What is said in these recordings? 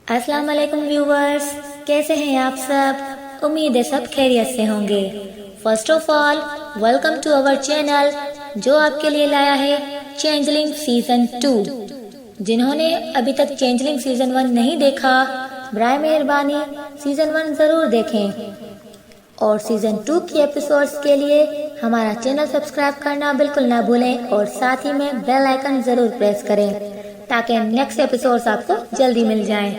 السلام علیکم ویورز، کیسے ہیں آپ سب؟ امید ہے سب خیریت سے ہوں گے۔ First of all welcome to our channel جو آپ کے لیے لایا ہے چینجلنگ سیزن 2۔ جنہوں نے ابھی تک چینجلنگ سیزن 1 نہیں دیکھا، برائے مہربانی سیزن 1 ضرور دیکھیں، اور سیزن 2 کی ایپیسوڈز کے لیے ہمارا چینل سبسکرائب کرنا بالکل نہ بھولیں، اور ساتھ ہی میں بیل آئیکن ضرور پریس کریں تاکہ نیکسٹ ایپیسوڈز آپ کو جلدی مل جائیں۔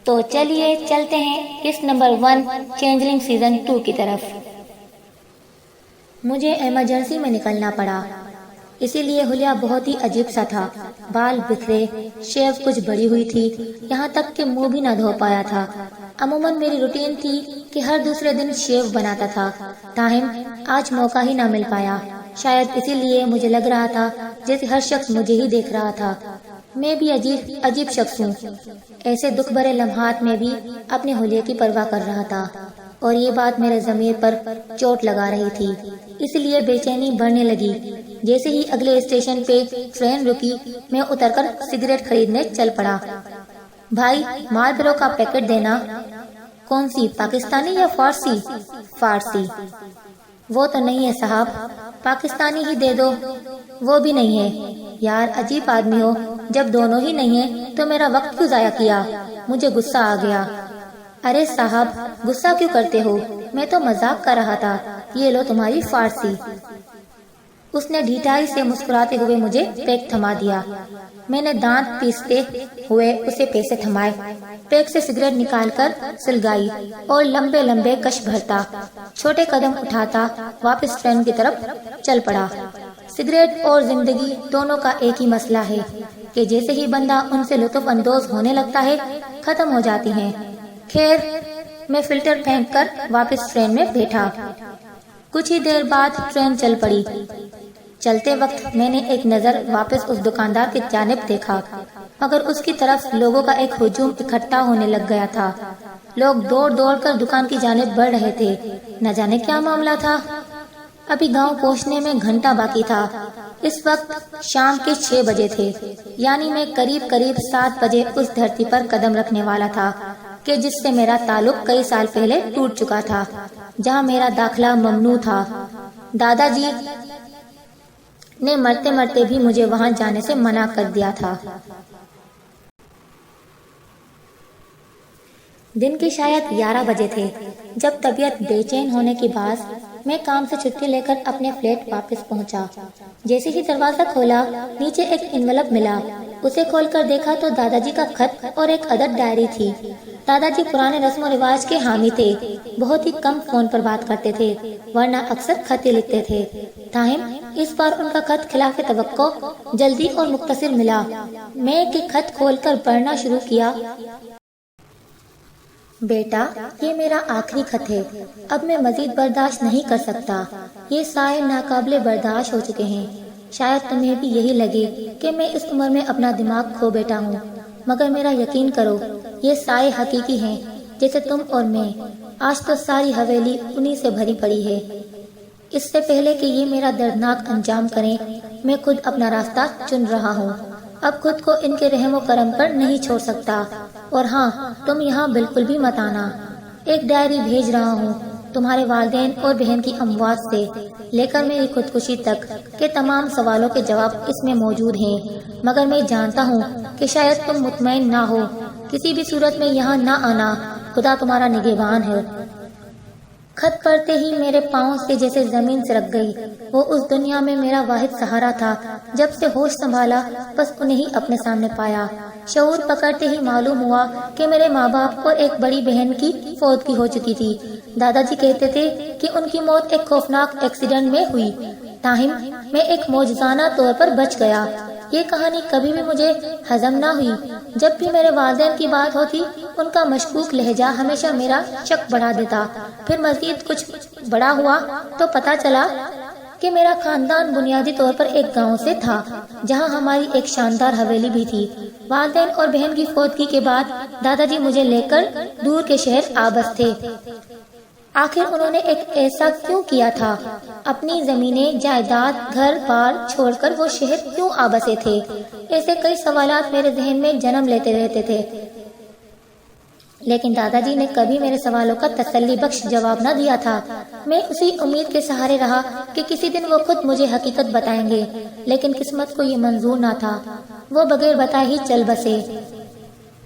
تو چلیے چلتے ہیں کس نمبر 1 چینجلنگ سیزن 2 کی طرف۔ مجھے ایمرجنسی میں نکلنا پڑا، اسی لیے حلیہ بہت ہی عجیب سا تھا، بال بکھرے، شیو کچھ بڑی ہوئی تھی، یہاں تک کہ منہ بھی نہ دھو پایا تھا۔ عموماً میری روٹین تھی کہ ہر دوسرے دن شیو بناتا تھا، تاہم آج موقع ہی نہ مل پایا۔ شاید اسی لیے مجھے لگ رہا تھا جیسے ہر شخص مجھے ہی دیکھ رہا تھا۔ میں بھی عجیب شخص ہوں، ایسے دکھ بھرے لمحات میں بھی اپنے حلیے کی پرواہ کر رہا تھا، اور یہ بات میرے ضمیر پر چوٹ لگا رہی تھی، اس لیے بے چینی بڑھنے لگی۔ جیسے ہی اگلے اسٹیشن پہ ٹرین رکی، میں اتر کر سگریٹ خریدنے چل پڑا۔ بھائی مارلبورو کا پیکٹ دینا۔ کون سی، پاکستانی یا فارسی؟ فارسی۔ وہ تو نہیں ہے صاحب، پاکستانی ہی دے دو۔ وہ بھی نہیں ہے۔ یار عجیب آدمی ہو، جب دونوں ہی نہیں ہیں تو میرا وقت کیوں ضائع کیا؟ مجھے غصہ آ گیا۔ ارے صاحب غصہ کیوں کرتے ہو، میں تو مذاق کر رہا تھا، یہ لو تمہاری فارسی۔ اس نے ڈھیٹائی سے مسکراتے ہوئے مجھے پیک تھما دیا۔ میں نے دانت پیستے ہوئے اسے پیسے تھمائے، پیک سے سگریٹ نکال کر سلگائی اور لمبے لمبے کش بھرتا، چھوٹے قدم اٹھاتا واپس ٹرین کی طرف چل پڑا۔ سگریٹ اور زندگی دونوں کا ایک ہی مسئلہ ہے کہ جیسے ہی بندہ ان سے لطف اندوز ہونے لگتا ہے ختم ہو جاتی ہیں۔ خیر، میں فلٹر پھینک کر واپس ٹرین میں بیٹھا۔ کچھ ہی دیر بعد ٹرین چل پڑی۔ چلتے وقت میں نے ایک نظر واپس اس دکاندار کی جانب دیکھا، مگر اس کی طرف لوگوں کا ایک ہجوم اکٹھا ہونے لگ گیا تھا۔ لوگ دوڑ دوڑ کر دکان کی جانب بڑھ رہے تھے، نہ جانے کیا معاملہ تھا۔ ابھی گاؤں پہنچنے میں گھنٹہ باقی تھا۔ اس وقت شام کے 6 بجے تھے، یعنی میں قریب 7 بجے اس دھرتی پر قدم رکھنے والا تھا کہ جس سے میرا تعلق کئی سال پہلے ٹوٹ چکا تھا، جہاں میرا داخلہ ممنوع تھا۔ دادا جی نے مرتے مرتے بھی مجھے وہاں جانے سے منع کر دیا تھا۔ دن کے شاید 11 بجے تھے جب طبیعت بے چین ہونے کے باعث میں کام سے چھٹی لے کر اپنے فلیٹ واپس پہنچا۔ جیسے ہی دروازہ کھولا، نیچے ایک انویلپ ملا۔ اسے کھول کر دیکھا تو دادا جی کا خط اور ایک عدد ڈائری تھی۔ دادا جی پرانے رسم و رواج کے حامی تھے، بہت ہی کم فون پر بات کرتے تھے، ورنہ اکثر خط ہی لکھتے تھے۔ تاہم اس بار ان کا خط خلاف توقع جلدی اور مختصر ملا۔ میں ایک خط کھول کر پڑھنا شروع کیا۔ بیٹا، یہ میرا آخری خط ہے، اب میں مزید برداشت نہیں کر سکتا۔ یہ سائے ناقابل برداشت ہو چکے ہیں۔ شاید تمہیں بھی یہی لگے کہ میں اس عمر میں اپنا دماغ کھو بیٹھا ہوں، مگر میرا یقین کرو، یہ سائے حقیقی ہیں، جیسے تم اور میں۔ آج تو ساری حویلی انہی سے بھری پڑی ہے۔ اس سے پہلے کہ یہ میرا دردناک انجام کریں، میں خود اپنا راستہ چن رہا ہوں۔ اب خود کو ان کے رحم و کرم پر نہیں چھوڑ سکتا۔ اور ہاں، تم یہاں بالکل بھی مت آنا۔ ایک ڈائری بھیج رہا ہوں تمہارے والدین اور بہن کی اموات سے لے کر میری خودکشی تک کے تمام سوالوں کے جواب اس میں موجود ہیں، مگر میں جانتا ہوں کہ شاید تم مطمئن نہ ہو۔ کسی بھی صورت میں یہاں نہ آنا، خدا تمہارا نگہبان ہے۔ خط پڑھتے ہی میرے پاؤں سے جیسے زمین سرک گئی۔ وہ اس دنیا میں میرا واحد سہارا تھا۔ جب سے ہوش سنبھالا بس انہیں ہی اپنے سامنے پایا۔ شعور پکڑتے ہی معلوم ہوا کہ میرے ماں باپ اور ایک بڑی بہن کی فوتگی ہو چکی تھی۔ دادا جی کہتے تھے کہ ان کی موت ایک خوفناک ایکسیڈنٹ میں ہوئی، تاہم میں ایک معجزانہ طور پر بچ گیا۔ یہ کہانی کبھی بھی مجھے ہضم نہ ہوئی۔ جب بھی میرے والدین کی بات ہوتی، ان کا مشکوک لہجہ ہمیشہ میرا شک بڑھا دیتا۔ پھر مزید کچھ بڑا ہوا تو پتا چلا کہ میرا خاندان بنیادی طور پر ایک گاؤں سے تھا، جہاں ہماری ایک شاندار حویلی بھی تھی۔ والدین اور بہن کی فوتگی کے بعد دادا جی مجھے لے کر دور کے شہر آبس تھے۔ آخر انہوں نے ایک ایسا کیوں کیا تھا؟ اپنی زمینیں، جائیداد، گھر بار چھوڑ کر وہ شہر کیوں آبسے تھے؟ ایسے کئی سوالات میرے ذہن میں جنم لیتے رہتے تھے۔ لیکن دادا جی نے کبھی میرے سوالوں کا تسلی بخش جواب نہ دیا تھا۔ میں اسی امید کے سہارے رہا کہ کسی دن وہ خود مجھے حقیقت بتائیں گے، لیکن قسمت کو یہ منظور نہ تھا۔ وہ بغیر بتائے ہی چل بسے،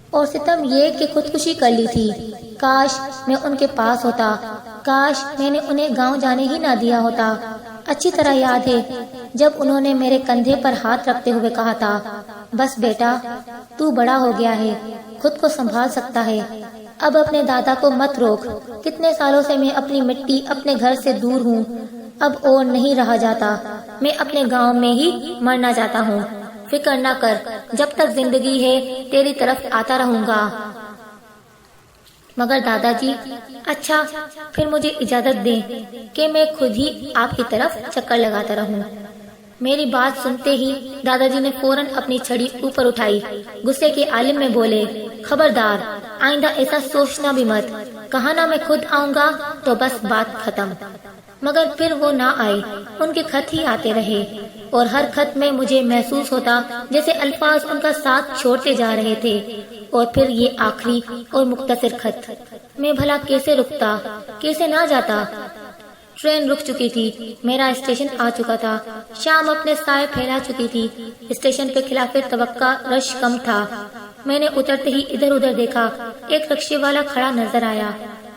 اور ستم یہ کہ خودکشی کر لی تھی۔ کاش میں ان کے پاس ہوتا، کاش میں نے انہیں گاؤں جانے ہی نہ دیا ہوتا۔ اچھی طرح یاد ہے جب انہوں نے میرے کندھے پر ہاتھ رکھتے ہوئے کہا تھا، بس بیٹا، تو بڑا ہو گیا ہے، خود کو سنبھال سکتا ہے، اب اپنے دادا کو مت روک۔ کتنے سالوں سے میں اپنی مٹی، اپنے گھر سے دور ہوں، اب اور نہیں رہا جاتا، میں اپنے گاؤں میں ہی مرنا چاہتا ہوں۔ فکر نہ کر، جب تک زندگی ہے تیری طرف آتا رہوں گا۔ مگر دادا جی، اچھا پھر مجھے اجازت دیں کہ میں خود ہی آپ کی طرف چکر لگاتا رہوں۔ میری بات سنتے ہی دادا جی نے فوراً اپنی چھڑی اوپر اٹھائی، غصے کے عالم میں بولے، خبردار، آئندہ ایسا سوچنا بھی مت، کہا نا میں خود آؤں گا تو بس بات ختم۔ مگر پھر وہ نہ آئے، ان کے خط ہی آتے رہے، اور ہر خط میں مجھے محسوس ہوتا جیسے الفاظ ان کا ساتھ چھوڑتے جا رہے تھے۔ اور پھر یہ آخری اور مختصر خط، میں بھلا کیسے رکتا، کیسے نہ جاتا؟ ٹرین رک چکی تھی، میرا اسٹیشن آ چکا تھا، شام اپنے سائے پھیلا چکی تھی، اسٹیشن پہ خلاف توقع رش کم تھا۔ میں نے اترتے ہی ادھر ادھر دیکھا، ایک رکشے والا کھڑا نظر آیا۔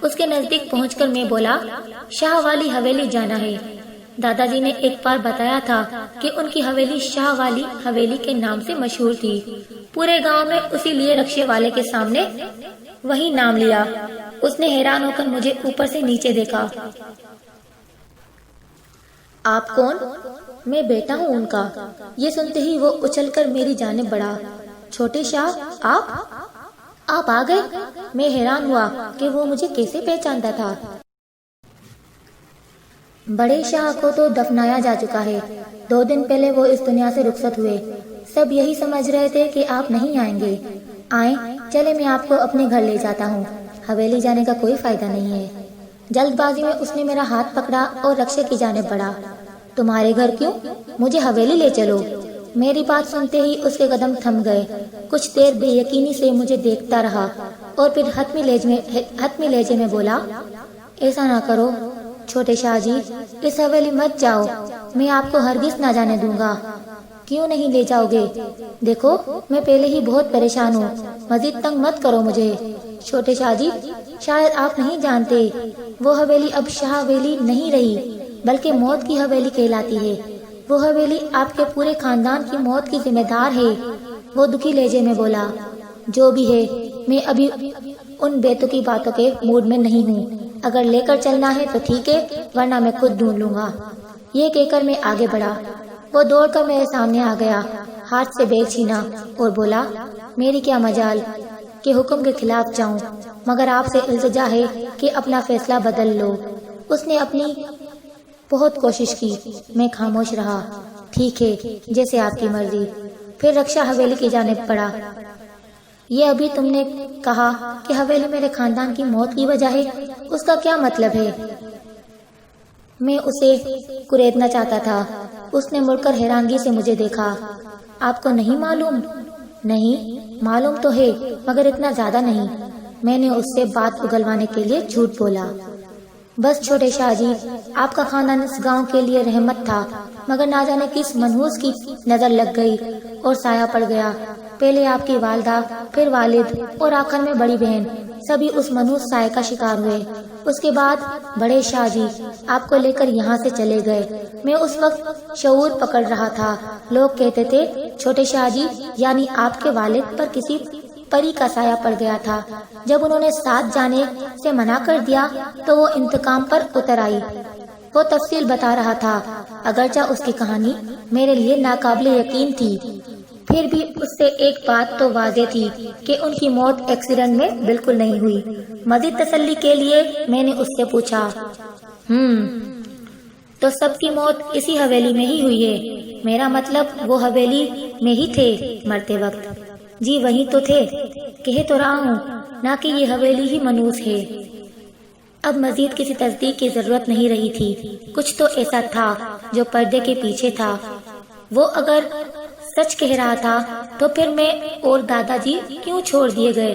اس کے نزدیک پہنچ کر میں بولا، شاہ والی حویلی جانا ہے۔ دادا جی نے ایک بار بتایا تھا کہ ان کی حویلی شاہ والی حویلی کے نام سے مشہور تھی، پورے گاؤں میں، اسی لیے رکشے والے کے سامنے وہی نام لیا۔ اس نے حیران ہو کر مجھے اوپر سے نیچے دیکھا۔ آپ کون؟ میں بیٹا ہوں ان کا۔ یہ سنتے ہی وہ اچھل کر میری جانب بڑھا۔ چھوٹے شاہ، آپ آ گئے؟ میں حیران ہوا کہ وہ مجھے کیسے پہچانتا تھا۔ بڑے شاہ کو تو دفنایا جا چکا ہے، 2 دن پہلے وہ اس دنیا سے رخصت ہوئے۔ سب یہی سمجھ رہے تھے کہ آپ نہیں آئیں گے۔ آئیں، چلے میں آپ کو اپنے گھر لے جاتا ہوں، حویلی جانے کا کوئی فائدہ نہیں ہے۔ جلد بازی میں اس نے میرا ہاتھ پکڑا اور رکشے کی جانب بڑھا۔ تمہارے گھر کیوں؟ مجھے حویلی لے چلو۔ میری بات سنتے ہی اس کے قدم تھم گئے۔ کچھ دیر بے یقینی سے مجھے دیکھتا رہا، اور پھر حتمی لہجے میں بولا، ایسا نہ کرو چھوٹے شاہ جی، اس حویلی مت جاؤ، میں آپ کو ہرگز نہ جانے دوں گا۔ کیوں نہیں لے جاؤ گے؟ دیکھو میں پہلے ہی بہت پریشان ہوں، مزید تنگ مت کرو مجھے۔ چھوٹے شاہ جی، شاید آپ نہیں جانتے، وہ حویلی اب شاہ حویلی نہیں رہی، بلکہ موت کی حویلی کہلاتی ہے۔ وہ حویلی آپ کے پورے خاندان کی موت کی ذمہ دار ہے۔ وہ دکھی لہجے میں بولا، جو بھی ہے، میں ابھی ان بیتوکی باتوں کے موڈ میں نہیں ہوں۔ اگر لے کر چلنا ہے تو ٹھیک ہے، ورنہ میں خود ڈھونڈ لوں گا۔ یہ کہہ کر میں آگے بڑھا۔ وہ دوڑ کر میرے سامنے آ گیا، ہاتھ سے بیگ چھینا اور بولا، میری کیا مجال کہ حکم کے خلاف جاؤں، مگر آپ سے التجا ہے کہ اپنا فیصلہ بدل لو۔ اس نے اپنی بہت کوشش کی، میں خاموش رہا۔ ٹھیک ہے، جیسے آپ کی مرضی۔ پھر رکشہ حویلی کی جانب بڑھا۔ یہ ابھی تم نے کہا کہ حویلی میرے خاندان کی موت کی وجہ ہے، اس کا کیا مطلب ہے؟ میں اسے کریدنا چاہتا تھا۔ اس نے مڑ کر حیرانگی سے مجھے دیکھا۔ آپ کو نہیں معلوم؟ نہیں، معلوم تو ہے، مگر اتنا زیادہ نہیں۔ میں نے اس سے بات اگلوانے کے لیے جھوٹ بولا۔ بس چھوٹے شاہ جی، آپ کا خاندان اس گاؤں کے لیے رحمت تھا، مگر نہ جانے کس منحوس کی نظر لگ گئی اور سایہ پڑ گیا۔ پہلے آپ کی والدہ، پھر والد، اور آخر میں بڑی بہن، سبھی اس منحوس سائے کا شکار ہوئے۔ اس کے بعد بڑے شاہ جی آپ کو لے کر یہاں سے چلے گئے۔ میں اس وقت شعور پکڑ رہا تھا۔ لوگ کہتے تھے چھوٹے شاہ جی یعنی آپ کے والد پر کسی پری کا سایہ پڑ گیا تھا۔ جب انہوں نے ساتھ جانے سے منع کر دیا تو وہ انتقام پر اتر آئی۔ وہ تفصیل بتا رہا تھا، اگرچہ اس کی کہانی میرے لیے ناقابل یقین تھی، پھر بھی اس سے ایک بات تو واضح تھی کہ ان کی موت ایکسیڈنٹ میں بالکل نہیں ہوئی۔ مزید تسلی کے لیے میں نے اس سے پوچھا، تو سب کی موت اسی حویلی میں ہی ہوئی ہے؟ میرا مطلب وہ حویلی میں ہی تھے مرتے وقت؟ جی وہی تو تھے، کہہ تو رہا ہوں نہ کہ یہ حویلی ہی منحوس ہے۔ اب مزید کسی تصدیق کی ضرورت نہیں رہی تھی، کچھ تو ایسا تھا جو پردے کے پیچھے تھا۔ وہ اگر سچ کہہ رہا تھا تو پھر میں اور دادا جی کیوں چھوڑ دیے گئے؟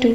2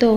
2।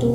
2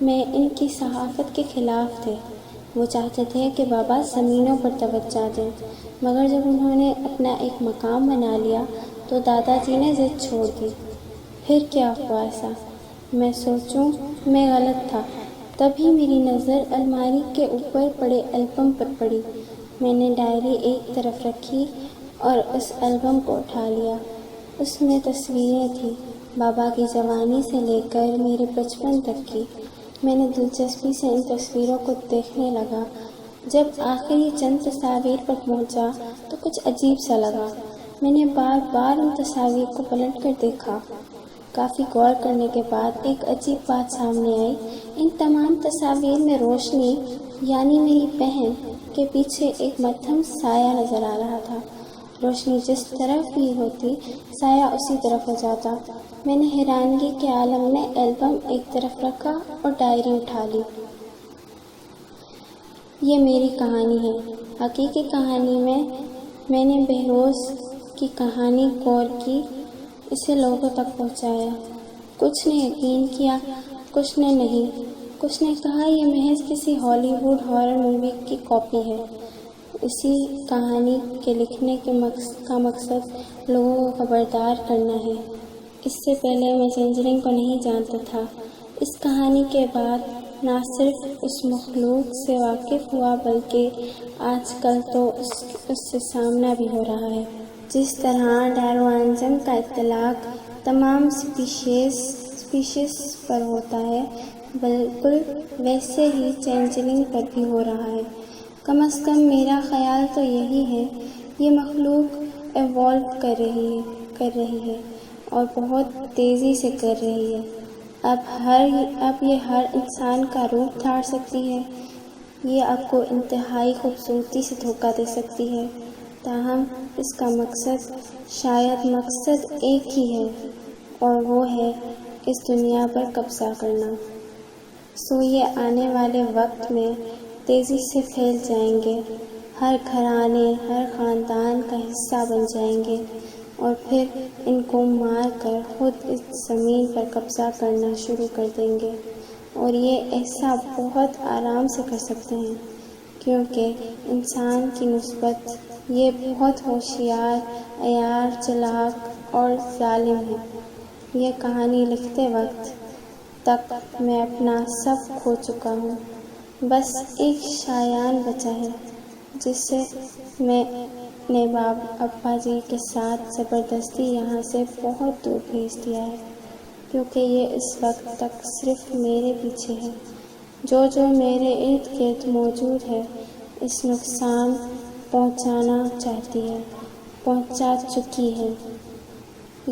میں ان کی صحافت کے خلاف تھے۔ وہ چاہتے تھے کہ بابا زمینوں پر توجہ دیں، مگر جب انہوں نے اپنا ایک مقام بنا لیا تو دادا جی نے ضد چھوڑ دی۔ پھر کیا ہوا ایسا؟ میں سوچوں میں غلط تھا۔ تبھی میری نظر الماری کے اوپر پڑے البم پر پڑی۔ میں نے ڈائری ایک طرف رکھی اور اس البم کو اٹھا لیا۔ اس میں تصویریں تھیں، بابا کی جوانی سے لے کر میرے بچپن تک کی۔ میں نے دلچسپی سے ان تصویروں کو دیکھنے لگا۔ جب آخری چند تصاویر پر پہنچا تو کچھ عجیب سا لگا۔ میں نے بار بار ان تصاویر کو پلٹ کر دیکھا۔ کافی غور کرنے کے بعد ایک عجیب بات سامنے آئی۔ ان تمام تصاویر میں روشنی، یعنی میری بہن کے پیچھے ایک مدھم سایہ نظر آ رہا تھا۔ روشنی جس طرف بھی ہوتی، سایہ اسی طرف ہو جاتا۔ میں نے حیرانگی کے عالم میں البم ایک طرف رکھا اور ڈائری اٹھا لی۔ یہ میری کہانی ہے۔ حقیقی کہانی میں نے بہروز کی کہانی غور کی، اسے لوگوں تک پہنچایا۔ کچھ نے یقین کیا، کچھ نے نہیں۔ کچھ نے کہا یہ محض کسی ہالی ووڈ ہارر مووی کی کاپی ہے۔ اسی کہانی کے لکھنے کا مقصد لوگوں کو خبردار کرنا ہے۔ اس سے پہلے میں چینجلنگ کو نہیں جانتا تھا۔ اس کہانی کے بعد نہ صرف اس مخلوق سے واقف ہوا بلکہ آج کل تو اس سے سامنا بھی ہو رہا ہے۔ جس طرح ڈاروینزم کا اطلاق تمام سپیشیز پر ہوتا ہے، بالکل ویسے ہی چینجلنگ پر بھی ہو رہا ہے۔ کم از کم میرا خیال تو یہی ہے۔ یہ مخلوق ایوالو کر رہی ہے اور بہت تیزی سے کر رہی ہے۔ اب یہ ہر انسان کا روپ دھار سکتی ہے۔ یہ آپ کو انتہائی خوبصورتی سے دھوکہ دے سکتی ہے، تاہم اس کا شاید مقصد ایک ہی ہے، اور وہ ہے اس دنیا پر قبضہ کرنا۔ یہ آنے والے وقت میں تیزی سے پھیل جائیں گے، ہر گھرانے، ہر خاندان کا حصہ بن جائیں گے، اور پھر ان کو مار کر خود اس زمین پر قبضہ کرنا شروع کر دیں گے۔ اور یہ ایسا بہت آرام سے کر سکتے ہیں، کیونکہ انسان کی نسبت یہ بہت ہوشیار، عیار، چالاک اور ظالم ہے۔ یہ کہانی لکھتے وقت تک میں اپنا سب کھو چکا ہوں، بس ایک شایان بچا ہے جسے میں نے ابا جی کے ساتھ زبردستی یہاں سے بہت دور بھیج دیا ہے، کیونکہ یہ اس وقت تک صرف میرے پیچھے ہے۔ جو میرے ارد گرد موجود ہے اس نقصان پہنچانا چاہتی ہے، پہنچا چکی ہے۔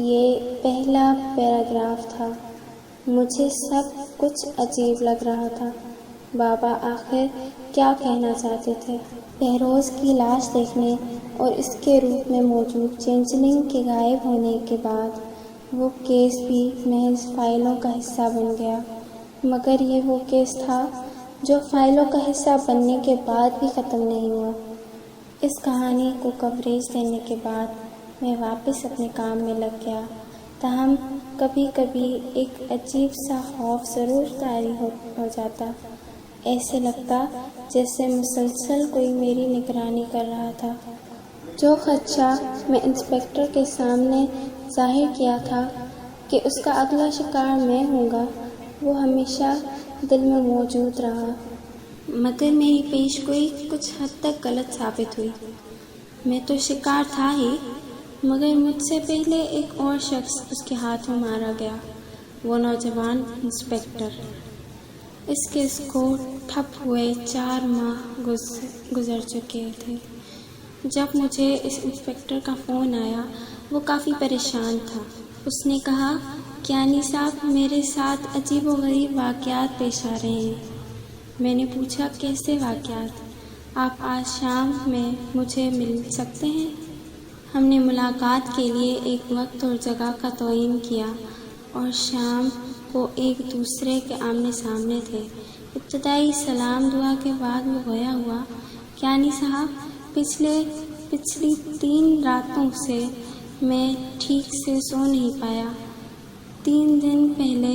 یہ پہلا پیراگراف تھا۔ مجھے سب کچھ عجیب لگ رہا تھا۔ بابا آخر کیا کہنا چاہتے تھے؟ بہروز کی لاش دیکھنے اور اس کے روپ میں موجود چینجلنگ کے غائب ہونے کے بعد وہ کیس بھی محض فائلوں کا حصہ بن گیا، مگر یہ وہ کیس تھا جو فائلوں کا حصہ بننے کے بعد بھی ختم نہیں ہوا۔ اس کہانی کو کوریج دینے کے بعد میں واپس اپنے کام میں لگ گیا، تاہم کبھی کبھی ایک عجیب سا خوف ضرور طاری ہو جاتا۔ ایسے لگتا جیسے مسلسل کوئی میری نگرانی کر رہا تھا۔ جو خدشہ میں انسپکٹر کے سامنے ظاہر کیا تھا کہ اس کا اگلا شکار میں ہوں گا، وہ ہمیشہ دل میں موجود رہا، مگر میری پیش گوئی کچھ حد تک غلط ثابت ہوئی۔ میں تو شکار تھا ہی، مگر مجھ سے پہلے ایک اور شخص اس کے ہاتھوں مارا گیا، وہ نوجوان انسپکٹر۔ اس کیس کو ٹھپ ہوئے 4 ماہ گزر چکے تھے جب مجھے اس انسپکٹر کا فون آیا۔ وہ کافی پریشان تھا۔ اس نے کہا، کیانی صاحب، میرے ساتھ عجیب و غریب واقعات پیش آ رہے ہیں۔ میں نے پوچھا، کیسے واقعات؟ آپ آج شام میں مجھے مل سکتے ہیں؟ ہم نے ملاقات کے لیے ایک وقت اور جگہ کا تعین کیا اور شام کو ایک دوسرے کے آمنے سامنے تھے۔ ابتدائی سلام دعا کے بعد وہ گویا ہوا، کیانی صاحب، پچھلی 3 راتوں سے میں ٹھیک سے سو نہیں پایا۔ 3 دن پہلے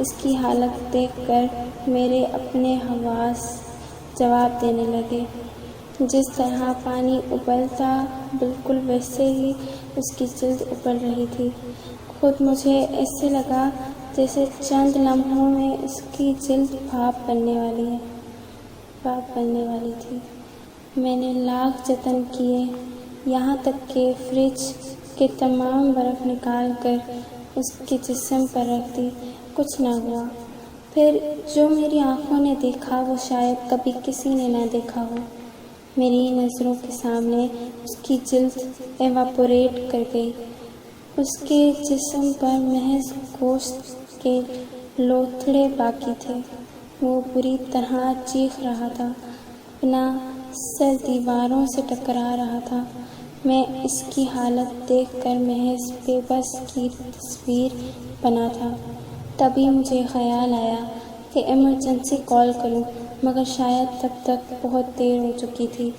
اس کی حالت دیکھ کر میرے اپنے حواس جواب دینے لگے۔ جس طرح پانی ابلتا بالکل ویسے ہی اس کی جلد ابل رہی تھی۔ خود مجھے ایسے لگا جیسے چند لمحوں میں اس کی جلد بھاپ بننے والی تھی۔ میں نے لاکھ جتن کیے، یہاں تک کہ فریج کے تمام برف نکال کر اس کے جسم پر رکھ دی، کچھ نہ ہوا۔ پھر جو میری آنکھوں نے دیکھا وہ شاید کبھی کسی نے نہ دیکھا ہو۔ میری نظروں کے سامنے اس کی جلد ایواپوریٹ کر گئی، اس کے جسم پر محض گوشت کے لوتھڑے باقی تھے۔ وہ بری طرح چیخ رہا تھا، اپنا سر دیواروں سے ٹکرا رہا تھا۔ میں اس کی حالت دیکھ کر محض بے بس کی تصویر بنا تھا۔ تبھی مجھے خیال آیا کہ ایمرجنسی کال کروں، مگر شاید تب تک بہت دیر ہو چکی تھی۔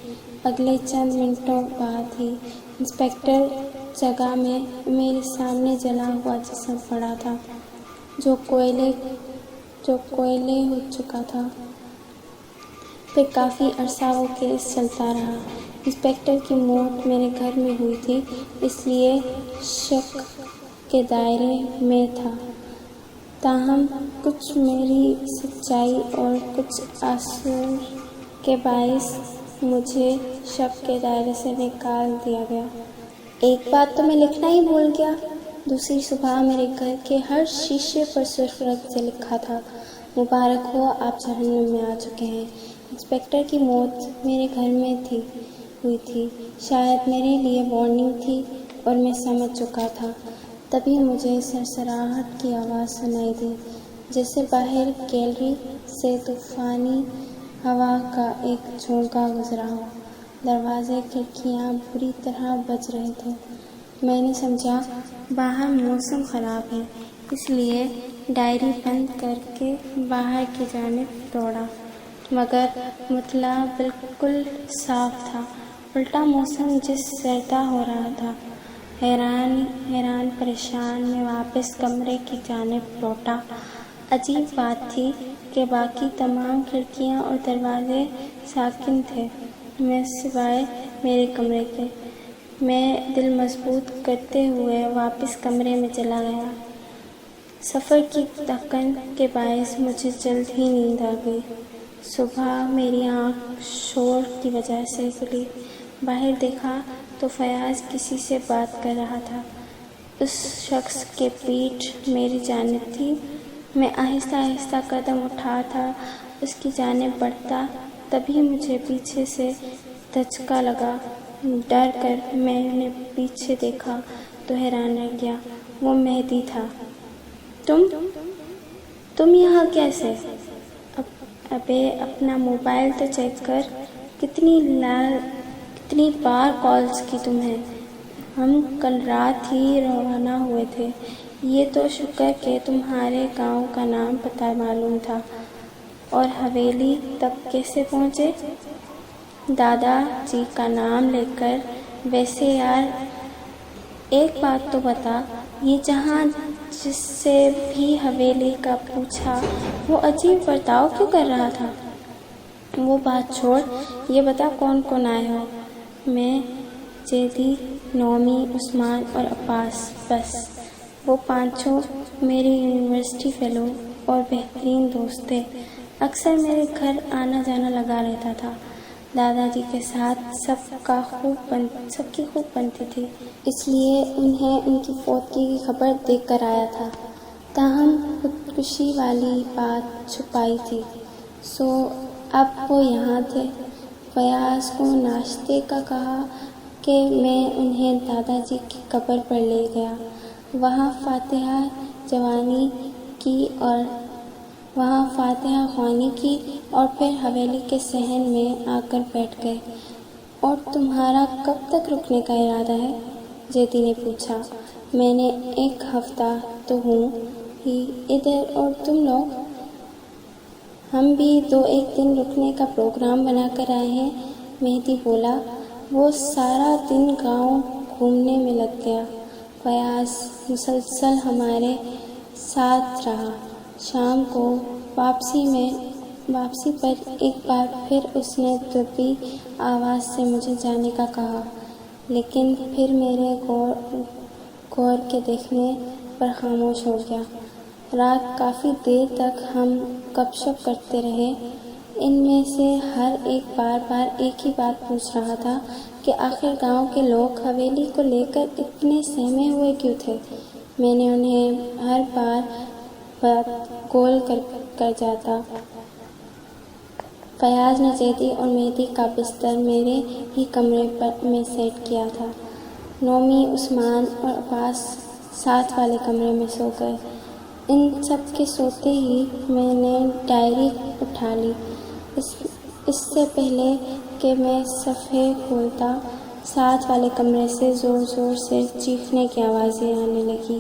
اگلے چند منٹوں بعد ہی انسپکٹر جگہ میں میرے سامنے جلا ہوا جسم پڑا تھا، جو کوئلے ہو چکا تھا۔ پھر کافی عرصہ وہ کیس چلتا رہا۔ انسپکٹر کی موت میرے گھر میں ہوئی تھی، اس لیے شک کے دائرے میں تھا، تاہم کچھ میری سچائی اور کچھ اثر کے باعث مجھے شک کے دائرے سے نکال دیا گیا۔ ایک بات تو میں لکھنا ہی بھول گیا۔ دوسری صبح میرے گھر کے ہر شیشے پر سرخ رنگ سے لکھا تھا، مبارک ہو آپ جہنم میں آ چکے ہیں۔ انسپکٹر کی موت میرے گھر میں ہوئی تھی، شاید میرے لیے وارننگ تھی اور میں سمجھ چکا تھا۔ تبھی مجھے سرسراہٹ کی آواز سنائی دی، جیسے باہر گیلری سے طوفانی ہوا کا ایک جھونکا گزرا ہو۔ دروازے کھڑکیاں بری طرح بج رہے تھے۔ میں نے سمجھا باہر موسم خراب ہے، اس لیے ڈائری بند کر کے باہر کی جانب دوڑا، مگر مطلع بالکل صاف تھا، الٹا موسم زردہ ہو رہا تھا۔ حیران پریشان میں واپس کمرے کی جانب لوٹا۔ عجیب بات تھی کہ باقی تمام کھڑکیاں اور دروازے ساکن تھے، سوائے میرے کمرے کے۔ میں دل مضبوط کرتے ہوئے واپس کمرے میں چلا گیا۔ سفر کی تھکن کے باعث مجھے جلد ہی نیند آ گئی۔ صبح میری آنکھ شور کی وجہ سے کھلی۔ باہر دیکھا تو فیاض کسی سے بات کر رہا تھا۔ اس شخص کی پیٹھ میری جانب تھی۔ میں آہستہ آہستہ قدم اٹھاتا اس کی جانب بڑھتا، تبھی مجھے پیچھے سے دھچکا لگا۔ ڈر کر میں نے پیچھے دیکھا تو حیران رہ گیا، وہ مہدی تھا۔ تم یہاں کیسے؟ ابے اپنا موبائل تو چیک کر، کتنی بار کالز کی تمہیں؟ ہم کل رات ہی روانہ ہوئے تھے۔ یہ تو شکر کہ تمہارے گاؤں کا نام پتہ معلوم تھا۔ اور حویلی تک کیسے پہنچے؟ دادا جی کا نام لے کر۔ ویسے یار ایک بات تو بتا، یہ جہاں جس سے بھی حویلی کا پوچھا وہ عجیب برتاؤ کیوں کر رہا تھا؟ وہ بات چھوڑ، یہ بتا کون کون آئے ہو؟ میں، جیدی، نومی، عثمان اور عباس، بس۔ وہ پانچوں میرے یونیورسٹی فیلو اور بہترین دوست تھے، اکثر میرے گھر آنا جانا لگا رہتا تھا۔ دادا جی کے ساتھ سب کی خوب بنتی تھی، اس لیے انہیں ان کی فوتگی کی خبر دے کر آیا تھا، تاہم خودکشی والی بات چھپائی تھی، سو اب وہ یہاں تھے۔ فیاض کو ناشتے کا کہا کہ میں انہیں دادا جی کی قبر پر لے گیا، وہاں فاتحہ خوانی کی اور پھر حویلی کے صحن میں آ کر بیٹھ گئے۔ اور تمہارا کب تک رکنے کا ارادہ ہے؟ جیدی نے پوچھا۔ میں نے 1 ہفتہ تو ہوں ہی ادھر، اور تم لوگ؟ ہم بھی 2-1 دن رکنے کا پروگرام بنا کر آئے ہیں، مہدی بولا۔ وہ سارا دن گاؤں گھومنے میں لگ گیا۔ فیاض مسلسل ہمارے ساتھ رہا، شام کو واپسی پر ایک بار پھر اس نے دبی آواز سے مجھے جانے کا کہا، لیکن پھر میرے غور کے دیکھنے پر خاموش ہو گیا۔ رات کافی دیر تک ہم گپ شپ کرتے رہے۔ ان میں سے ہر ایک بار بار ایک ہی بات پوچھ رہا تھا کہ آخر گاؤں کے لوگ حویلی کو لے کر اتنے سہمے ہوئے کیوں تھے۔ میں نے انہیں ہر بات گول کر جاتا۔ فیاض نے جیدی اور مہدی کا بستر میرے ہی کمرے میں سیٹ کیا تھا۔ نومی، عثمان اور عباس ساتھ والے کمرے میں سو گئے۔ ان سب کے سوتے ہی میں نے ڈائری اٹھا لی۔ اس سے پہلے کہ میں صفحے کھولتا، ساتھ والے کمرے سے زور زور سے چیخنے کی آوازیں آنے لگی۔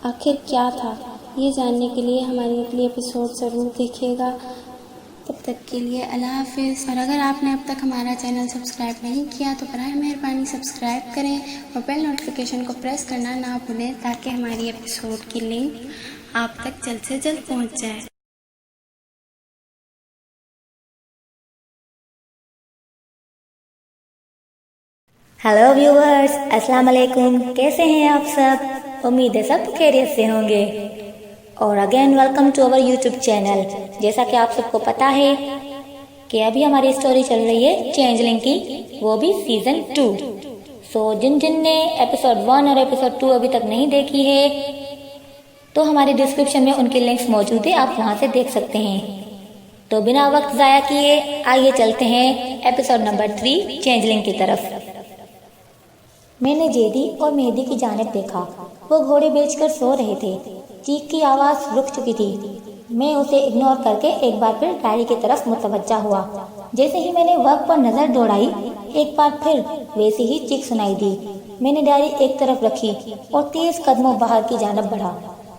آخر کیا تھا؟ یہ جاننے کے لیے ہماری اگلی ایپیسوڈ ضرور دیکھیے گا۔ تب تک کے لیے اللہ حافظ۔ اور اگر آپ نے اب تک ہمارا چینل سبسکرائب نہیں کیا تو براہ مہربانی سبسکرائب کریں اور بیل نوٹیفیکیشن کو پریس کرنا نہ بھولیں تاکہ ہماری ایپیسوڈ کی لنک آپ تک جلد سے جلد پہنچ جائے۔ ہیلو ویورز، السلام علیکم، کیسے ہیں آپ سب؟ امید ہے سب خیریت سے ہوں گے۔ اور again welcome to our YouTube channel. جیسا کہ آپ سب کو پتا ہے کہ ابھی ہماری اسٹوری چل رہی ہے چینجلنگ کی، وہ بھی سیزن 2۔ سو جن نے ایپیسوڈ 1 اور ایپیسوڈ 2 ابھی تک نہیں دیکھی ہے تو ہماری ڈسکرپشن میں ان کی لنکس موجود ہے، آپ وہاں سے دیکھ سکتے ہیں۔ تو بنا وقت ضائع کیے آئیے چلتے ہیں ایپیسوڈ نمبر 3 چینجلنگ کی طرف۔ میں نے جیدی اور مہدی کی جانب دیکھا، وہ گھوڑے بیچ کر سو رہے تھے۔ چیخ کی آواز رک چکی تھی۔ میں اسے اگنور کر کے ایک بار پھر ڈائری کی طرف متوجہ ہوا۔ جیسے ہی میں نے ورق پر نظر دوڑائی، ایک بار پھر ویسی ہی چیخ سنائی دی۔ میں نے ڈائری ایک طرف رکھی اور تیز قدموں باہر کی جانب بڑھا۔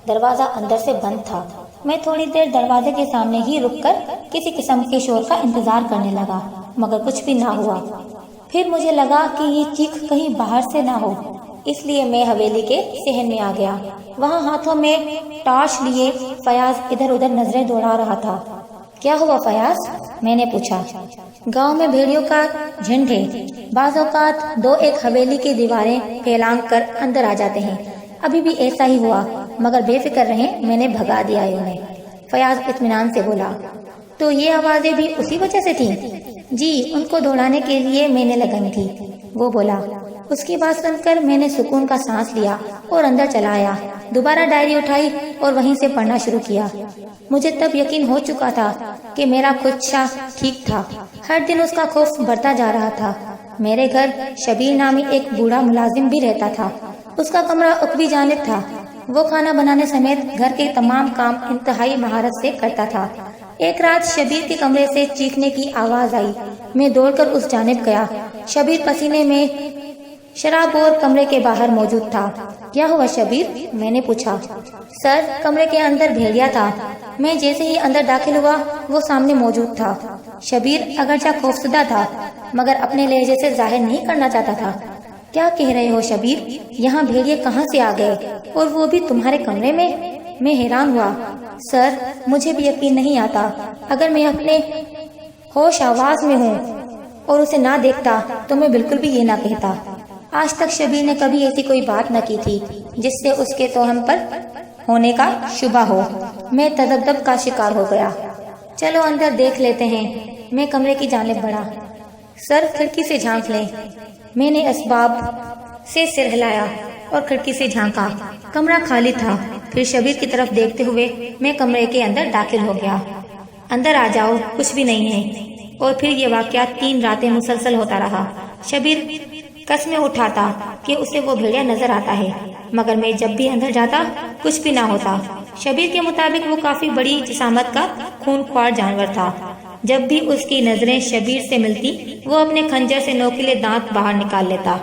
دروازہ اندر سے بند تھا۔ میں تھوڑی دیر دروازے کے سامنے ہی رک کر کسی قسم کے شور کا انتظار کرنے لگا، مگر کچھ بھی نہ ہوا۔ پھر مجھے لگا کہ یہ چیخ کہیں باہر سے نہ ہو، اس لیے میں حویلی کے صحن میں آ گیا۔ وہاں ہاتھوں میں ٹارچ لیے فیاض ادھر ادھر نظریں دوڑا رہا تھا۔ کیا ہوا فیاض؟ میں نے پوچھا۔ گاؤں میں بھیڑیوں کا جھنڈ ہے، بعض اوقات 2-1 حویلی کی دیواریں پھیلانگ کر اندر آ جاتے ہیں۔ ابھی بھی ایسا ہی ہوا، مگر بے فکر رہیں، میں نے بھگا دیا ہے انہیں۔ فیاض اطمینان سے بولا۔ تو یہ آوازیں بھی اسی وجہ سے تھیں؟ جی، ان کو دوڑانے کے لیے میں نے لگن تھی، وہ بولا۔ اس کی بات سن کر میں نے سکون کا سانس لیا اور اندر چلا آیا۔ دوبارہ ڈائری اٹھائی اور وہیں سے پڑھنا شروع کیا۔ مجھے تب یقین ہو چکا تھا کہ میرا خدشہ ٹھیک تھا۔ ہر دن اس کا خوف بڑھتا جا رہا تھا۔ میرے گھر شبیر نامی ایک بوڑھا ملازم بھی رہتا تھا۔ اس کا کمرہ عقبی جانب تھا۔ وہ کھانا بنانے سمیت گھر کے تمام کام انتہائی مہارت سے کرتا تھا۔ ایک رات شبیر کے کمرے سے چیخنے کی آواز آئی۔ میں دوڑ کر اس جانب گیا۔ شبیر پسینے میں شراب اور کمرے کے باہر موجود تھا۔ کیا ہوا شبیر؟ میں نے پوچھا۔ سر، کمرے کے اندر بھیڑیا تھا۔ میں جیسے ہی اندر داخل ہوا وہ سامنے موجود تھا۔ شبیر اگرچہ خوفزدہ تھا مگر اپنے لہجے سے ظاہر نہیں کرنا چاہتا تھا۔ کیا کہہ رہے ہو شبیر؟ یہاں بھیڑیے کہاں سے آ گئے اور وہ بھی تمہارے کمرے میں؟ میں حیران ہوا۔ سر، مجھے بھی یقین نہیں آتا۔ اگر میں اپنے ہوش آواز میں ہوں اور اسے نہ دیکھتا تو میں بالکل بھی یہ نہ کہتا۔ آج تک شبیر نے کبھی ایسی کوئی بات نہ کی تھی جس سے اس کے توہم پر ہونے کا شبہ ہو۔ میں تذبذب کا شکار ہو گیا۔ چلو اندر دیکھ لیتے ہیں۔ میں کمرے کی جانب بڑھا۔ سر، کھڑکی سے جھانک لیں۔ میں نے اسباب سے سر ہلایا اور کھڑکی سے جھانکا۔ کمرہ خالی تھا۔ پھر شبیر کی طرف دیکھتے ہوئے میں کمرے کے اندر داخل ہو گیا۔ اندر آ جاؤ، کچھ بھی نہیں ہے۔ اور پھر یہ واقعہ 3 راتیں مسلسل ہوتا رہا۔ شبیر قسمیں اٹھاتا کہ اسے وہ بھیڑیا نظر آتا ہے، مگر میں جب بھی اندر جاتا کچھ بھی نہ ہوتا۔ شبیر کے مطابق وہ کافی بڑی جسامت کا خونخوار جانور تھا۔ جب بھی اس کی نظریں شبیر سے ملتی وہ اپنے خنجر سے نوکیلے دانت باہر نکال لیتا۔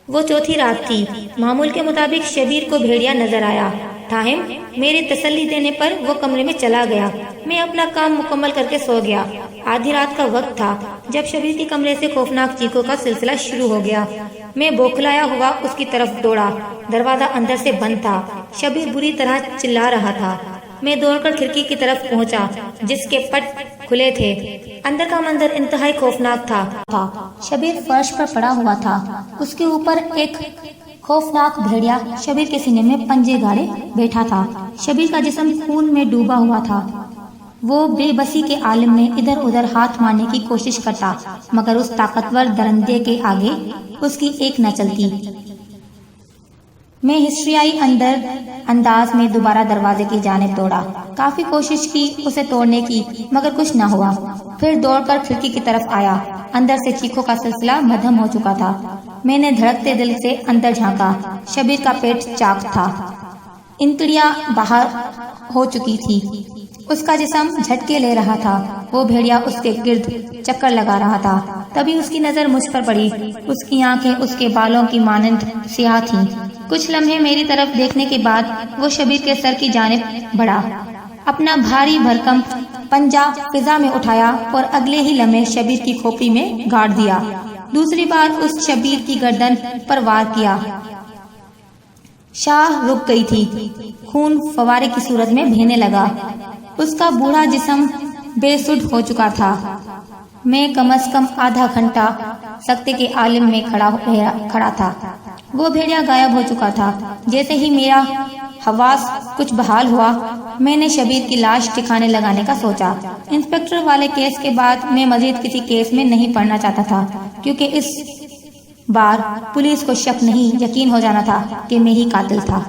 وہ 4تھی رات تھی۔ معمول کے مطابق شبیر کو بھیڑیا نظر آیا، تاہم میرے تسلی دینے پر وہ کمرے میں چلا گیا۔ میں اپنا کام مکمل کر کے سو گیا۔ آدھی رات کا وقت تھا جب شبیر کے کمرے سے خوفناک چیخوں کا سلسلہ شروع ہو گیا۔ میں بوکھلایا ہوا اس کی طرف دوڑا۔ دروازہ اندر سے بند تھا۔ شبیر بری طرح چلا رہا تھا۔ میں دوڑ کر کھڑکی کی طرف پہنچا جس کے پٹ کھلے تھے۔ اندر کا منظر انتہائی خوفناک تھا۔ شبیر فرش پر پڑا ہوا تھا، اس کے اوپر ایک خوفناک بھیڑیا شبیر کے سینے میں پنجے گاڑے بیٹھا تھا۔ شبیر کا جسم خون میں ڈوبا ہوا تھا۔ وہ بے بسی کے عالم میں ادھر ادھر ہاتھ مارنے کی کوشش کرتا مگر اس طاقتور درندے کے آگے اس کی ایک نہ چلتی۔ میں ہسٹریائی انداز میں دوبارہ دروازے کی جانب دوڑا۔ کافی کوشش کی اسے توڑنے کی مگر کچھ نہ ہوا۔ پھر دوڑ کر کھڑکی کی طرف آیا۔ اندر سے چیخوں کا سلسلہ مدھم ہو چکا تھا۔ میں نے دھڑکتے دل سے اندر جھانکا۔ شبیر کا پیٹ چاک تھا، انتڑیاں باہر ہو چکی تھی، اس کا جسم جھٹکے لے رہا تھا۔ وہ بھیڑیا اس کے گرد چکر لگا رہا تھا۔ تبھی اس کی نظر مجھ پر پڑی۔ اس کی آنکھیں اس کے بالوں کی مانند سیاہ تھیں۔ کچھ لمحے میری طرف دیکھنے کے بعد وہ شبیر کے سر کی جانب بڑھا، اپنا بھاری بھرکم پنجہ فضا میں اٹھایا اور اگلے ہی لمحے شبیر کی کھوپڑی میں گاڑ دیا۔ دوسری بار اس شبیر کی گردن پر وار کیا۔ شاہ رک گئی تھی، خون فوارے کی صورت میں بہنے لگا۔ اس کا بوڑھا جسم بے سدھ ہو چکا تھا۔ میں کم از کم آدھا گھنٹہ سکتے کے عالم میں کھڑا تھا۔ وہ بھیڑیا غائب ہو چکا تھا۔ جیسے ہی میرا حواس کچھ بحال ہوا، میں نے شبیر کی لاش ٹھکانے لگانے کا سوچا۔ انسپکٹر والے کیس کے بعد میں مزید کسی کیس میں نہیں پڑنا چاہتا تھا، کیونکہ اس بار پولیس کو شک نہیں، یقین ہو جانا تھا کہ میں ہی قاتل تھا۔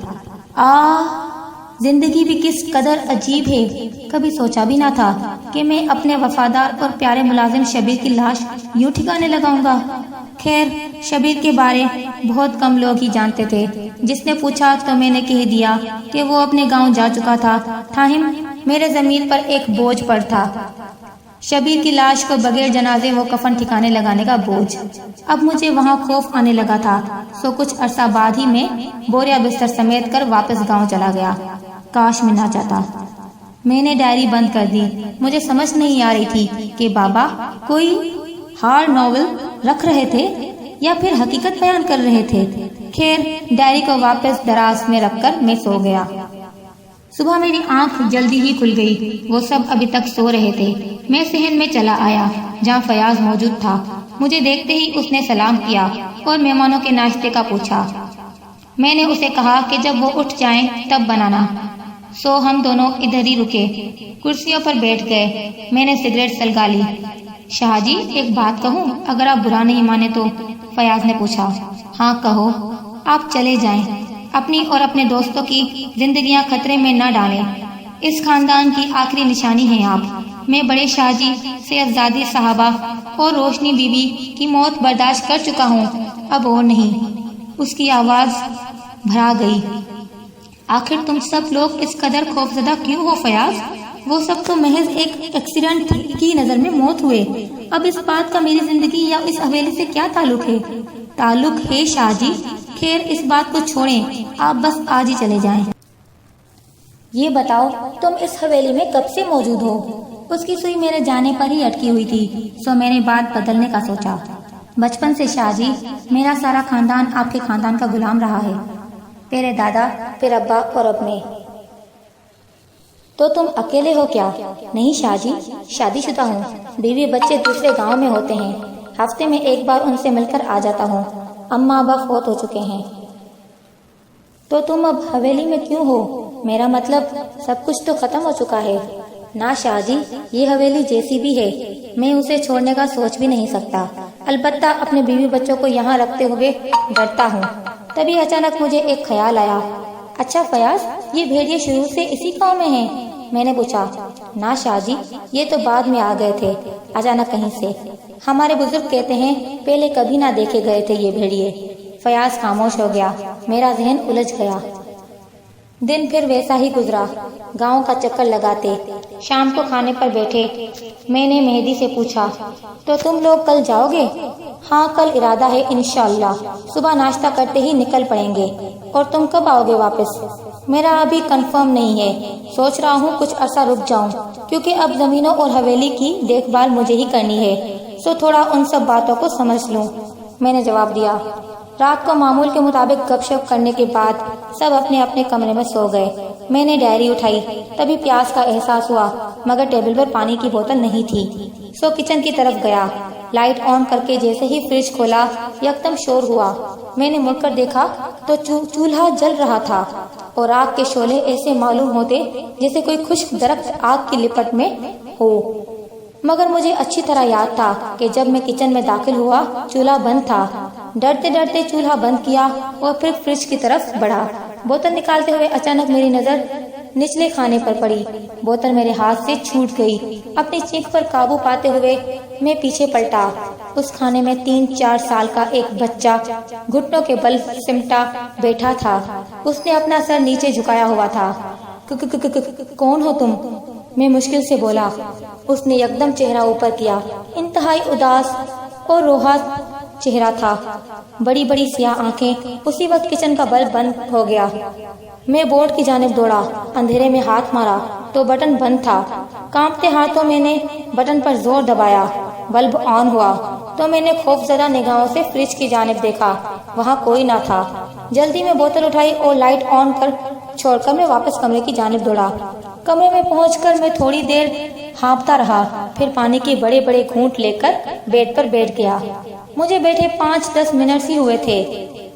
زندگی بھی کس قدر عجیب ہے۔ کبھی سوچا بھی نہ تھا کہ میں اپنے وفادار اور پیارے ملازم شبیر کی لاش یوں ٹھکانے لگاؤں گا۔ خیر، شبیر کے بارے بہت کم لوگ ہی جانتے تھے۔ جس نے پوچھا تو میں نے کہہ دیا کہ وہ اپنے گاؤں جا چکا تھا۔ تاہم میرے ضمیر پر ایک بوجھ پڑ تھا، شبیر کی لاش کو بغیر جنازے وہ کفن ٹھکانے لگانے کا بوجھ۔ اب مجھے وہاں خوف آنے لگا تھا، سو کچھ عرصہ بعد ہی میں بوریا بستر سمیت کر واپس گاؤں چلا گیا۔ کاش میں نہ جاتا۔ میں نے ڈائری بند کر دی۔ مجھے سمجھ نہیں آ رہی تھی کہ بابا کوئی ہارڈ ناول رکھ رہے تھے یا پھر حقیقت بیان کر رہے تھے۔ خیر، ڈائری کو واپس دراز میں رکھ کر میں سو گیا۔ صبح میری آنکھ جلدی ہی کھل گئی۔ وہ سب ابھی تک سو رہے تھے۔ میں صحن میں چلا آیا جہاں فیاض موجود تھا۔ مجھے دیکھتے ہی اس نے سلام کیا اور مہمانوں کے ناشتے کا پوچھا۔ میں نے اسے کہا کہ جب وہ اٹھ جائیں تب بنانا۔ سو ہم دونوں ادھر ہی رکے، کرسیوں پر بیٹھ گئے۔ میں نے سگریٹ سلگا لی۔ شاہ جی، ایک بات کہوں اگر آپ برا نہیں مانے تو؟ فیاض نے پوچھا۔ ہاں کہو۔ آپ چلے جائیں، اپنی اور اپنے دوستوں کی زندگیاں خطرے میں نہ ڈالیں۔ اس خاندان کی آخری نشانی ہیں آپ۔ میں بڑے شاہ جی، سیدزادی صاحبہ اور روشنی بی بی کی موت برداشت کر چکا ہوں، اب اور نہیں۔ اس کی آواز بھرا گئی۔ آخر تم سب لوگ اس قدر خوفزدہ کیوں ہو فیاض؟ وہ سب تو محض ایک ایکسیڈنٹ کی نظر میں موت ہوئے۔ اب اس بات کا میری زندگی یا اس حویلی سے کیا تعلق ہے؟ تعلق ہے شاہ جی۔ خیر، اس بات کو چھوڑیں، آپ بس آج ہی چلے جائیں۔ یہ بتاؤ تم اس حویلی میں کب سے موجود ہو؟ اس کی سوئی میرے جانے پر ہی اٹکی ہوئی تھی، سو میں نے بات بدلنے کا سوچا۔ بچپن سے شاہ جی، میرا سارا خاندان آپ کے خاندان کا غلام رہا ہے، پہلے دادا، پھر ابا اور اب میں۔ تو تم اکیلے ہو کیا؟ نہیں شاہ جی، شادی شدہ ہوں، بیوی بچے دوسرے گاؤں میں ہوتے ہیں، ہفتے میں ایک بار ان سے مل کر آ جاتا ہوں، اماں ابا فوت ہو چکے ہیں۔ تو تم اب حویلی میں کیوں ہو؟ میرا مطلب سب کچھ تو ختم ہو چکا ہے۔ نہ شاہ جی، یہ حویلی جیسی بھی ہے، میں اسے چھوڑنے کا سوچ بھی نہیں سکتا، البتہ اپنے بیوی بچوں کو یہاں رکھتے ہوئے ڈرتا ہوں۔ تبھی اچانک مجھے ایک خیال آیا۔ اچھا فیاض، یہ بھیڑیے شروع سے اسی گاؤں میں ہیں؟ میں نے پوچھا۔ نہ شاہ جی، یہ تو بعد میں آ گئے تھے، اچانک کہیں سے۔ ہمارے بزرگ کہتے ہیں پہلے کبھی نہ دیکھے گئے تھے یہ بھیڑیے۔ فیاض خاموش ہو گیا، میرا ذہن الجھ گیا۔ دن پھر ویسا ہی گزرا، گاؤں کا چکر لگاتے، شام کو کھانے پر بیٹھے۔ میں نے مہدی سے پوچھا، تو تم لوگ کل جاؤ گے؟ ہاں، کل ارادہ ہے انشاءاللہ، صبح ناشتہ کرتے ہی نکل پڑیں گے۔ اور تم کب آؤ گے واپس؟ میرا ابھی کنفرم نہیں ہے، سوچ رہا ہوں کچھ عرصہ رک جاؤں، کیونکہ اب زمینوں اور حویلی کی دیکھ بھال مجھے ہی کرنی ہے، سو تھوڑا ان سب باتوں کو سمجھ لوں۔ میں نے جواب دیا۔ رات کو معمول کے مطابق گپ شپ کرنے کے بعد سب اپنے اپنے کمرے میں سو گئے۔ میں نے ڈائری اٹھائی، تبھی پیاس کا احساس ہوا، مگر ٹیبل پر پانی کی بوتل نہیں تھی۔ سو کچن کی طرف گیا، لائٹ آن کر کے جیسے ہی فریج کھولا یکدم شور ہوا۔ میں نے مڑ کر دیکھا تو چولہا جل رہا تھا اور آگ کے شعلے ایسے معلوم ہوتے جیسے کوئی خشک درخت آگ کی لپٹ میں ہو، مگر مجھے اچھی طرح یاد تھا کہ جب میں کچن میں داخل ہوا چولہا بند تھا۔ ڈرتے ڈرتے چولہا بند کیا اور پھر فریج کی طرف بڑھا۔ بوتل نکالتے ہوئے اچانک میری نظر نچلے کھانے پر پڑی۔ بوتل میرے ہاتھ سے چھوٹ گئی۔ اپنی چیخ پر قابو پاتے ہوئے میں پیچھے پلٹا۔ اس کھانے میں 3-4 سال کا ایک بچہ گھٹنوں کے بل سمٹا بیٹھا تھا۔ اس نے اپنا سر نیچے جھکایا ہوا تھا۔ کون ہو تم؟ میں مشکل سے بولا۔ اس نے یکدم چہرہ اوپر کیا۔ انتہائی اداس اور روحا چہرہ تھا، بڑی بڑی سیاہ آنکھیں۔ اسی وقت کچن کا بلب بند ہو گیا۔ میں بورڈ کی جانب دوڑا، اندھیرے میں ہاتھ مارا تو بٹن بند تھا۔ کانپتے ہاتھوں میں نے بٹن پر زور دبایا، بلب آن ہوا تو میں نے خوفزدہ نگاہوں سے فریج کی جانب دیکھا، وہاں کوئی نہ تھا۔ جلدی میں بوتل اٹھائی اور لائٹ آن کر چھوڑ کر میں واپس کمرے کی جانب دوڑا۔ کمرے میں پہنچ کر میں تھوڑی دیر ہانپتا رہا، پھر پانی کے بڑے بڑے گھونٹ لے کر بیڈ پر بیٹھ گیا۔ مجھے بیٹھے 5-10 منٹ ہی ہوئے تھے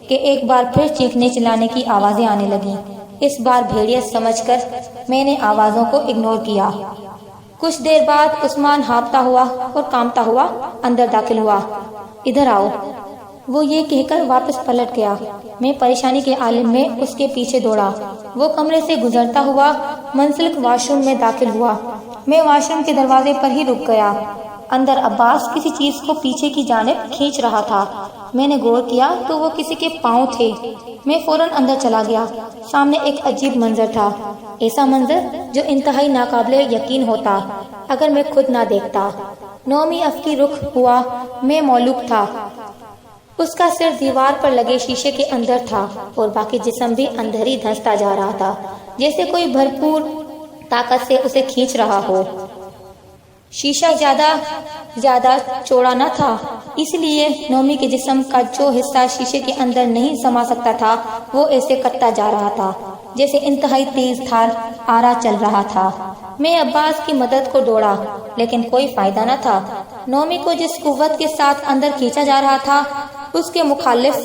کہ ایک بار پھر چیخنے چلانے کی آوازیں آنے لگیں۔ اس بار بھیڑیت سمجھ کر میں نے آوازوں کو اگنور کیا۔ کچھ دیر بعد عثمان ہانپتا ہوا اور کانپتا ہوا اندر داخل ہوا۔ ادھر آؤ، وہ یہ کہہ کر واپس پلٹ گیا۔ میں پریشانی کے عالم میں اس کے پیچھے دوڑا۔ وہ کمرے سے گزرتا ہوا منسلک واش روم میں داخل ہوا۔ میں واش روم کے دروازے پر ہی رک گیا۔ اندر عباس کسی چیز کو پیچھے کی جانب کھینچ رہا تھا۔ میں نے غور کیا تو وہ کسی کے پاؤں تھے۔ میں فوراً اندر چلا گیا۔ سامنے ایک عجیب منظر تھا، ایسا منظر جو انتہائی ناقابل یقین ہوتا اگر میں خود نہ دیکھتا۔ نومی افقی رخ ہوا میں مولوک تھا۔ اس کا سر دیوار پر لگے شیشے کے اندر تھا اور باقی جسم بھی اندر ہی دھنستا جا رہا تھا، جیسے کوئی بھرپور طاقت سے اسے کھینچ رہا ہو۔ شیشہ زیادہ چوڑا نہ تھا، اس لیے نومی کے جسم کا جو حصہ شیشے کے اندر نہیں سما سکتا تھا وہ ایسے کٹتا جا رہا تھا جیسے انتہائی تیز دھار آرا چل رہا تھا۔ میں عباس کی مدد کو دوڑا لیکن کوئی فائدہ نہ تھا۔ نومی کو جس قوت کے ساتھ اندر کھینچا جا رہا تھا اس کے مخالف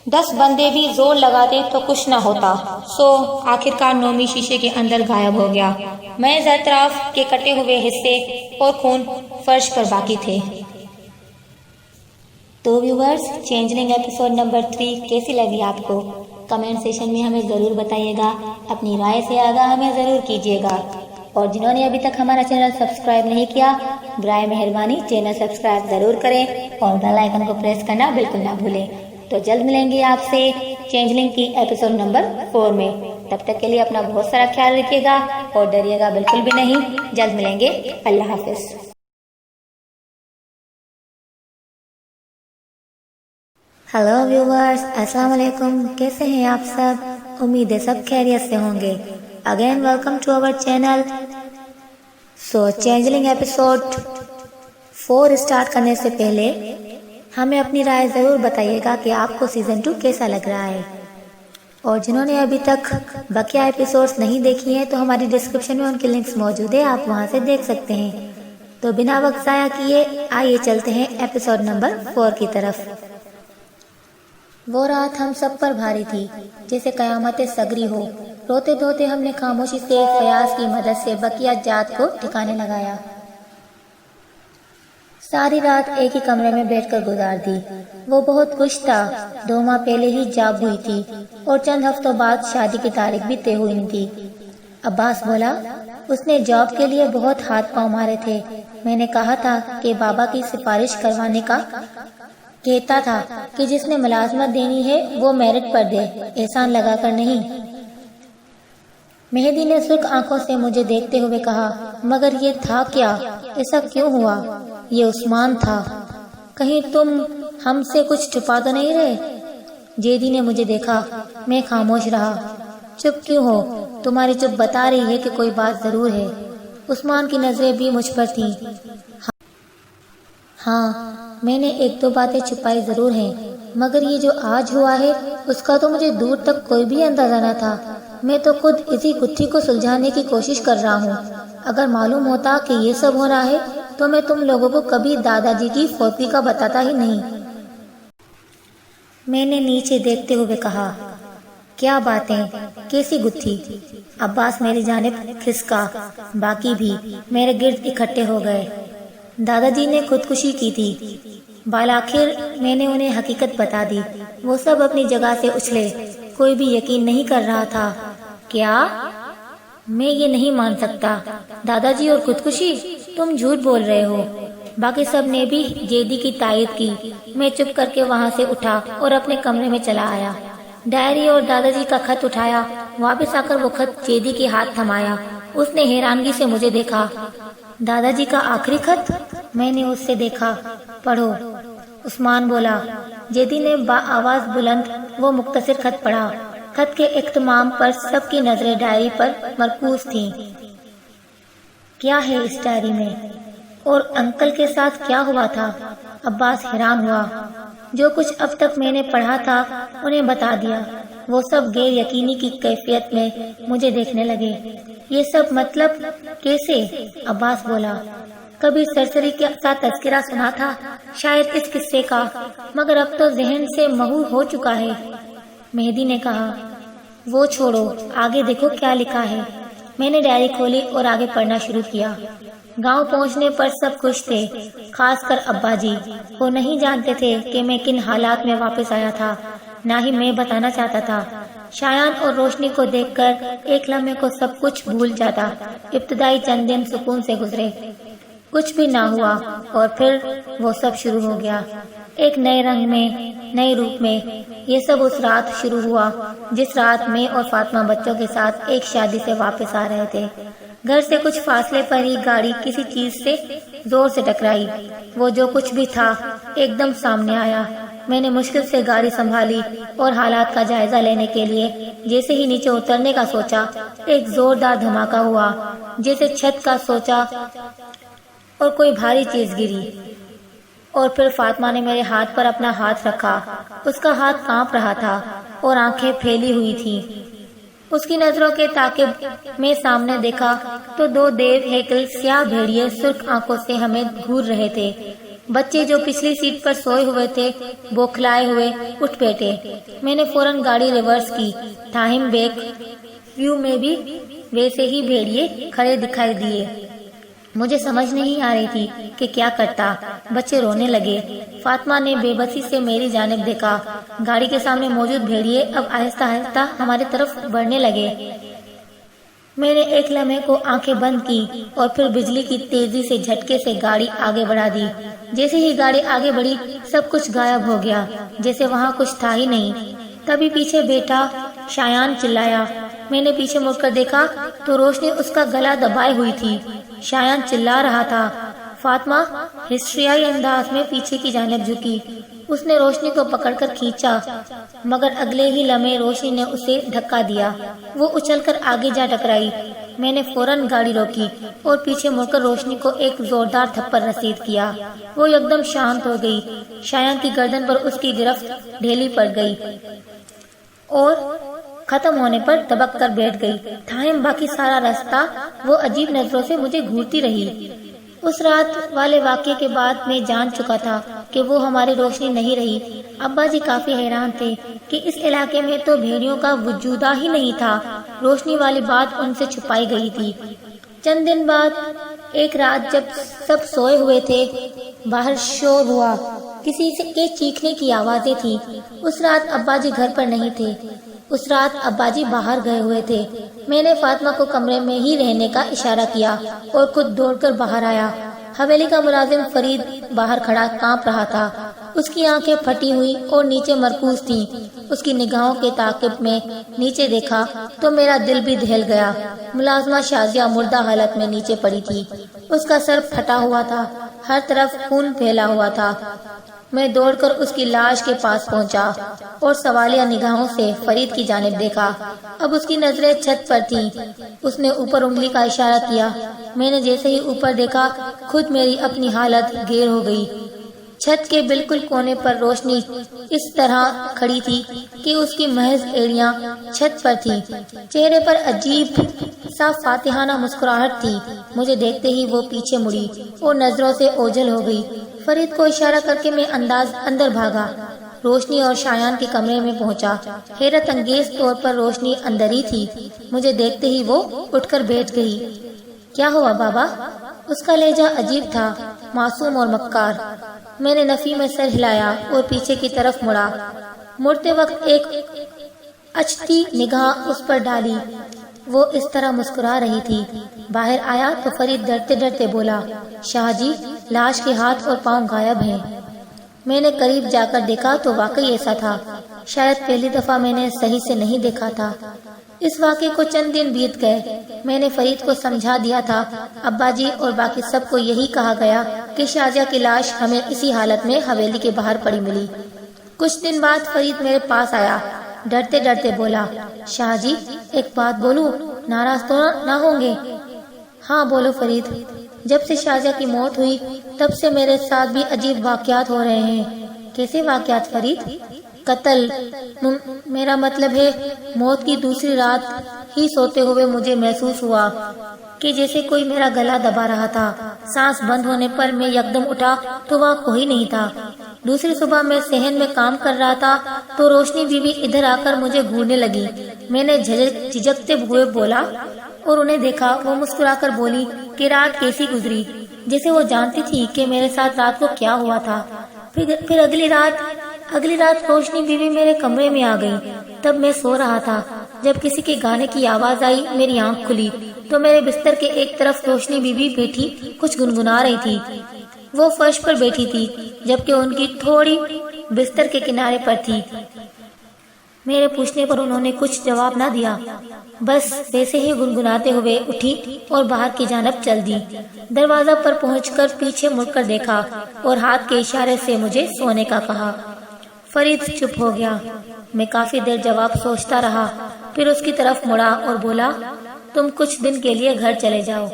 10 بندے بھی زور لگاتے تو کچھ نہ ہوتا۔ سو آخرکار نومی شیشے کے اندر غائب ہو گیا۔ میں اطراف کے کٹے ہوئے حصے اور خون فرش پر باقی تھے۔ تو ویورز، چینجلنگ ایپیسوڈ نمبر 3 کیسی لگی آپ کو؟ کمنٹ سیشن میں ہمیں ضرور بتائیے گا، اپنی رائے سے آگاہ ہمیں ضرور کیجیے گا، اور جنہوں نے ابھی تک ہمارا چینل سبسکرائب نہیں کیا برائے مہربانی چینل سبسکرائب ضرور کریں اور بیل آئیکن کو پریس کرنا بالکل نہ بھولیں۔ تو جلد ملیں گے آپ سے چینجلنگ کی ایپیسوڈ نمبر 4 میں۔ تب تک کے لیے اپنا بہت سارا خیال رکھیے گا اور ڈریے گا بالکل بھی نہیں۔ جلد ملیں گے، اللہ حافظ۔ ہیلو ویورز، السلام علیکم، کیسے ہیں آپ سب؟ امید ہے سب خیریت سے ہوں گے۔ Again welcome to our channel. So challenging episode 4 start کرنے سے پہلے ہمیں اپنی رائے ضرور بتائیے گا کہ آپ کو سیزن 2 کیسا لگ رہا ہے، اور جنہوں نے ابھی تک بقیہ ایپیسوڈز نہیں دیکھی ہیں تو ہماری ڈسکرپشن میں ان کے لنکس موجود ہیں، آپ وہاں سے دیکھ سکتے ہیں۔ تو بنا وقت ضائع کیے آئیے چلتے ہیں ایپیسوڈ نمبر 4 کی طرف۔ وہ رات ہم سب پر بھاری تھی، جیسے قیامت صغری ہو۔ روتے دھوتے ہم نے خاموشی سے فیاض کی مدد سے بقیہ جات کو ٹھکانے لگایا۔ ساری رات ایک ہی کمرے میں بیٹھ کر گزار دی۔ وہ بہت خوش تھا، 2 ماہ پہلے ہی جاب ہوئی تھی اور چند ہفتوں بعد شادی کی تاریخ بھی طے ہوئی تھی۔ عباس بولا، اس نے جاب کے لیے بہت ہاتھ پاؤں مارے تھے۔ میں نے کہا تھا کہ بابا کی سفارش کروانے کا، کہتا تھا کہ جس نے ملازمت دینی ہے وہ میرٹ پر دے، احسان لگا کر نہیں۔ مہدی نے سرخ آنکھوں سے مجھے دیکھتے ہوئے کہا، مگر یہ تھا کیا؟ ایسا کیوں ہوا؟ یہ عثمان تھا۔ کہیں تم ہم سے کچھ چھپا تو نہیں رہے؟ جیدی نے مجھے دیکھا۔ میں خاموش رہا۔ چپ کیوں ہو؟ تمہاری چپ بتا رہی ہے کہ کوئی بات ضرور ہے۔ عثمان کی نظریں بھی مجھ پر تھیں۔ ہاں، میں نے 1-2 باتیں چھپائی ضرور ہیں، مگر یہ جو آج ہوا ہے اس کا تو مجھے دور تک کوئی بھی اندازہ نہ تھا۔ میں تو خود اسی گتھی کو سلجھانے کی کوشش کر رہا ہوں۔ اگر معلوم ہوتا کہ یہ سب ہو رہا ہے تو میں تم لوگوں کو کبھی دادا جی کی فوتی کا بتاتا ہی نہیں۔ میں نے نیچے دیکھتے ہوئے کہا، کیا باتیں، کیسی گتھی؟ عباس میری جانب کھسکا، باقی بھی میرے گرد اکٹھے ہو گئے۔ دادا جی نے خودکشی کی تھی۔ بالآخر میں نے انہیں حقیقت بتا دی۔ وہ سب اپنی جگہ سے اچھلے، کوئی بھی یقین نہیں کر رہا تھا۔ کیا؟ میں یہ نہیں مان سکتا۔ دادا جی اور خودکشی؟ تم جھوٹ بول رہے ہو۔ باقی سب نے بھی جیدی کی تائید کی۔ میں چپ کر کے وہاں سے اٹھا اور اپنے کمرے میں چلا آیا۔ ڈائری اور دادا جی کا خط اٹھایا۔ واپس آ کر وہ خط جیدی کے ہاتھ تھمایا۔ اس نے حیرانگی سے مجھے دیکھا۔ دادا جی کا آخری خط؟ میں نے اس سے دیکھا۔ پڑھو، عثمان بولا۔ جیدی نے بآواز بلند وہ مختصر خط پڑھا۔ خط کے اختتام پر سب کی نظریں ڈائری پر مرکوز تھیں۔ کیا ہے اس ڈائری میں؟ اور انکل کے ساتھ کیا ہوا تھا؟ عباس حیران ہوا۔ جو کچھ اب تک میں نے پڑھا تھا انہیں بتا دیا۔ وہ سب غیر یقینی کی کیفیت میں مجھے دیکھنے لگے۔ یہ سب مطلب کیسے؟ عباس بولا۔ کبھی سرسری کا تذکرہ سنا تھا شاید اس قصے کا، مگر اب تو ذہن سے محو ہو چکا ہے۔ مہدی نے کہا، وہ چھوڑو، آگے دیکھو کیا لکھا ہے۔ میں نے ڈائری کھولی اور آگے پڑھنا شروع کیا۔ گاؤں پہنچنے پر سب خوش تھے، خاص کر ابا جی۔ وہ نہیں جانتے تھے کہ میں کن حالات میں واپس آیا تھا، نہ ہی میں بتانا چاہتا تھا۔ شایان اور روشنی کو دیکھ کر ایک لمحے کو سب کچھ بھول جاتا۔ ابتدائی چند دن سکون سے گزرے، کچھ بھی نہ ہوا، اور پھر وہ سب شروع ہو گیا، ایک نئے رنگ میں، نئے روپ میں۔ یہ سب اس رات شروع ہوا جس رات میں اور فاطمہ بچوں کے ساتھ ایک شادی سے واپس آ رہے تھے۔ گھر سے کچھ فاصلے پر ہی گاڑی کسی چیز سے زور سے ٹکرائی۔ وہ جو کچھ بھی تھا ایک دم سامنے آیا۔ میں نے مشکل سے گاڑی سنبھالی اور حالات کا جائزہ لینے کے لیے جیسے ہی نیچے اترنے کا سوچا، ایک زوردار دھماکہ ہوا، جیسے چھت کا سوچا اور کوئی بھاری چیز گری۔ اور پھر فاطمہ نے میرے ہاتھ پر اپنا ہاتھ رکھا۔ اس کا ہاتھ کانپ رہا تھا اور آنکھیں پھیلی ہوئی تھیں۔ اس کی نظروں کے تعاقب میں سامنے دیکھا تو دو دیو ہیکل سیاہ بھیڑیے سرخ آنکھوں سے ہمیں گھور رہے تھے۔ بچے جو پچھلی سیٹ پر سوئے ہوئے تھے بوکھلائے ہوئے اٹھ بیٹھے۔ میں نے فوراً گاڑی ریورس کی، تاہم بیک ویو میں بھی ویسے ہی بھیڑیے کھڑے دکھائی دیے۔ مجھے سمجھ نہیں آ رہی تھی کہ کیا کرتا۔ بچے رونے لگے۔ فاطمہ نے بے بسی سے میری جانب دیکھا۔ گاڑی کے سامنے موجود بھیڑیے اب آہستہ آہستہ ہماری طرف بڑھنے لگے۔ میں نے ایک لمحے کو آنکھیں بند کی اور پھر بجلی کی تیزی سے جھٹکے سے گاڑی آگے بڑھا دی۔ جیسے ہی گاڑی آگے بڑھی سب کچھ غائب ہو گیا، جیسے وہاں کچھ تھا ہی نہیں۔ تبھی پیچھے بیٹھا شایان چلایا۔ میں نے پیچھے مڑ کر دیکھا تو روشنی اس کا گلا دبائے ہوئی تھی۔ شایان چلا رہا تھا۔ فاطمہ ہسٹریائی انداز میں پیچھے کی جانب جھکی۔ اس نے روشنی کو پکڑ کر کھینچا، مگر اگلے ہی لمحے روشنی نے اسے دھکا دیا۔ وہ اچھل کر آگے جا ٹکرائی۔ میں نے فوراً گاڑی روکی اور پیچھے مڑ کر روشنی کو ایک زوردار تھپڑ رسید کیا۔ وہ یکدم شانت ہو گئی۔ شایان کی گردن پر اس کی گرفت ڈھیلی پڑ گئی اور ختم ہونے پر دبک کر بیٹھ گئی۔ تاہم باقی سارا راستہ وہ عجیب نظروں سے مجھے گھورتی رہی۔ اس رات والے واقعے کے بعد میں جان چکا تھا کہ وہ ہماری روشنی نہیں رہی۔ ابا جی کافی حیران تھے کہ اس علاقے میں تو بھیڑیوں کا وجود ہی نہیں تھا۔ روشنی والی بات ان سے چھپائی گئی تھی۔ چند دن بعد ایک رات جب سب سوئے ہوئے تھے، باہر شور ہوا، کسی کے چیخنے کی آوازیں تھیں۔ اس رات ابا جی گھر پر نہیں تھے۔ اس رات ابا جی باہر گئے ہوئے تھے۔ میں نے فاطمہ کو کمرے میں ہی رہنے کا اشارہ کیا اور خود دوڑ کر باہر آیا۔ حویلی کا ملازم فرید باہر کھڑا کانپ رہا تھا۔ اس کی آنکھیں پھٹی ہوئی اور نیچے مرکوز تھیں۔ اس کی نگاہوں کے تعاقب میں نیچے دیکھا تو میرا دل بھی دہل گیا۔ ملازمہ شازیہ مردہ حالت میں نیچے پڑی تھی۔ اس کا سر پھٹا ہوا تھا، ہر طرف خون پھیلا ہوا تھا۔ میں دوڑ کر اس کی لاش کے پاس پہنچا اور سوالیہ نگاہوں سے فرید کی جانب دیکھا۔ اب اس کی نظریں چھت پر تھیں۔ اس نے اوپر انگلی کا اشارہ کیا۔ میں نے جیسے ہی اوپر دیکھا خود میری اپنی حالت گیر ہو گئی۔ چھت کے بالکل کونے پر روشنی اس طرح کھڑی تھی کہ اس کی محض ایڑیاں چھت پر تھی۔ چہرے پر عجیب سا فاتحانہ مسکراہٹ تھی۔ مجھے دیکھتے ہی وہ پیچھے مڑی اور نظروں سے اوجھل ہو گئی۔ فرید کو اشارہ کر کے میں اندر بھاگا، روشنی اور شایان کے کمرے میں پہنچا۔ حیرت انگیز طور پر روشنی اندر ہی تھی۔ مجھے دیکھتے ہی وہ اٹھ کر بیٹھ گئی۔ کیا ہوا بابا؟ اس کا لہجہ عجیب تھا، معصوم اور مکار۔ میں نے نفی میں سر ہلایا اور پیچھے کی طرف مڑا۔ مڑتے وقت ایک اچھتی نگاہ اس پر ڈالی، وہ اس طرح مسکرا رہی تھی۔ باہر آیا تو فرید ڈرتے ڈرتے بولا، شاہ جی، لاش کے ہاتھ اور پاؤں غائب ہیں۔ میں نے قریب جا کر دیکھا تو واقعی ایسا تھا۔ شاید پہلی دفعہ میں نے صحیح سے نہیں دیکھا تھا۔ اس واقعے کو چند دن بیت گئے۔ میں نے فرید کو سمجھا دیا تھا۔ ابا جی اور باقی سب کو یہی کہا گیا کہ شاہجہاں کی لاش ہمیں اسی حالت میں حویلی کے باہر پڑی ملی۔ کچھ دن بعد فرید میرے پاس آیا، ڈرتے ڈرتے بولا، شاہ جی، ایک بات بولوں، ناراض تو نہ ہوں گے؟ ہاں بولو فرید۔ جب سے شاہجہاں کی موت ہوئی تب سے میرے ساتھ بھی عجیب واقعات ہو رہے ہیں۔ کیسے واقعات فرید؟ قتل، میرا مطلب ہے موت کی دوسری رات ہی سوتے ہوئے مجھے محسوس ہوا کہ جیسے کوئی میرا گلا دبا رہا تھا۔ سانس بند ہونے پر میں یکدم اٹھا تو وہاں کوئی نہیں تھا۔ دوسری صبح میں صحن میں کام کر رہا تھا تو روشنی بیوی ادھر آ کر مجھے گھورنے لگی۔ میں نے جھجکتے ہوئے بولا اور انہیں دیکھا۔ وہ مسکرا کر بولی کہ رات کیسی گزری، جیسے وہ جانتی تھی کہ میرے ساتھ رات کو کیا ہوا تھا۔ پھر اگلی رات روشنی بیوی میرے کمرے میں آ گئی۔ تب میں سو رہا تھا، جب کسی کے گانے کی آواز آئی، میری آنکھ کھلی تو میرے بستر کے ایک طرف روشنی بیوی بیٹھی کچھ گنگنا رہی تھی۔ وہ فرش پر بیٹھی تھی جبکہ ان کی تھوڑی بستر کے کنارے پر تھی۔ میرے پوچھنے پر انہوں نے کچھ جواب نہ دیا، بس ویسے ہی گنگناتے ہوئے اٹھی اور باہر کی جانب چل دی۔ دروازہ پر پہنچ کر پیچھے مڑ کر دیکھا اور ہاتھ کے اشارے سے مجھے سونے کا کہا۔ فرید چپ ہو گیا۔ میں کافی دیر جواب سوچتا رہا، پھر اس کی طرف مڑا اور بولا، تم کچھ دن کے لیے گھر چلے جاؤ۔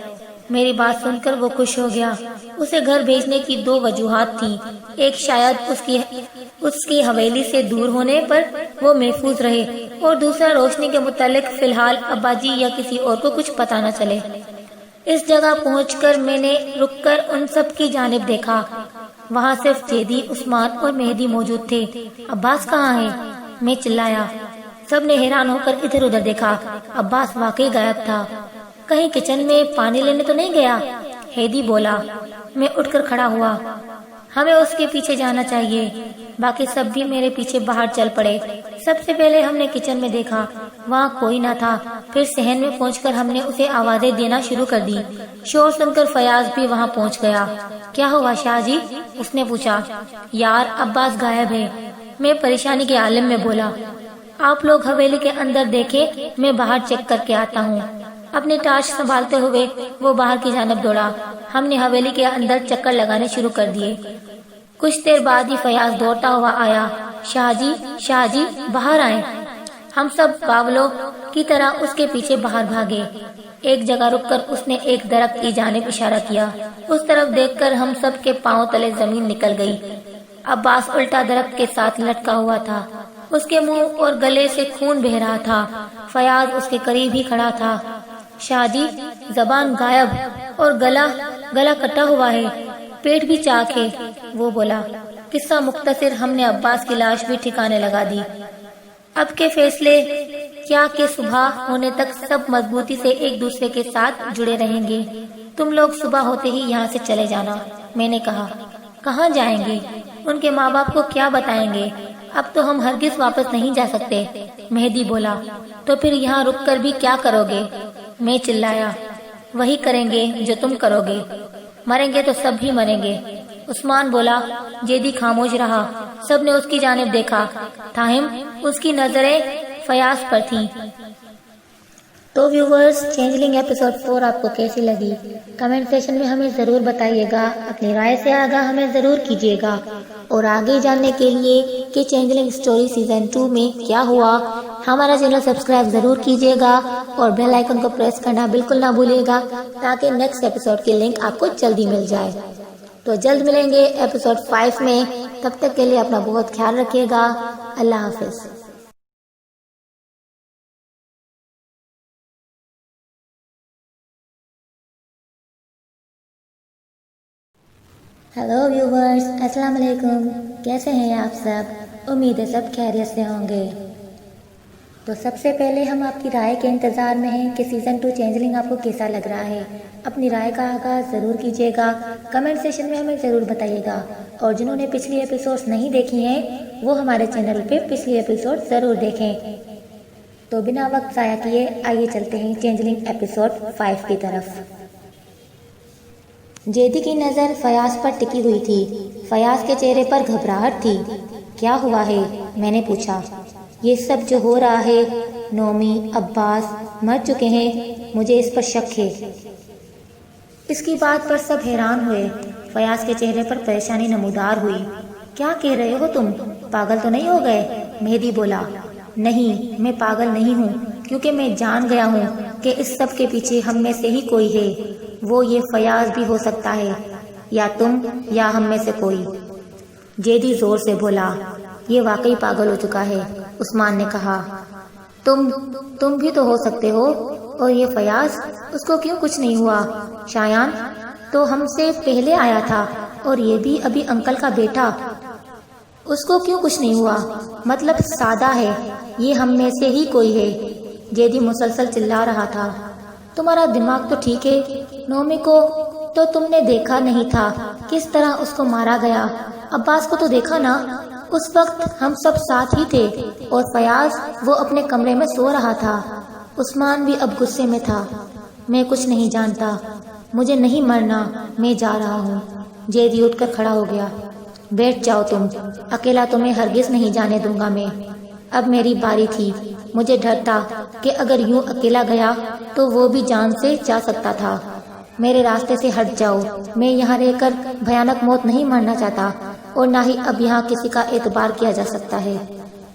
میری بات سن کر وہ خوش ہو گیا۔ اسے گھر بھیجنے کی دو وجوہات تھیں، ایک شاید اس کی حویلی سے دور ہونے پر وہ محفوظ رہے، اور دوسرا روشنی کے متعلق فی الحال ابا جی یا کسی اور کو کچھ پتہ نہ چلے۔ اس جگہ پہنچ کر میں نے رک کر ان سب کی جانب دیکھا۔ وہاں صرف جیدی، عثمان اور مہدی موجود تھے۔ عباس کہاں ہے؟ میں چلایا۔ سب نے حیران ہو کر ادھر ادھر دیکھا۔ عباس واقعی غائب تھا۔ کہیں کچن میں پانی لینے تو نہیں گیا؟ ہیدی بولا۔ میں اٹھ کر کھڑا ہوا۔ ہمیں اس کے پیچھے جانا چاہیے۔ باقی سب بھی میرے پیچھے باہر چل پڑے۔ سب سے پہلے ہم نے کچن میں دیکھا، وہاں کوئی نہ تھا۔ پھر صحن میں پہنچ کر ہم نے اسے آوازیں دینا شروع کر دی۔ شور سن کر فیاض بھی وہاں پہنچ گیا۔ کیا ہوا شاہ جی؟ اس نے پوچھا۔ یار، عباس غائب ہے، میں پریشانی کے عالم میں بولا۔ آپ لوگ حویلی کے اندر دیکھیں، میں باہر چیک کر کے آتا ہوں۔ اپنی ٹارچ سنبھالتے ہوئے وہ باہر کی جانب دوڑا۔ ہم نے حویلی کے اندر چکر لگانے شروع کر دیے۔ کچھ دیر بعد ہی فیاض دوڑتا ہوا آیا۔ شاہ جی باہر آئیں۔ ہم سب باولوں کی طرح اس کے پیچھے باہر بھاگے۔ ایک جگہ رک کر اس نے ایک درخت کی جانب اشارہ کیا۔ اس طرف دیکھ کر ہم سب کے پاؤں تلے زمین نکل گئی۔ عباس الٹا درخت کے ساتھ لٹکا ہوا تھا۔ اس کے منہ اور گلے سے خون بہہ رہا تھا۔ فیاض اس کے قریب ہی کھڑا تھا۔ شاہ جی، زبان غائب اور گلا کٹا ہوا ہے، پیٹ بھی چاک ہے، وہ بولا۔ قصہ مختصر، ہم نے عباس کی لاش بھی ٹھکانے لگا دی۔ اب کے فیصلے کیا کہ صبح ہونے تک سب مضبوطی سے ایک دوسرے کے ساتھ جڑے رہیں گے۔ تم لوگ صبح ہوتے ہی یہاں سے چلے جانا۔ میں نے کہا۔ کہاں جائیں گے؟ ان کے ماں باپ کو کیا بتائیں گے؟ اب تو ہم ہرگز واپس نہیں جا سکتے، مہدی بولا۔ تو پھر یہاں رک کر بھی کیا کرو گے؟ میں چلایا۔ وہی کریں گے جو تم کرو گے، مریں گے تو سب بھی مریں گے، عثمان بولا۔ جیدی خاموش رہا۔ سب نے اس کی جانب دیکھا، تاہم اس کی نظریں فیاض پر تھیں۔ تو ویورز، چینجلنگ ایپیسوڈ 4 آپ کو کیسی لگی؟ کمنٹ سیکشن میں ہمیں ضرور بتائیے گا، اپنی رائے سے آگاہ ہمیں ضرور کیجیے گا، اور آگے جاننے کے لیے کہ چینجلنگ سٹوری سیزن 2 میں کیا ہوا، ہمارا چینل سبسکرائب ضرور کیجیے گا اور بیل آئیکن کو پریس کرنا بالکل نہ بھولیے گا تاکہ نیکسٹ ایپیسوڈ کی لنک آپ کو جلدی مل جائے۔ تو جلد ملیں گے ایپیسوڈ 5 میں. تب تک کے لیے اپنا بہت خیال رکھیے گا. اللہ حافظ. ہیلو ویورز، السلام علیکم. کیسے ہیں آپ سب؟ امید ہے سب خیریت سے ہوں گے. تو سب سے پہلے ہم آپ کی رائے کے انتظار میں ہیں کہ سیزن 2 چینجلنگ آپ کو کیسا لگ رہا ہے. اپنی رائے کا آغاز ضرور کیجیے گا. کمنٹ سیشن میں ہمیں ضرور بتائیے گا. اور جنہوں نے پچھلی ایپیسوڈز نہیں دیکھی ہیں وہ ہمارے چینل پہ پچھلی ایپیسوڈ ضرور دیکھیں. تو بنا وقت ضائع کیے آئیے چلتے ہیں چینجلنگ ایپیسوڈ 5 کی طرف. جیدی کی نظر فیاض پر ٹکی ہوئی تھی. فیاض کے چہرے پر گھبراہٹ تھی. کیا ہوا ہے؟ میں نے پوچھا. یہ سب جو ہو رہا ہے، نومی، عباس مر چکے ہیں، مجھے اس پر شک ہے. اس کی بات پر سب حیران ہوئے. فیاض کے چہرے پر پریشانی نمودار ہوئی. کیا کہہ رہے ہو تم؟ پاگل تو نہیں ہو گئے؟ مہدی بولا. نہیں، میں پاگل نہیں ہوں، کیونکہ میں جان گیا ہوں کہ اس سب کے پیچھے ہم میں سے ہی کوئی ہے. وہ یہ فیاض بھی ہو سکتا ہے، یا تم یا ہم میں سے کوئی. جیدی زور سے بولا. یہ واقعی پاگل ہو چکا ہے. عثمان نے کہا. تم بھی تو ہو سکتے ہو. اور یہ فیاض، اس کو کیوں کچھ نہیں ہوا؟ شایان تو ہم سے پہلے آیا تھا، اور یہ بھی ابھی انکل کا بیٹا. اس کو کیوں کچھ نہیں ہوا؟ مطلب سادہ ہے، یہ ہم میں سے ہی کوئی ہے. جیدی مسلسل چلا رہا تھا. تمہارا دماغ تو ٹھیک ہے. نومی کو تو تم نے دیکھا نہیں تھا، کس طرح اس کو مارا گیا. عباس کو تو دیکھا نا، اس وقت ہم سب ساتھ ہی تھے. اور فیاض وہ اپنے کمرے میں سو رہا تھا. عثمان بھی اب غصے میں تھا. میں کچھ نہیں جانتا، مجھے نہیں مرنا، میں جا رہا ہوں. جیدی اٹھ کر کھڑا ہو گیا. بیٹھ جاؤ تم، اکیلا تمہیں ہرگز نہیں جانے دوں گا میں. اب میری باری تھی. مجھے ڈر تھا کہ اگر یوں اکیلا گیا تو وہ بھی جان سے جا سکتا تھا. میرے راستے سے ہٹ جاؤ. میں یہاں رہ کر بھیانک موت نہیں مرنا چاہتا، اور نہ ہی اب یہاں کسی کا اعتبار کیا جا سکتا ہے.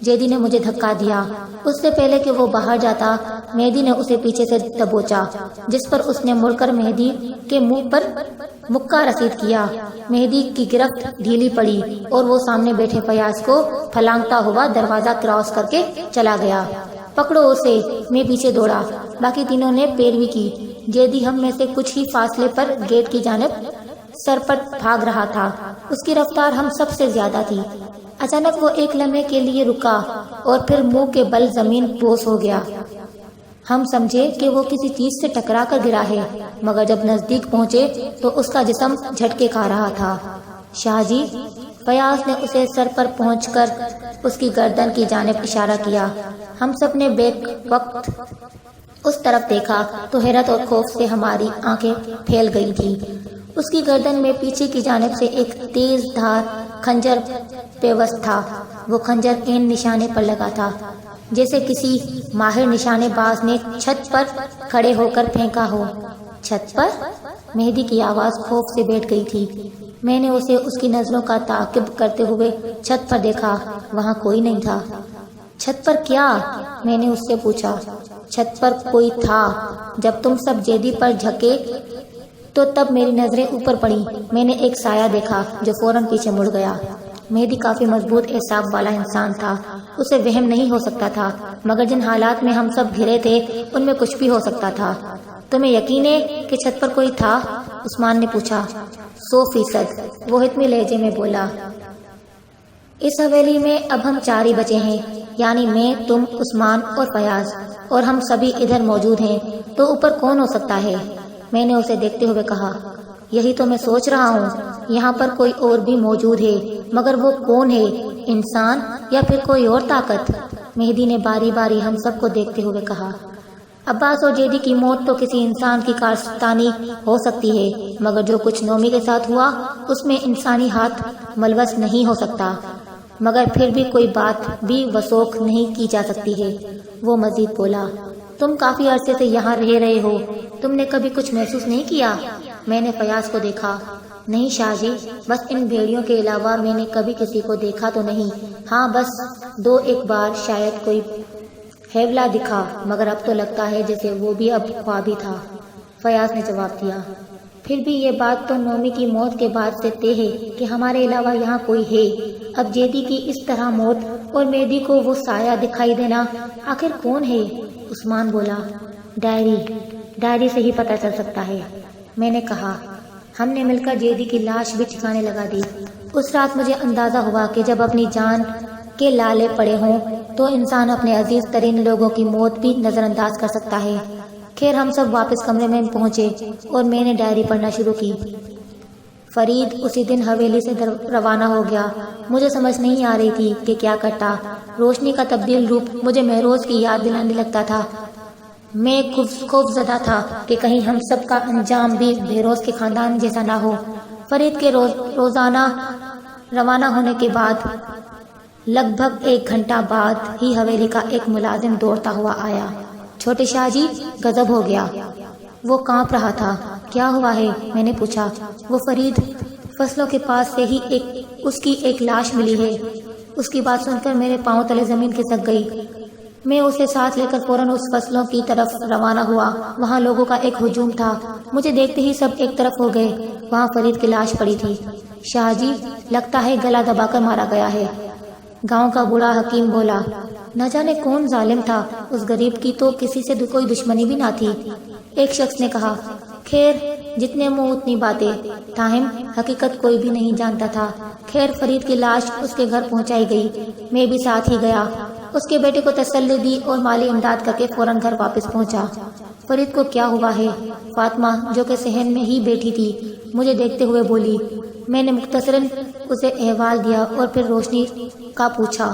جیدی نے مجھے دھکا دیا. اس سے پہلے کہ وہ باہر جاتا، مہدی نے اسے پیچھے سے دبوچا، جس پر اس نے مڑ کر مہدی کے منہ پر مکہ رسید کیا. مہدی کی گرفت ڈھیلی پڑی اور وہ سامنے بیٹھے فیاض کو پھلانگتا ہوا دروازہ کراس کر کے چلا گیا. پکڑو اسے. میں پیچھے دوڑا. باقی تینوں نے پیروی کی. جیدی ہم میں سے کچھ ہی فاصلے پر گیٹ کی جانب سرپٹ بھاگ رہا تھا. اس کی رفتار ہم سب سے زیادہ تھی. اچانک وہ ایک لمحے کے لیے رکا اور پھر منہ کے بل زمین بوس ہو گیا. ہم سمجھے کہ وہ کسی چیز سے ٹکرا کر گرا ہے، مگر جب نزدیک پہنچے تو اس کا جسم جھٹکے کھا رہا تھا. شاہ جی. فیاض نے اسے سر پر پہنچ کر اس کی گردن کی جانب اشارہ کیا. ہم سب نے بیک وقت اس طرف دیکھا تو حیرت اور خوف سے ہماری آنکھیں پھیل گئی تھی. اس کی گردن میں پیچھے کی جانب سے ایک تیز دھار خنجر پیوست تھا. وہ خنجر عین نشانے پر لگا تھا، جیسے کسی ماہر نشانے باز نے چھت پر کھڑے ہو کر پھینکا ہو. چھت پر؟ مہدی کی آواز خوف سے بیٹھ گئی تھی. میں نے اسے اس کی نظروں کا تعاقب کرتے ہوئے چھت پر دیکھا. وہاں کوئی نہیں تھا. چھت پر کیا؟ میں نے اس سے پوچھا. چھت پر کوئی تھا. جب تم سب جیدی پر جھکے تو تب میری نظریں اوپر پڑیں. میں نے ایک سایہ دیکھا جو فوراً پیچھے مڑ گیا. مہدی کافی مضبوط اعصاب والا انسان تھا. اسے وہم نہیں ہو سکتا تھا، مگر جن حالات میں ہم سب گھرے تھے ان میں کچھ بھی ہو سکتا تھا. تمہیں یقین ہے کہ چھت پر کوئی تھا؟ عثمان نے پوچھا. 100%. وہ حتمی لہجے میں بولا. اس حویلی میں اب ہم 4 ہی بچے ہیں، یعنی میں، تم، عثمان اور فیاض، اور ہم سبھی ادھر موجود ہیں. تو اوپر کون ہو سکتا ہے؟ میں نے اسے دیکھتے ہوئے کہا. یہی تو میں سوچ رہا ہوں. یہاں پر کوئی اور بھی موجود ہے، مگر وہ کون ہے؟ انسان یا پھر کوئی اور طاقت؟ مہدی نے باری باری ہم سب کو دیکھتے ہوئے کہا. عباس اور جیدی کی موت تو کسی انسان کی کارستانی ہو سکتی ہے، مگر جو کچھ نومی کے ساتھ ہوا اس میں انسانی ہاتھ ملوث نہیں ہو سکتا. مگر پھر بھی کوئی بات بھی وثوق نہیں کی جا سکتی ہے. وہ مزید بولا. تم کافی عرصے سے یہاں رہ رہے ہو، تم نے کبھی کچھ محسوس نہیں کیا؟ میں نے فیاض کو دیکھا. نہیں شاہ جی، بس ان بھیڑیوں کے علاوہ میں نے کبھی کسی کو دیکھا تو نہیں. ہاں بس 2-1 بار شاید کوئی ہیولا دکھا، مگر اب تو لگتا ہے جیسے وہ بھی اب خواب ہی تھا. فیاض نے جواب دیا. پھر بھی یہ بات تو نومی کی موت کے بعد سے طے ہے کہ ہمارے علاوہ یہاں کوئی ہے۔ اب جیدی کی اس طرح موت اور مہدی کو وہ سایہ دکھائی دینا، آخر کون ہے؟ عثمان بولا۔ ڈائری سے ہی پتہ چل سکتا ہے، میں نے کہا۔ ہم نے مل کر جیدی کی لاش بھی ٹھکانے لگا دی۔ اس رات مجھے اندازہ ہوا کہ جب اپنی جان کے لالے پڑے ہوں تو انسان اپنے عزیز ترین لوگوں کی موت بھی نظر انداز کر سکتا ہے۔ خیر ہم سب واپس کمرے میں پہنچے اور میں نے ڈائری پڑھنا شروع کی۔ فرید اسی دن حویلی سے روانہ ہو گیا۔ مجھے سمجھ نہیں آ رہی تھی کہ کیا کرتا۔ روشنی کا تبدیل روپ مجھے مہروز کی یاد دلانے لگتا تھا۔ میں خوف زدہ تھا کہ کہیں ہم سب کا انجام بھی بہروز کے خاندان جیسا نہ ہو۔ فرید کے روزانہ روانہ ہونے کے بعد لگ بھگ 1 گھنٹہ بعد ہی حویلی کا ایک ملازم دوڑتا ہوا آیا۔ چھوٹے شاہ جی، غضب ہو گیا۔ وہ کانپ رہا تھا۔ کیا ہوا ہے؟ میں نے پوچھا۔ وہ فرید فصلوں کے پاس سے ہی اس کی ایک لاش ملی ہے۔ اس کی بات سن کر میرے پاؤں تلے زمین کھسک گئی۔ میں اسے ساتھ لے کر فوراً اس فصلوں کی طرف روانہ ہوا۔ وہاں لوگوں کا ایک ہجوم تھا۔ مجھے دیکھتے ہی سب ایک طرف ہو گئے۔ وہاں فرید کی لاش پڑی تھی۔ شاہ جی، لگتا ہے گلا دبا کر مارا گیا ہے، گاؤں کا بوڑھا حکیم بولا۔ نہ جانے کون ظالم تھا، اس غریب کی تو کسی سے کوئی دشمنی بھی نہ تھی، ایک شخص نے کہا۔ خیر جتنے منہ اتنی باتیں، تاہم حقیقت کوئی بھی نہیں جانتا تھا۔ خیر فرید کی لاش اس کے گھر پہنچائی گئی۔ میں بھی ساتھ ہی گیا، اس کے بیٹے کو تسلی دی اور مالی امداد کر کے فوراً گھر واپس پہنچا۔ فرید کو کیا ہوا ہے؟ فاطمہ جو کہ صحن میں ہی بیٹھی تھی مجھے دیکھتے ہوئے بولی۔ میں نے مختصراً اسے احوال دیا اور پھر روشنی کا پوچھا۔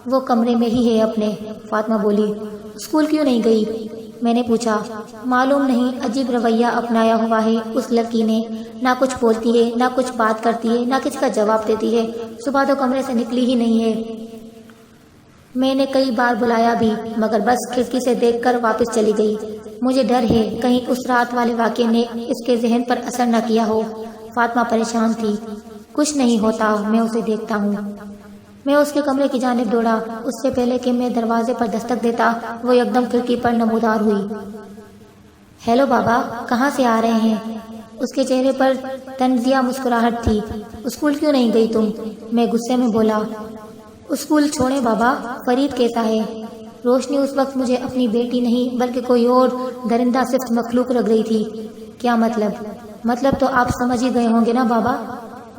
وہ کمرے میں ہی ہے اپنے، فاطمہ بولی۔ اسکول کیوں نہیں گئی؟ میں نے پوچھا۔ معلوم نہیں، عجیب رویہ اپنایا ہوا ہے اس لڑکی نے، نہ کچھ بولتی ہے، نہ کچھ بات کرتی ہے، نہ کسی کا جواب دیتی ہے۔ صبح تو کمرے سے نکلی ہی نہیں ہے۔ میں نے کئی بار بلایا بھی مگر بس کھڑکی سے دیکھ کر واپس چلی گئی۔ مجھے ڈر ہے کہیں اس رات والے واقعے نے اس کے ذہن پر اثر نہ کیا ہو۔ فاطمہ پریشان تھی۔ کچھ نہیں ہوتا، میں اسے دیکھتا ہوں۔ میں اس کے کمرے کی جانب دوڑا۔ اس سے پہلے کہ میں دروازے پر دستک دیتا وہ یکدم کھڑکی پر نمودار ہوئی۔ ہیلو بابا، کہاں سے آ رہے ہیں؟ اس کے چہرے پر طنزیہ مسکراہٹ تھی۔ اسکول کیوں نہیں گئی تم؟ میں غصے میں بولا۔ اسکول چھوڑیں بابا، فرید کیسا ہے؟ روشنی اس وقت مجھے اپنی بیٹی نہیں بلکہ کوئی اور درندہ صفت مخلوق لگ رہی تھی۔ کیا مطلب تو آپ سمجھ ہی گئے ہوں گے نا بابا؟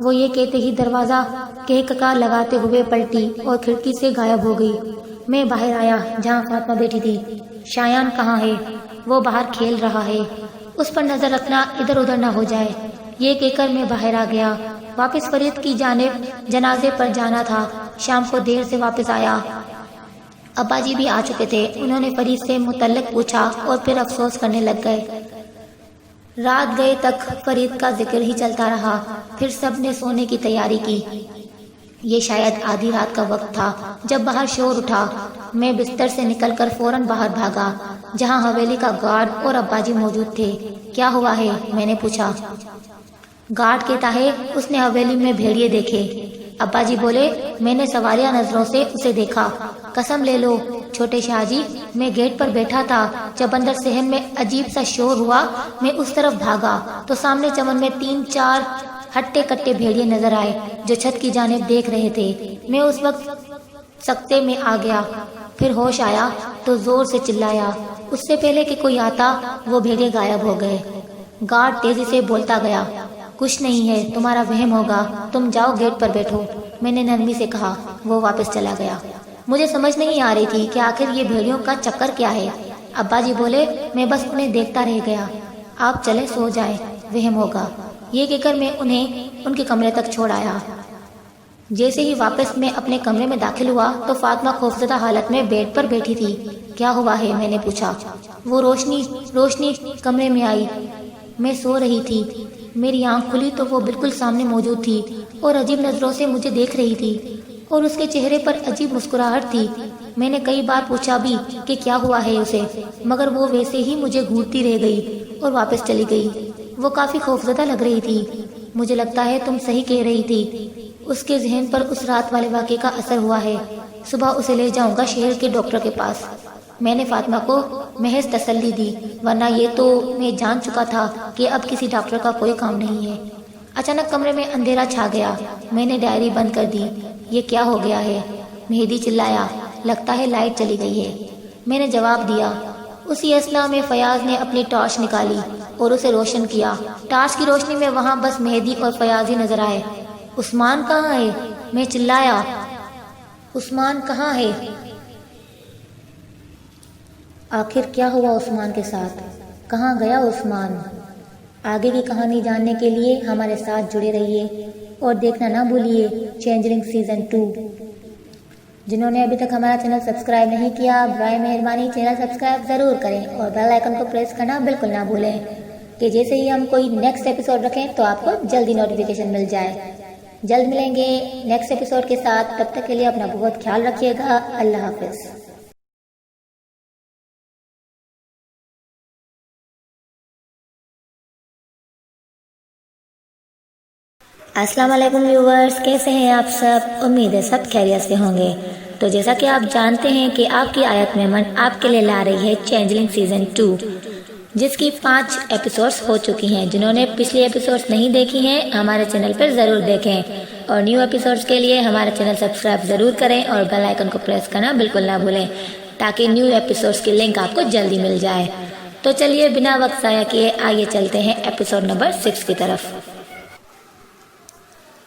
وہ یہ کہتے ہی دروازہ کہککا لگاتے ہوئے پلٹی اور کھڑکی سے غائب ہو گئی۔ میں باہر آیا جہاں فاطمہ بیٹھی تھی۔ شایان کہاں ہے؟ وہ باہر کھیل رہا ہے، اس پر نظر رکھنا ادھر ادھر نہ ہو جائے، یہ کہہ کر میں باہر آ گیا۔ واپس فرید کی جانب جنازے پر جانا تھا۔ شام کو دیر سے واپس آیا۔ ابا جی بھی آ چکے تھے۔ انہوں نے فرید سے متعلق پوچھا اور پھر افسوس کرنے لگ گئے۔ رات گئے تک فرید کا ذکر ہی چلتا رہا۔ پھر سب نے سونے کی تیاری کی۔ یہ شاید آدھی رات کا وقت تھا جب باہر شور اٹھا۔ میں بستر سے نکل کر فوراً باہر بھاگا جہاں حویلی کا گارڈ اور ابا جی موجود تھے۔ کیا ہوا ہے؟ میں نے پوچھا۔ گارڈ کہتا ہے اس نے حویلی میں بھیڑیے دیکھے۔ ابا جی بولے، میں نے سوالیہ نظروں سے اسے دیکھا۔ قسم لے لو چھوٹے شاہ جی، میں گیٹ پر بیٹھا تھا، جب اندر صحن میں عجیب سا شور ہوا میں اس طرف بھاگا تو سامنے چمن میں 3-4 ہٹے کٹے بھیڑیے نظر آئے جو چھت کی جانب دیکھ رہے تھے۔ میں اس وقت سکتے میں آ گیا، پھر ہوش آیا تو زور سے چلایا۔ اس سے پہلے کہ کوئی آتا وہ بھیڑیے غائب ہو گئے۔ گارڈ تیزی سے بولتا گیا، کچھ نہیں ہے، تمہارا وہم ہوگا، تم جاؤ گیٹ پر بیٹھو۔ میں نے نرمی سے کہا۔ وہ واپس چلا گیا۔ مجھے سمجھ نہیں آ رہی تھی کہ آخر یہ بھیڑیوں کا چکر کیا ہے۔ ابا جی بولے، میں بس انہیں دیکھتا رہ گیا، آپ چلے سو جائیں، وہم ہوگا۔ یہ کہہ کر میں انہیں ان کے کمرے تک چھوڑ آیا۔ جیسے ہی واپس میں اپنے کمرے میں داخل ہوا تو فاطمہ خوفزدہ حالت میں بیڈ پر بیٹھی تھی۔ کیا ہوا ہے؟ میں نے پوچھا۔ وہ روشنی کمرے میں آئی۔ میں سو رہی تھی، میری آنکھ کھلی تو وہ بالکل سامنے موجود تھی اور عجیب نظروں سے مجھے دیکھ رہی تھی اور اس کے چہرے پر عجیب مسکراہٹ تھی۔ میں نے کئی بار پوچھا بھی کہ کیا ہوا ہے اسے، مگر وہ ویسے ہی مجھے گھورتی رہ گئی اور واپس چلی گئی۔ وہ کافی خوفزدہ لگ رہی تھی۔ مجھے لگتا ہے تم صحیح کہہ رہی تھی، اس کے ذہن پر اس رات والے واقعے کا اثر ہوا ہے۔ صبح اسے لے جاؤں گا شہر کے ڈاکٹر کے پاس۔ میں نے فاطمہ کو محض تسلی دی، ورنہ یہ تو میں جان چکا تھا کہ اب کسی ڈاکٹر کا کوئی کام نہیں ہے۔ اچانک کمرے میں اندھیرا چھا گیا۔ میں نے ڈائری بند کر دی۔ یہ کیا ہو گیا ہے؟ مہدی چلایا۔ لگتا ہے لائٹ چلی گئی ہے۔ میں نے جواب دیا۔ اسی اثنا میں فیاض نے اپنی ٹارچ نکالی اور اسے روشن کیا۔ ٹارچ کی روشنی میں وہاں بس مہدی اور فیاض ہی نظر آئے۔ عثمان کہاں ہے؟ میں چلایا۔ عثمان کہاں ہے؟ آخر کیا ہوا عثمان کے ساتھ؟ کہاں گیا عثمان؟ آگے کی کہانی جاننے کے لیے ہمارے ساتھ جڑے رہیے اور دیکھنا نہ بھولیے چینجلنگ سیزن 2۔ جنہوں نے ابھی تک ہمارا چینل سبسکرائب نہیں کیا، برائے مہربانی چینل سبسکرائب ضرور کریں اور بیل آئیکن کو پریس کرنا بالکل نہ بھولیں کہ جیسے ہی ہم کوئی نیکسٹ ایپیسوڈ رکھیں تو آپ کو جلدی نوٹیفیکیشن مل جائے۔ جلد ملیں گے نیکسٹ ایپیسوڈ کے ساتھ، تب تک کے لیے اپنا بہت خیال رکھیے گا۔ اللہ حافظ۔ السلام علیکم ویورز، کیسے ہیں آپ سب؟ امید ہے سب خیریت سے ہوں گے۔ تو جیسا کہ آپ جانتے ہیں کہ آپ کی آیت میمن آپ کے لیے لا رہی ہے چینجلنگ سیزن 2، جس کی 5 ایپیسوڈز ہو چکی ہیں۔ جنہوں نے پچھلی ایپیسوڈز نہیں دیکھی ہیں ہمارے چینل پر ضرور دیکھیں، اور نیو ایپیسوڈز کے لیے ہمارا چینل سبسکرائب ضرور کریں اور بیل آئیکن کو پریس کرنا بالکل نہ بھولیں تاکہ نیو ایپیسوڈز کی لنک آپ کو جلدی مل جائے۔ تو چلیے بنا وقت ضائع کیے آئیے چلتے ہیں ایپیسوڈ نمبر 6 کی طرف۔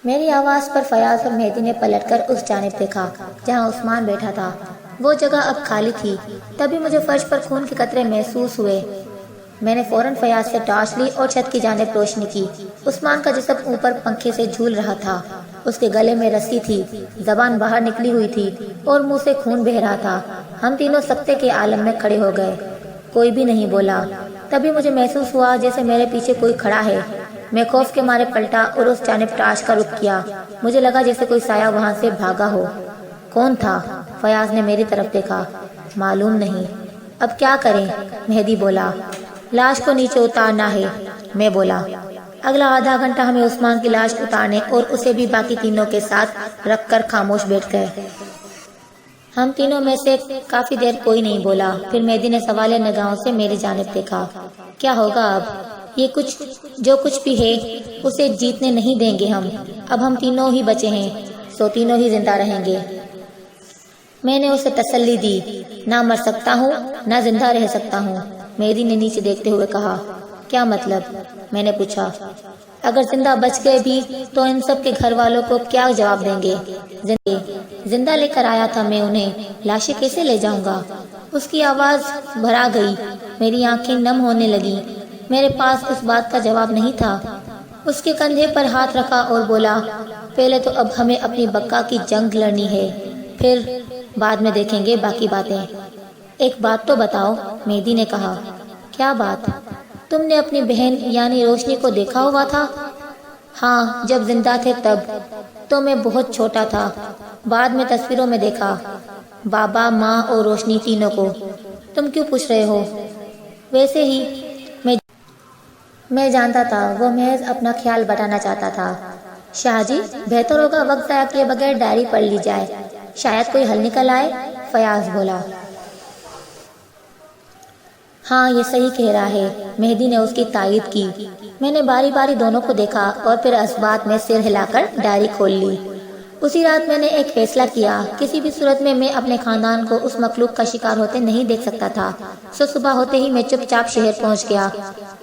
میری آواز پر فیاض اور مہدی نے پلٹ کر اس جانب دیکھا جہاں عثمان بیٹھا تھا۔ وہ جگہ اب خالی تھی۔ تبھی مجھے فرش پر خون کے قطرے محسوس ہوئے۔ میں نے فوراً فیاض سے ٹارچ لی اور چھت کی جانب روشنی کی۔ عثمان کا جسم اوپر پنکھے سے جھول رہا تھا۔ اس کے گلے میں رسی تھی، زبان باہر نکلی ہوئی تھی اور منہ سے خون بہہ رہا تھا۔ ہم تینوں سکتے کے عالم میں کھڑے ہو گئے۔ کوئی بھی نہیں بولا۔ تبھی مجھے محسوس ہوا جیسے میرے پیچھے کوئی کھڑا ہے۔ میں خوف کے مارے پلٹا اور اس جانب ٹارچ کا رخ کیا۔ مجھے لگا جیسے کوئی سایہ وہاں سے بھاگا ہو۔ کون تھا؟ فیاض نے میری طرف دیکھا۔ معلوم نہیں۔ اب کیا کریں؟ مہدی بولا۔ لاش کو نیچے اتارنا ہے، میں بولا۔ اگلا آدھا گھنٹہ ہمیں عثمان کی لاش اتارنے اور اسے بھی باقی تینوں کے ساتھ رکھ کر خاموش بیٹھ گئے۔ ہم تینوں میں سے کافی دیر کوئی نہیں بولا۔ پھر مہدی نے سوالیہ نگاہوں سے میری جانب دیکھا۔ کیا ہوگا اب؟ یہ جو کچھ بھی ہے اسے جیتنے نہیں دیں گے ہم۔ اب ہم تینوں ہی بچے ہیں، سو تینوں ہی زندہ رہیں گے۔ میں نے اسے تسلی دی۔ نہ مر سکتا ہوں نہ زندہ رہ سکتا ہوں، مہدی نے نیچے دیکھتے ہوئے کہا۔ کیا مطلب؟ میں نے پوچھا۔ اگر زندہ بچ گئے بھی تو ان سب کے گھر والوں کو کیا جواب دیں گے؟ زندہ لے کر آیا تھا میں انہیں، لاشیں کیسے لے جاؤں گا؟ اس کی آواز بھرا گئی۔ میری آنکھیں نم ہونے لگیں۔ میرے پاس اس بات کا جواب نہیں تھا۔ اس کے کندھے پر ہاتھ رکھا اور بولا، پہلے تو اب ہمیں اپنی بقا کی جنگ لڑنی ہے، پھر بعد میں دیکھیں گے باقی باتیں۔ ایک بات تو بتاؤ، مہدی نے کہا۔ کیا بات؟ تم نے اپنی بہن یعنی روشنی کو دیکھا ہوا تھا؟ ہاں، جب زندہ تھے تب تو میں بہت چھوٹا تھا، بعد میں تصویروں میں دیکھا، بابا، ماں اور روشنی تینوں کو۔ تم کیوں پوچھ رہے ہو؟ ویسے ہی میں جانتا تھا وہ محض اپنا خیال بٹانا چاہتا تھا۔ شاہ جی، بہتر ہوگا وقت ضائع کیے بغیر ڈائری پڑھ لی جائے، شاید کوئی حل نکل آئے، فیاض بولا۔ ہاں، یہ صحیح کہہ رہا ہے، مہدی نے اس کی تائید کی۔ میں نے باری باری دونوں کو دیکھا اور پھر اسبات میں سر ہلا کر ڈائری کھول لی۔ اسی رات میں نے ایک فیصلہ کیا، کسی بھی صورت میں اپنے خاندان کو اس مخلوق کا شکار ہوتے نہیں دیکھ سکتا تھا۔ صبح ہوتے ہی میں چپ چاپ شہر پہنچ گیا۔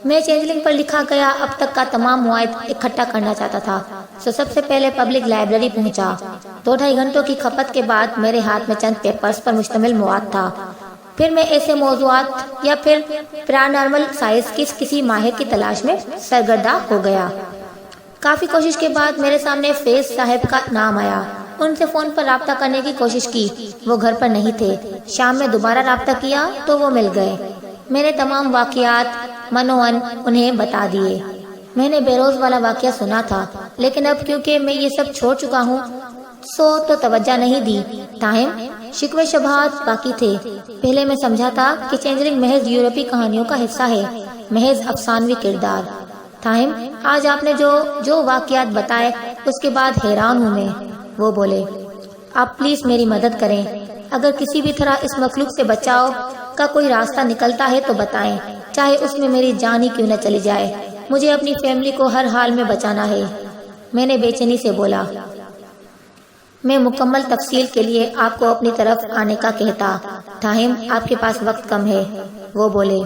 میں چینجلنگ پر لکھا گیا اب تک کا تمام مواد اکٹھا کرنا چاہتا تھا۔ سب سے پہلے پبلک لائبریری پہنچا۔ 2-2.5 گھنٹوں کی کھپت کے بعد میرے ہاتھ میں چند پیپرز پر مشتمل مواد تھا۔ پھر میں ایسے موضوعات یا پھر پیرانارمل سائنس کی کسی ماہر کی تلاش میں سرگردہ ہو گیا۔ کافی کوشش کے بعد میرے سامنے فیض صاحب کا نام آیا۔ ان سے فون پر رابطہ کرنے کی کوشش کی، وہ گھر پر نہیں تھے۔ شام میں دوبارہ رابطہ کیا تو وہ مل گئے۔ میں نے تمام واقعات منوان انہیں بتا دیے۔ میں نے بیروز والا واقعہ سنا تھا، لیکن اب کیونکہ میں یہ سب چھوڑ چکا ہوں تو توجہ نہیں دی۔ تاہم شکوے شبہات باقی تھے۔ پہلے میں سمجھا تھا کہ چینجلنگ محض یورپی کہانیوں کا حصہ ہے، محض افسانوی کردار۔ تاہم آج آپ نے جو واقعات بتائے اس کے بعد حیران ہوں میں۔ وہ بولے، آپ پلیز میری مدد کریں، اگر کسی بھی طرح اس مخلوق سے بچاؤ کا کوئی راستہ نکلتا ہے تو بتائیں، چاہے اس میں میری جان ہی کیوں نہ چلی جائے، مجھے اپنی فیملی کو ہر حال میں بچانا ہے۔ میں نے بے چینی سے بولا۔ میں مکمل تفصیل کے لیے آپ کو اپنی طرف آنے کا کہتا، تاہم آپ کے پاس وقت کم ہے۔ وہ بولے،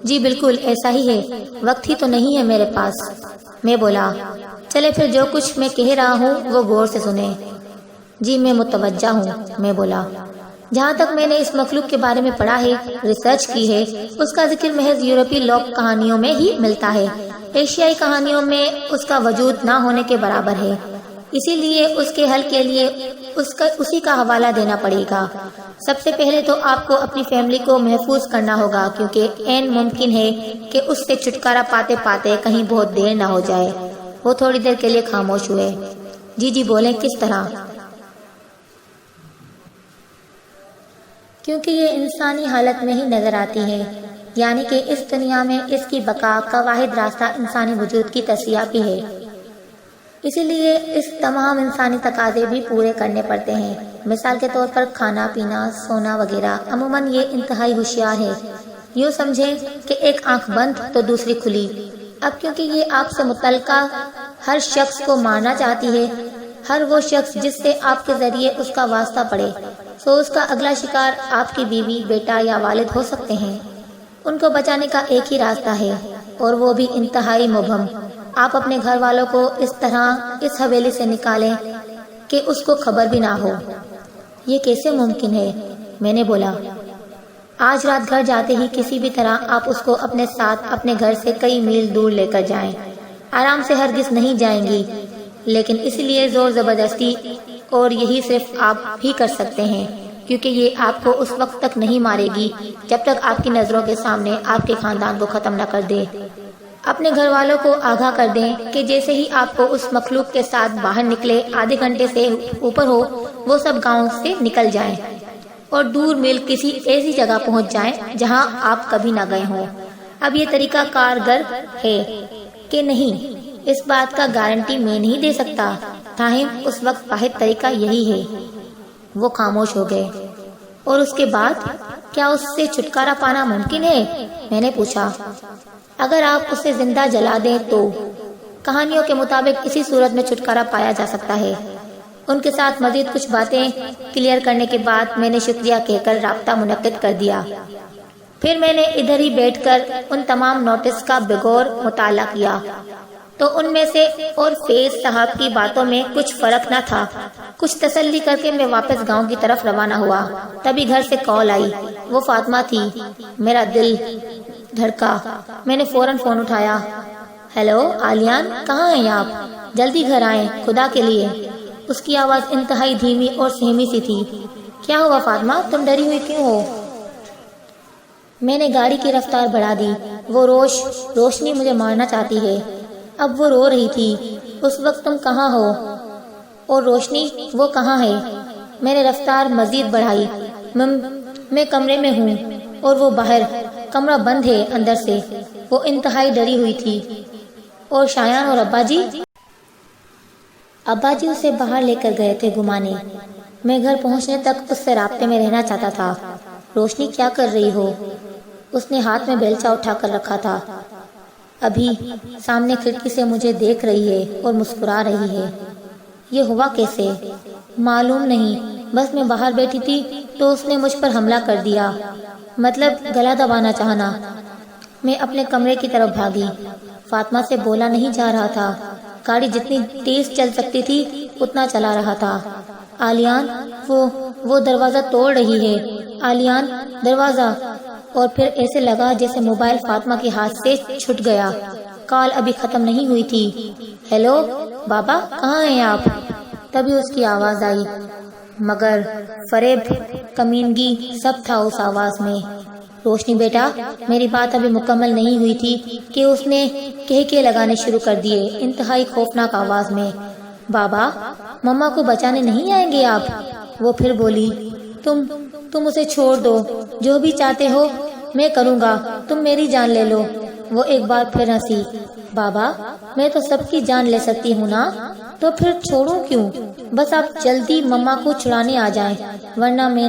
جی بالکل ایسا ہی ہے، وقت ہی تو نہیں ہے میرے پاس۔ میں بولا، چلے پھر جو کچھ میں کہہ رہا ہوں وہ غور سے سنیں۔ جی میں متوجہ ہوں، میں بولا۔ جہاں تک میں نے اس مخلوق کے بارے میں پڑھا ہے، ریسرچ کی ہے، اس کا ذکر محض یورپی لوک کہانیوں میں ہی ملتا ہے، ایشیائی کہانیوں میں اس کا وجود نہ ہونے کے برابر ہے، اسی لیے اس کے حل کے لیے اسی کا حوالہ دینا پڑے گا۔ سب سے پہلے تو آپ کو اپنی فیملی کو محفوظ کرنا ہوگا، کیونکہ عین ممکن ہے کہ اس سے چھٹکارا پاتے پاتے کہیں بہت دیر نہ ہو جائے۔ وہ تھوڑی دیر کے لیے خاموش ہوئے۔ جی بولیں، کس طرح؟ کیونکہ یہ انسانی حالت میں ہی نظر آتی ہے، یعنی کہ اس دنیا میں اس کی بقا کا واحد راستہ انسانی وجود کی تصفیہ ہے، اسی لیے اس تمام انسانی تقاضے بھی پورے کرنے پڑتے ہیں۔ مثال کے طور پر کھانا پینا، سونا وغیرہ۔ عموماً یہ انتہائی ہوشیار ہے، یوں سمجھیں کہ ایک آنکھ بند تو دوسری کھلی۔ اب کیونکہ یہ آپ سے متعلقہ ہر شخص کو مارنا چاہتی ہے، ہر وہ شخص جس سے آپ کے ذریعے اس کا واسطہ پڑے، سو اس کا اگلا شکار آپ کی بیوی، بیٹا یا والد ہو سکتے ہیں۔ ان کو بچانے کا ایک ہی راستہ ہے، اور وہ بھی انتہائی مبہم۔ آپ اپنے گھر والوں کو اس طرح اس حویلی سے نکالیں کہ اس کو خبر بھی نہ ہو۔ یہ کیسے ممکن ہے؟ میں نے بولا، آج رات گھر جاتے ہی کسی بھی طرح آپ اس کو اپنے ساتھ اپنے گھر سے کئی میل دور لے کر جائیں۔ آرام سے ہرگز نہیں جائیں گی، لیکن اس لیے زور زبردستی، اور یہی صرف آپ ہی کر سکتے ہیں، کیونکہ یہ آپ کو اس وقت تک نہیں مارے گی جب تک آپ کی نظروں کے سامنے آپ کے خاندان کو ختم نہ کر دے۔ اپنے گھر والوں کو آگاہ کر دیں کہ جیسے ہی آپ کو اس مخلوق کے ساتھ باہر نکلے آدھے گھنٹے سے اوپر ہو، وہ سب گاؤں سے نکل جائیں اور دور میل کسی ایسی جگہ پہنچ جائیں جہاں آپ کبھی نہ گئے ہوں۔ اب یہ طریقہ کارگر ہے کہ نہیں، اس بات کا گارنٹی میں نہیں دے سکتا، تاہم اس وقت واحد طریقہ یہی ہے۔ وہ خاموش ہو گئے۔ اور اس کے بعد کیا اس سے چھٹکارا پانا ممکن ہے؟ میں نے پوچھا۔ اگر آپ اسے زندہ جلا دیں تو کہانیوں کے مطابق اسی صورت میں چھٹکارا پایا جا سکتا ہے۔ ان کے ساتھ مزید کچھ باتیں کلیئر کرنے کے بعد میں نے شکریہ کہہ کر رابطہ منعقد کر دیا۔ پھر میں نے ادھر ہی بیٹھ کر ان تمام نوٹس کا بغور مطالعہ کیا تو ان میں سے اور فیض صاحب کی باتوں میں کچھ فرق نہ تھا۔ کچھ تسلی کر کے میں واپس گاؤں کی طرف روانہ ہوا۔ تبھی گھر سے کال آئی، وہ فاطمہ تھی۔ میرا دل دھڑکا۔ میں نے فوراً فون اٹھایا۔ ہیلو عالیان، کہاں ہیں آپ؟ جلدی گھر آئیں خدا کے لیے۔ اس کی آواز انتہائی دھیمی اور سہمی سی تھی۔ کیا ہوا فاطمہ، تم ڈری ہوئی کیوں ہو؟ میں نے گاڑی کی رفتار بڑھا دی۔ وہ روشنی مجھے مارنا چاہتی ہے۔ اب وہ رو رہی تھی۔ اس وقت تم کہاں ہو؟ اور روشنی، وہ کہاں ہے؟ میں نے رفتار مزید بڑھائی۔ میں کمرے میں ہوں اور وہ باہر۔ کمرہ بند ہے اندر سے۔ وہ انتہائی ڈری ہوئی تھی۔ اور شایان اور ابا جی؟ ابا جی اسے باہر لے کر گئے تھے گھمانے۔ میں گھر پہنچنے تک اس سے رابطے میں رہنا چاہتا تھا۔ روشنی کیا کر رہی ہو؟ اس نے ہاتھ میں بیلچہ اٹھا کر رکھا تھا۔ ابھی سامنے کھڑکی سے مجھے دیکھ رہی ہے اور مسکرا رہی ہے۔ یہ ہوا کیسے؟ معلوم نہیں، بس میں باہر بیٹھی تھی تو اس نے مجھ پر حملہ کر دیا، مطلب گلا دبانا چاہنا۔ میں اپنے کمرے کی طرف بھاگی۔ فاطمہ سے بولا نہیں جا رہا تھا۔ گاڑی جتنی تیز چل سکتی تھی اتنا چلا رہا تھا۔ عالیان، وہ دروازہ توڑ رہی ہے۔ عالیان، دروازہ۔ اور پھر ایسے لگا جیسے موبائل فاطمہ کے ہاتھ سے چھٹ گیا۔ کال ابھی ختم نہیں ہوئی تھی۔ ہیلو بابا، کہاں ہیں آپ؟ تبھی اس کی آواز آئی، مگر فریب، کمینگی سب تھا اس آواز میں۔ روشنی بیٹا، میری بات ابھی مکمل نہیں ہوئی تھی کہ اس نے کہکے لگانے شروع کر دیے انتہائی خوفناک آواز میں۔ بابا، مما کو بچانے نہیں آئیں گے آپ؟ وہ پھر بولی، تم اسے چھوڑ دو، جو بھی چاہتے ہو میں کروں گا، تم میری جان لے لو۔ وہ ایک بار پھر ہنسی۔ بابا، میں تو سب کی جان لے سکتی ہوں نا، تو پھر چھوڑوں کیوں؟ بس آپ جلدی مما کو چھڑانے آ جائیں، ورنہ میں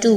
2।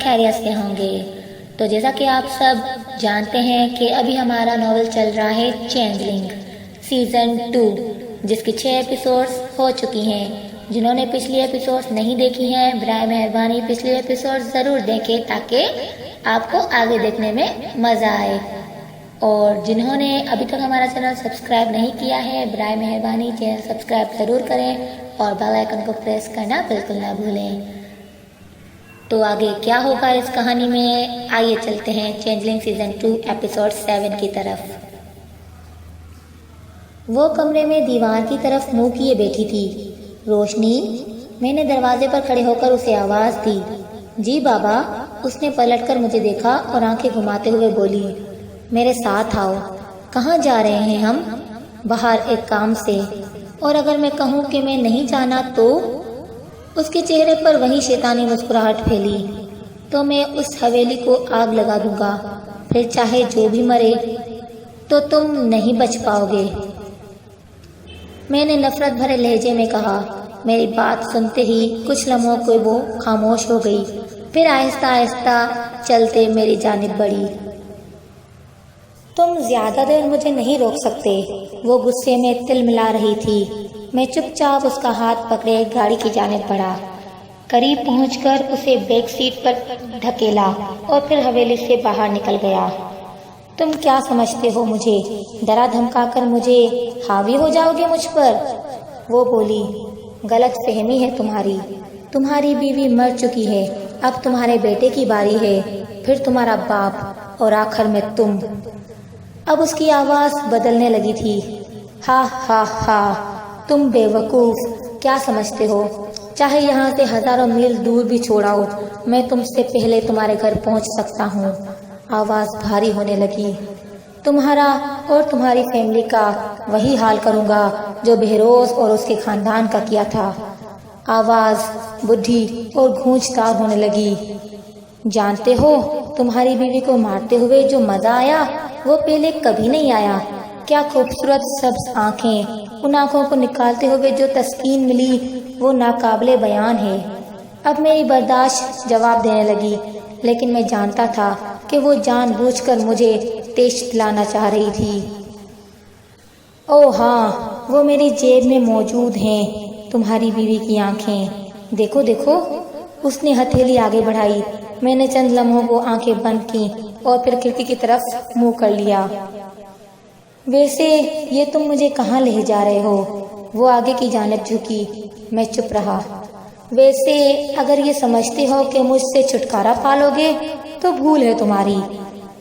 خیریت سے ہوں گے۔ تو جیسا کہ آپ سب جانتے ہیں کہ ابھی ہمارا ناول چل رہا ہے چینجلنگ سیزن 2، جس کی 6 ایپیسوڈز ہو چکی ہیں۔ جنہوں نے پچھلی ایپیسوڈز نہیں دیکھی ہیں برائے مہربانی پچھلی ایپیسوڈ ضرور دیکھیں تاکہ آپ کو آگے دیکھنے میں مزہ آئے، اور جنہوں نے ابھی تک ہمارا چینل سبسکرائب نہیں کیا ہے برائے مہربانی چینل سبسکرائب ضرور کریں اور بیل آئیکن کو پریس کرنا بالکل نہ بھولیں۔ تو آگے کیا ہوگا اس کہانی میں، آئیے چلتے ہیں چینجلنگ سیزن 2 ایپیسوڈ 7 کی طرف۔ وہ کمرے میں دیوار کی طرف منہ کیے بیٹھی تھی۔ روشنی، میں نے دروازے پر کھڑے ہو کر اسے آواز دی۔ جی بابا۔ اس نے پلٹ کر مجھے دیکھا اور آنکھیں گھماتے ہوئے بولی، میرے ساتھ آؤ۔ کہاں جا رہے ہیں ہم؟ باہر ایک کام سے۔ اور اگر میں کہوں کہ میں نہیں جانا تو؟ اس کے چہرے پر وہی شیطانی مسکراہٹ پھیلی۔ تو میں اس حویلی کو آگ لگا دوں گا، پھر چاہے جو بھی مرے، تو تم نہیں بچ پاؤ گے۔ میں نے نفرت بھرے لہجے میں کہا۔ میری بات سنتے ہی کچھ لمحوں کو وہ خاموش ہو گئی، پھر آہستہ آہستہ چلتے میری جانب بڑھی۔ تم زیادہ دیر مجھے نہیں روک سکتے، وہ غصے میں تل ملا رہی تھی۔ میں چپ چاپ اس کا ہاتھ پکڑے گاڑی کی جانب بڑھا، قریب پہنچ کر اسے بیک سیٹ پر دھکیلا اور پھر حویلی سے باہر نکل گیا۔ تم کیا سمجھتے ہو مجھے؟ ڈرا دھمکا کر مجھے حاوی ہو جاؤ گے مجھ پر؟ وہ بولی، غلط فہمی ہے تمہاری۔ تمہاری بیوی مر چکی ہے، اب تمہارے بیٹے کی باری ہے، پھر تمہارا باپ، اور آخر میں تم۔ اب اس کی آواز بدلنے لگی تھی۔ ہا ہا ہا، تم بے وقوف، کیا سمجھتے ہو؟ چاہے یہاں سے ہزاروں میل دور بھی چھوڑاؤ، میں تم سے پہلے تمہارے گھر پہنچ سکتا ہوں۔ آواز بھاری ہونے لگی۔ تمہارا اور تمہاری فیملی کا وہی حال کروں گا جو بہروز اور اس کے خاندان کا کیا تھا۔ آواز بڈھی اور گونجدار ہونے لگی۔ جانتے ہو، تمہاری بیوی کو مارتے ہوئے جو مزہ آیا وہ پہلے کبھی نہیں آیا۔ کیا خوبصورت سبز آنکھیں، ان آنکھوں کو نکالتے ہوئے جو تسکین ملی وہ ناقابل بیان ہے۔ اب میری برداشت جواب دینے لگی، لیکن میں جانتا تھا کہ وہ جان بوجھ کر مجھے تیش دلانا چاہ رہی تھی۔ او ہاں، وہ میری جیب میں موجود ہیں، تمہاری بیوی کی آنکھیں۔ دیکھو دیکھو، اس نے ہتھیلی آگے بڑھائی۔ میں نے چند لمحوں کو آنکھیں بند کی اور پھر کھڑکی کی طرف منہ کر لیا۔ ویسے یہ تم مجھے کہاں لے جا رہے ہو؟ وہ آگے کی جانب جھکی۔ میں چپ رہا۔ ویسے اگر یہ سمجھتے ہو کہ مجھ سے چھٹکارا پالو گے تو بھول ہے تمہاری۔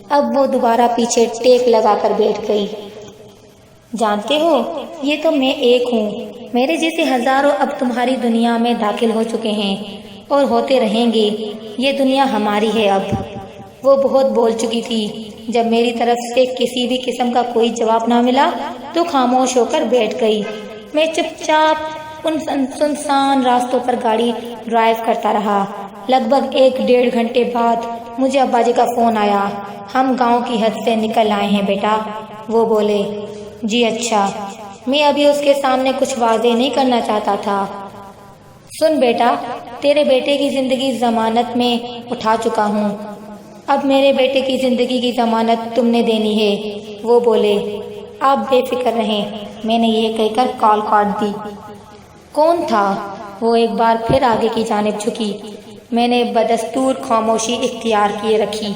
اب وہ دوبارہ پیچھے ٹیک لگا کر بیٹھ گئی۔ جانتے ہو، یہ تو میں ایک ہوں، میرے جیسے ہزاروں اب تمہاری دنیا میں داخل ہو چکے ہیں اور ہوتے رہیں گے۔ یہ دنیا ہماری ہے اب۔ وہ بہت بول چکی تھی۔ جب میری طرف سے کسی بھی قسم کا کوئی جواب نہ ملا تو خاموش ہو کر بیٹھ گئی۔ میں چپ چاپ ان سنسان راستوں پر گاڑی ڈرائیو کرتا رہا۔ لگ بھگ 1-1.5 گھنٹے بعد مجھے ابا جی کا فون آیا۔ ہم گاؤں کی حد سے نکل آئے ہیں بیٹا، وہ بولے۔ جی اچھا۔ میں ابھی اس کے سامنے کچھ واضح نہیں کرنا چاہتا تھا۔ سن بیٹا، تیرے بیٹے کی زندگی ضمانت میں اٹھا چکا ہوں، اب میرے بیٹے کی زندگی کی ضمانت تم نے دینی ہے، وہ بولے۔ آپ بے فکر رہیں، میں نے یہ کہہ کر کال کاٹ دی۔ کون تھا؟ وہ ایک بار پھر آگے کی جانب جھکی۔ میں نے بدستور خاموشی اختیار کیے رکھی۔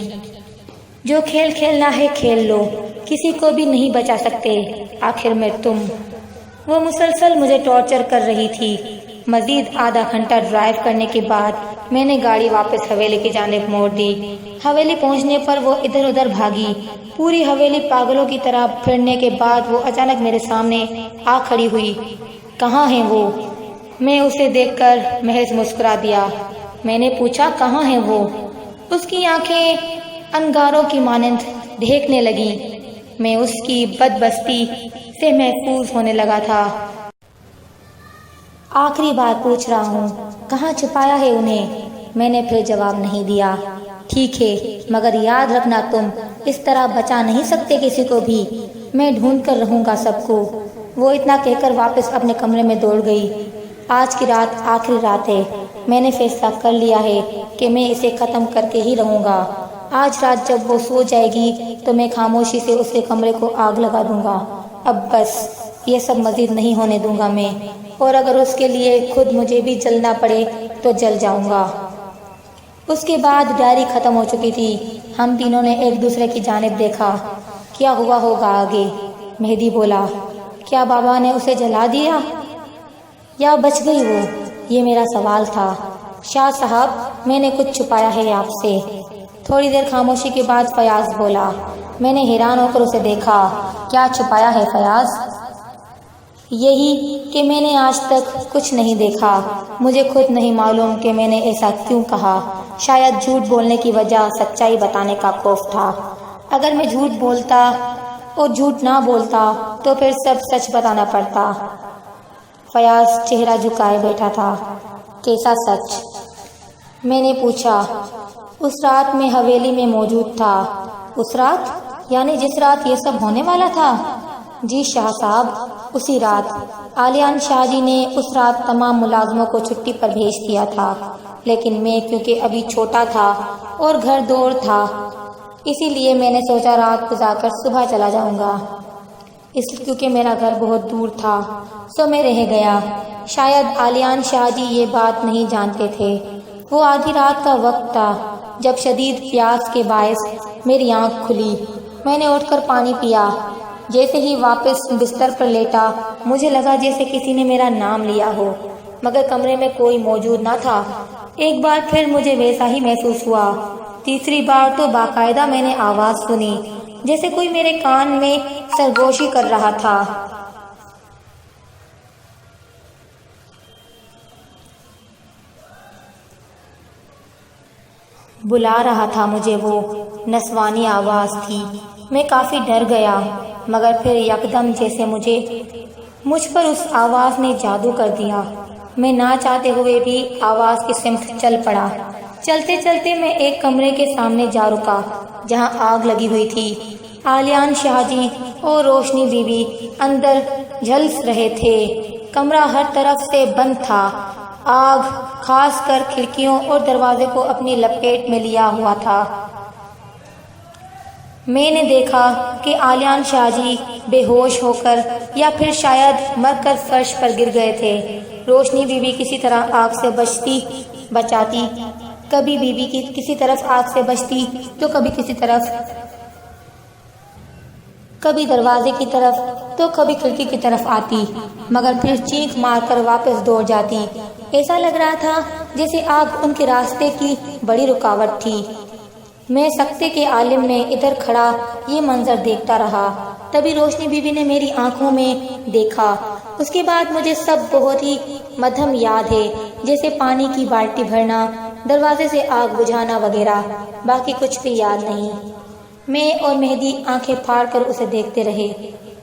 جو کھیل کھیلنا ہے کھیل لو، کسی کو بھی نہیں بچا سکتے، آخر میں تم۔ وہ مسلسل مجھے ٹارچر کر رہی تھی۔ مزید آدھا گھنٹہ ڈرائیو کرنے کے بعد میں نے گاڑی واپس حویلی کی جانب موڑ دی۔ حویلی پہنچنے پر وہ ادھر ادھر بھاگی۔ پوری حویلی پاگلوں کی طرح پھرنے کے بعد وہ اچانک میرے سامنے آ کھڑی ہوئی۔ کہاں ہیں وہ؟ میں اسے دیکھ کر محض مسکرا دیا۔ میں نے پوچھا کہاں ہیں وہ؟ اس کی آنکھیں انگاروں کی مانند ڈھیکنے لگیں۔ میں اس کی بدبستی سے محفوظ ہونے لگا تھا۔ آخری بار پوچھ رہا ہوں، کہاں چھپایا ہے انہیں؟ میں نے پھر جواب نہیں دیا۔ ٹھیک ہے، مگر یاد رکھنا تم اس طرح بچا نہیں سکتے کسی کو بھی، میں ڈھونڈ کر رہوں گا سب کو۔ وہ اتنا کہہ کر واپس اپنے کمرے میں دوڑ گئی۔ آج کی رات آخری رات ہے، میں نے فیصلہ کر لیا ہے کہ میں اسے ختم کر کے ہی رہوں گا۔ آج رات جب وہ سو جائے گی تو میں خاموشی سے اس کے کمرے کو آگ لگا دوں گا۔ اب بس یہ سب مزید نہیں ہونے دوں گا میں، اور اگر اس کے لیے خود مجھے بھی جلنا پڑے تو جل جاؤں گا۔ اس کے بعد ڈائری ختم ہو چکی تھی۔ ہم تینوں نے ایک دوسرے کی جانب دیکھا۔ کیا ہوا ہوگا آگے؟ مہدی بولا۔ کیا بابا نے اسے جلا دیا یا بچ گئی وہ؟ یہ میرا سوال تھا۔ شاہ صاحب، میں نے کچھ چھپایا ہے آپ سے۔ تھوڑی دیر خاموشی کے بعد فیاض بولا۔ میں نے حیران ہو کر اسے دیکھا۔ کیا چھپایا ہے فیاض؟ یہی کہ میں نے آج تک کچھ نہیں دیکھا۔ مجھے خود نہیں معلوم کہ میں نے ایسا کیوں کہا۔ شاید جھوٹ بولنے کی وجہ سچائی بتانے کا خوف تھا۔ اگر میں جھوٹ بولتا اور جھوٹ نہ بولتا تو پھر سب سچ بتانا پڑتا۔ فیاض چہرہ جھکائے بیٹھا تھا۔ کیسا سچ؟ میں نے پوچھا۔ اس رات میں حویلی میں موجود تھا۔ اس رات؟ یعنی جس رات یہ سب ہونے والا تھا؟ جی شاہ صاحب، اسی رات۔ آلیان شاہ جی نے اس رات تمام ملازموں کو چھٹی پر بھیج دیا تھا، لیکن میں کیونکہ ابھی چھوٹا تھا اور گھر دور تھا، اسی لیے میں نے سوچا رات گزار کر صبح چلا جاؤں گا۔ کیونکہ میرا گھر بہت دور تھا سو میں رہ گیا۔ شاید آلیان شاہ جی یہ بات نہیں جانتے تھے۔ وہ آدھی رات کا وقت تھا جب شدید پیاس کے باعث میری آنکھ کھلی۔ میں نے اٹھ کر پانی پیا۔ جیسے ہی واپس بستر پر لیٹا، مجھے لگا جیسے کسی نے میرا نام لیا ہو، مگر کمرے میں کوئی موجود نہ تھا۔ ایک بار پھر مجھے ویسا ہی محسوس ہوا۔ تیسری بار تو باقاعدہ میں نے آواز سنی، جیسے کوئی میرے کان میں سرگوشی کر رہا تھا۔ بلا رہا تھا مجھے، وہ نسوانی آواز تھی۔ میں کافی ڈر گیا، مگر پھر یکدم جیسے مجھ پر اس آواز نے جادو کر دیا۔ میں نہ چاہتے ہوئے بھی آواز کی سمت چل پڑا۔ چلتے چلتے میں ایک کمرے کے سامنے جا رکا جہاں آگ لگی ہوئی تھی۔ آلیان شاہ جی اور روشنی بی بی اندر جھلس رہے تھے۔ کمرہ ہر طرف سے بند تھا۔ آگ خاص کر کھڑکیوں اور دروازے کو اپنی لپیٹ میں لیا ہوا تھا۔ میں نے دیکھا کہ آلیان شاہ جی بے ہوش ہو کر یا پھر شاید مر کر فرش پر گر گئے تھے۔ روشنی بی بی کسی طرح آگ سے بچاتی، کبھی بی بی کی کسی طرف آگ سے بچتی تو کبھی کسی طرف، کبھی دروازے کی طرف تو کبھی کھڑکی کی طرف آتی، مگر پھر چینخ مار کر واپس دوڑ جاتی۔ ایسا لگ رہا تھا جیسے آگ ان کے راستے کی بڑی رکاوٹ تھی۔ میں سکتے کے عالم میں ادھر کھڑا یہ منظر دیکھتا رہا۔ تبھی روشنی بی بی نے میری آنکھوں میں دیکھا۔ اس کے بعد مجھے سب بہت ہی مدھم یاد ہے، جیسے پانی کی بالٹی بھرنا، دروازے سے آگ بجھانا وغیرہ۔ باقی کچھ بھی یاد نہیں۔ میں اور مہدی آنکھیں پھاڑ کر اسے دیکھتے رہے۔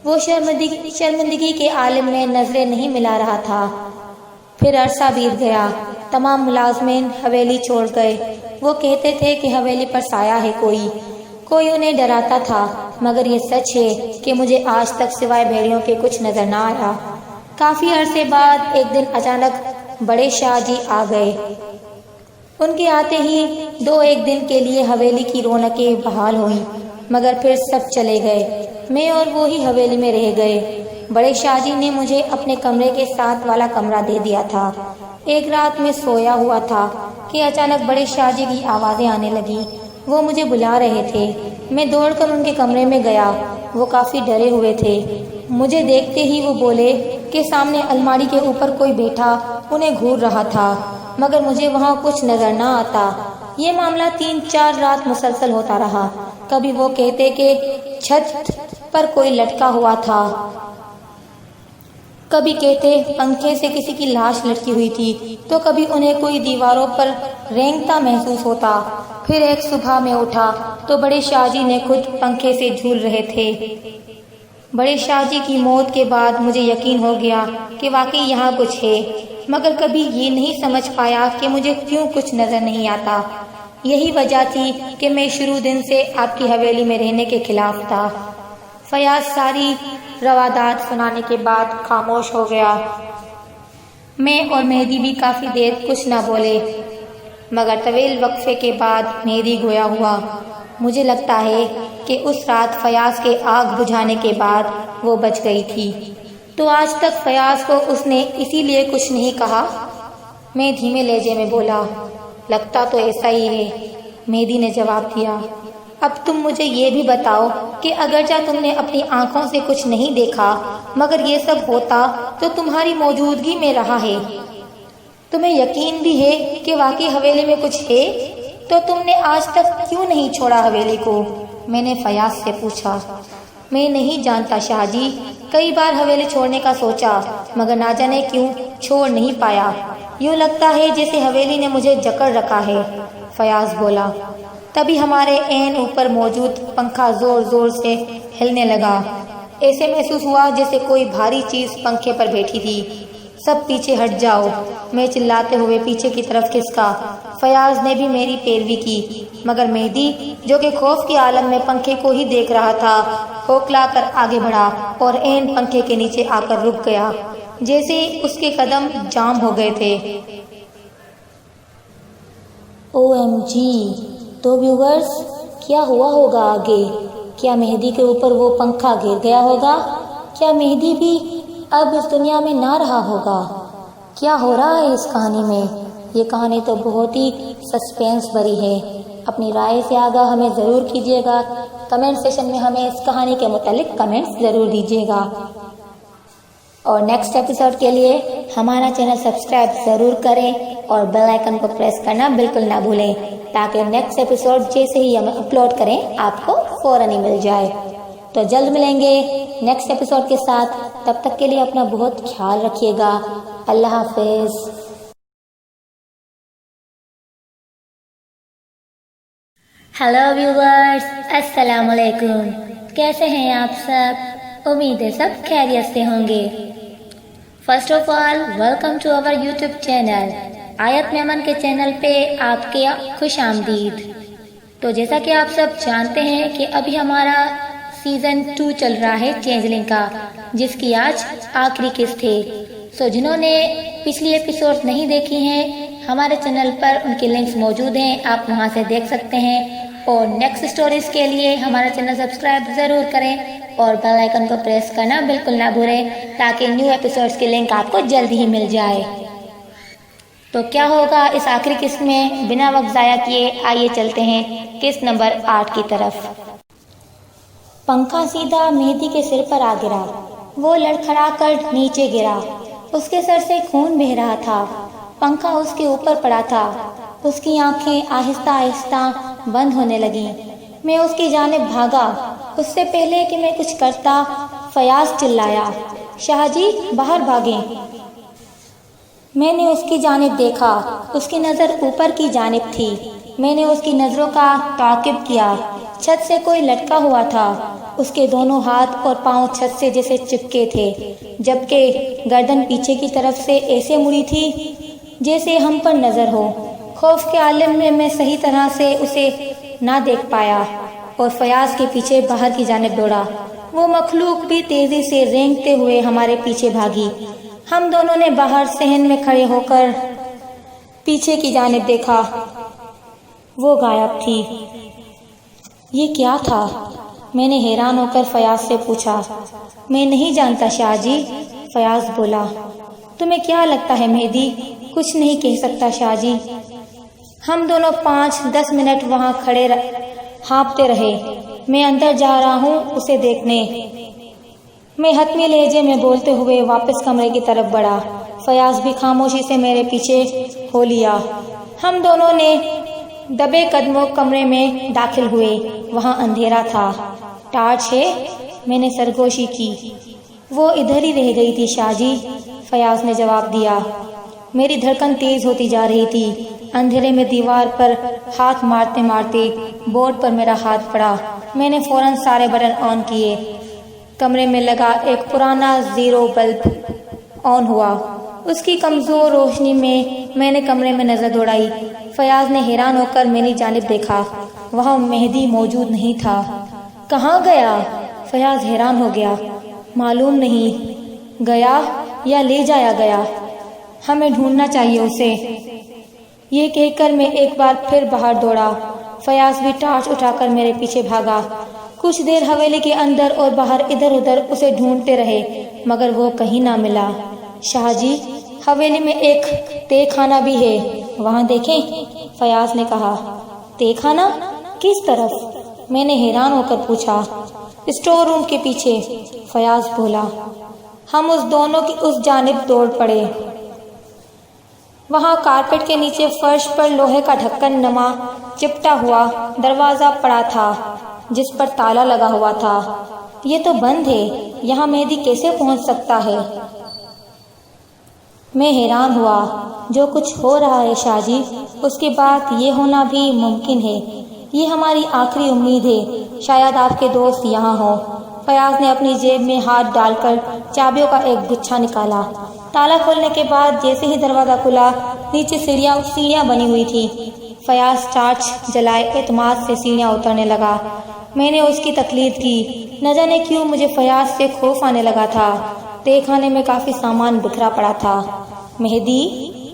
وہ شرمندگی کے عالم میں نظریں نہیں ملا رہا تھا۔ پھر عرصہ بیت گیا۔ تمام ملازمین حویلی چھوڑ گئے۔ وہ کہتے تھے کہ حویلی پر سایہ ہے، کوئی انہیں ڈراتا تھا، مگر یہ سچ ہے کہ مجھے آج تک سوائے بھیڑیوں کے کچھ نظر نہ آیا۔ کافی عرصے بعد ایک دن اچانک بڑے شاہ جی آ گئے۔ ان کے آتے ہی ایک دن کے لیے حویلی کی رونقیں بحال ہوئیں، مگر پھر سب چلے گئے۔ میں اور وہی حویلی میں رہ گئے۔ بڑے شاہ جی نے مجھے اپنے کمرے کے ساتھ والا کمرہ دے دیا تھا۔ ایک رات میں سویا ہوا تھا کہ اچانک بڑے شاہ جی کی آوازیں آنے لگی۔ وہ مجھے بلا رہے تھے۔ میں دوڑ کر ان کے کمرے میں گیا۔ وہ کافی ڈرے ہوئے تھے۔ مجھے دیکھتے ہی وہ بولے کہ سامنے الماری کے اوپر کوئی بیٹھا انہیں گھور رہا تھا، مگر مجھے وہاں کچھ نظر نہ آتا۔ یہ معاملہ 3-4 رات مسلسل ہوتا رہا۔ کبھی وہ کہتے کہ چھت پر کوئی لٹکا ہوا تھا، کبھی کہتے پنکھے سے کسی کی لاش لٹکی ہوئی تھی، تو کبھی انہیں کوئی دیواروں پر رینگتا محسوس ہوتا۔ پھر ایک صبح میں اٹھا تو بڑے شاہ جی نے خود پنکھے سے جھول رہے تھے۔ بڑے شاہ جی کی موت کے بعد مجھے یقین ہو گیا کہ واقعی یہاں کچھ ہے، مگر کبھی یہ نہیں سمجھ پایا کہ مجھے کیوں کچھ نظر نہیں آتا۔ یہی وجہ تھی کہ میں شروع دن سے آپ کی حویلی میں رہنے کے خلاف تھا۔ فیاض ساری روادات سنانے کے بعد خاموش ہو گیا۔ میں اور مہدی بھی کافی دیر کچھ نہ بولے، مگر طویل وقفے کے بعد مہدی گویا ہوا۔ مجھے لگتا ہے کہ اس رات فیاض کے آگ بجھانے کے بعد وہ بچ گئی تھی، تو آج تک فیاض کو اس نے اسی لیے کچھ نہیں کہا۔ میں دھیمے لہجے میں بولا، لگتا تو ایسا ہی ہے۔ مہدی نے جواب دیا، اب تم مجھے یہ بھی بتاؤ کہ اگرچہ تم نے اپنی آنکھوں سے کچھ نہیں دیکھا، مگر یہ سب ہوتا تو تمہاری موجودگی میں رہا ہے۔ تمہیں یقین بھی ہے کہ واقعی حویلی میں کچھ ہے، تو تم نے آج تک کیوں نہیں چھوڑا حویلی کو؟ میں نے فیاض سے پوچھا۔ میں نہیں جانتا شاہ جی، کئی بار حویلی چھوڑنے کا سوچا، مگر نہ جانے کیوں چھوڑ نہیں پایا۔ یوں لگتا ہے جیسے حویلی نے مجھے جکڑ رکھا ہے، فیاض بولا۔ تبھی ہمارے عین اوپر موجود پنکھا زور زور سے ہلنے لگا۔ ایسے محسوس ہوا جیسے کوئی بھاری چیز پنکھے پر بیٹھی تھی۔ سب پیچھے ہٹ جاؤ، میں چلاتے ہوئے پیچھے کی طرف کھسکا۔ فیاض نے بھی میری پیروی کی، مگر مہدی جو کہ خوف کے عالم میں پنکھے کو ہی دیکھ رہا تھا، کھوکھلا کر آگے بڑھا اور عین پنکھے کے نیچے آ کر رک گیا، جیسے اس کے قدم جام ہو گئے تھے۔ OMG! تو ویورز، کیا ہوا ہوگا آگے؟ کیا مہدی کے اوپر وہ پنکھا گر گیا ہوگا؟ کیا مہدی بھی اب اس دنیا میں نہ رہا ہوگا؟ کیا ہو رہا ہے اس کہانی میں؟ یہ کہانی تو بہت ہی سسپینس بھری ہے۔ اپنی رائے سے آگاہ ہمیں ضرور کیجیے گا، کمنٹ سیشن میں ہمیں اس کہانی کے متعلق کمنٹس ضرور دیجیے گا، اور نیکسٹ ایپیسوڈ کے لیے ہمارا چینل سبسکرائب ضرور کریں اور بیل آئیکن کو پریس کرنا بالکل نہ بھولیں، تاکہ نیکسٹ ایپیسوڈ جیسے ہی ہم اپلوڈ کریں آپ کو فوراً ہی مل جائے۔ تو جلد ملیں گے نیکسٹ ایپیسوڈ کے ساتھ، تب تک کے لیے اپنا بہت خیال رکھیے گا۔ اللہ حافظ۔ ہیلو ویورز، السلام علیکم، کیسے ہیں آپ سب؟ امید ہے سب خیریت سے ہوں گے۔ First of all welcome to our YouTube channel. Ayat Memon کے چینل پہ آپ کے خوش آمدید۔ تو جیسا کہ آپ سب جانتے ہیں کہ ابھی ہمارا سیزن 2 چل رہا ہے چینجلنگ کا، جس کی آج آخری قسط ہے۔ سو جنہوں نے پچھلی ایپیسوڈ نہیں دیکھی ہیں، ہمارے چینل پر ان کے لنکس موجود ہیں، آپ وہاں سے دیکھ سکتے ہیں۔ اور نیکسٹ سٹوریز کے لیے ہمارا چینل سبسکرائب ضرور کریں اور بیل آئیکن کو پریس کرنا بالکل نہ بھولیں، تاکہ نیو ایپیسوڈز کے لنک آپ کو جلدی ہی مل جائے۔ تو کیا ہوگا اس آخری قسط میں؟ بنا وقت ضائع کیے آئیے چلتے ہیں قسط نمبر 8 کی طرف۔ پنکھا سیدھا مہدی کے سر پر آ گرا۔ وہ لڑکھڑا کر نیچے گرا۔ اس کے سر سے خون بہہ رہا تھا۔ پنکھا اس کے اوپر پڑا تھا۔ اس کی آنکھیں آہستہ آہستہ بند ہونے لگیں۔ میں اس کی جانب بھاگا۔ اس سے پہلے کہ میں کچھ کرتا، فیاض چلایا، شاہ جی باہر بھاگیں۔ میں نے اس کی جانب دیکھا۔ اس کی نظر اوپر کی جانب تھی۔ میں نے اس کی نظروں کا تعاقب کیا۔ چھت سے کوئی لٹکا ہوا تھا۔ اس کے دونوں ہاتھ اور پاؤں چھت سے جیسے چپکے تھے، جبکہ گردن پیچھے کی طرف سے ایسے مڑی تھی جیسے ہم پر نظر ہو۔ خوف کے عالم میں میں صحیح طرح سے اسے نہ دیکھ پایا اور فیاض کے پیچھے باہر کی جانب دوڑا۔ وہ مخلوق بھی تیزی سے رینگتے ہوئے ہمارے پیچھے بھاگی۔ ہم دونوں نے باہر صحن میں کھڑے ہو کر پیچھے کی جانب دیکھا۔ وہ غائب تھی۔ یہ کیا تھا؟ میں نے حیران ہو کر فیاض سے پوچھا۔ میں نہیں جانتا شاہ جی، فیاض بولا۔ تمہیں کیا لگتا ہے مہدی؟ کچھ نہیں کہہ سکتا شاہ جی۔ ہم دونوں 5-10 منٹ وہاں کھڑے ہانپتے رہے۔ میں اندر جا رہا ہوں اسے دیکھنے، میں حتمی لہجے میں بولتے ہوئے واپس کمرے کی طرف بڑھا۔ فیاض بھی خاموشی سے میرے پیچھے ہو لیا۔ ہم دونوں نے دبے قدموں کمرے میں داخل ہوئے۔ وہاں اندھیرا تھا۔ ٹارچ ہے؟ میں نے سرگوشی کی۔ وہ ادھر ہی رہ گئی تھی شاہ جی، فیاض نے جواب دیا۔ میری دھڑکن تیز ہوتی جا رہی تھی۔ اندھیرے میں دیوار پر ہاتھ مارتے مارتے بورڈ پر میرا ہاتھ پڑا۔ میں نے فوراً سارے بٹن آن کیے۔ کمرے میں لگا ایک پرانا زیرو بلب آن ہوا۔ اس کی کمزور روشنی میں نے کمرے میں نظر دوڑائی۔ فیاض نے حیران ہو کر میری جانب دیکھا۔ وہاں مہدی موجود نہیں تھا۔ کہاں گیا؟ فیاض حیران ہو گیا۔ معلوم نہیں، گیا یا لے جایا گیا۔ ہمیں ڈھونڈنا چاہیے اسے۔ یہ کہہ کر میں ایک بار پھر باہر دوڑا۔ فیاض بھی ٹارچ اٹھا کر میرے پیچھے بھاگا۔ کچھ دیر حویلی کے اندر اور باہر ادھر ادھر اسے ڈھونڈتے رہے مگر وہ کہیں نہ ملا۔ شاہ جی، حویلی میں ایک تہ خانہ بھی ہے، وہاں دیکھیں، فیاض نے کہا۔ تہ خانہ؟ کس طرف؟ میں نے حیران ہو کر پوچھا۔ اسٹور روم کے پیچھے، فیاض بولا۔ ہم اس دونوں کی اس جانب دوڑ پڑے۔ وہاں کارپیٹ کے نیچے فرش پر لوہے کا ڈھکن نما چپٹا ہوا دروازہ پڑا تھا جس پر تالا لگا ہوا تھا۔ یہ تو بند ہے، یہاں مہدی کیسے پہنچ سکتا ہے؟ میں حیران ہوا۔ جو کچھ ہو رہا ہے شاہ جی، اس کے بعد یہ ہونا بھی ممکن ہے۔ یہ ہماری آخری امید ہے، شاید آپ کے دوست یہاں ہوں۔ فیاض نے اپنی جیب میں ہاتھ ڈال کر چابیوں کا ایک گچھا نکالا۔ تالا کھولنے کے بعد جیسے ہی دروازہ کھلا، نیچے سیڑھیاں بنی ہوئی تھی۔ فیاض ٹارچ جلائے اعتماد سے سیڑھیاں اترنے لگا۔ میں نے اس کی تقلید کی۔ نہ جانے کیوں مجھے فیاض سے خوف آنے لگا تھا۔ تہ خانے میں کافی سامان بکھرا پڑا تھا۔ مہدی،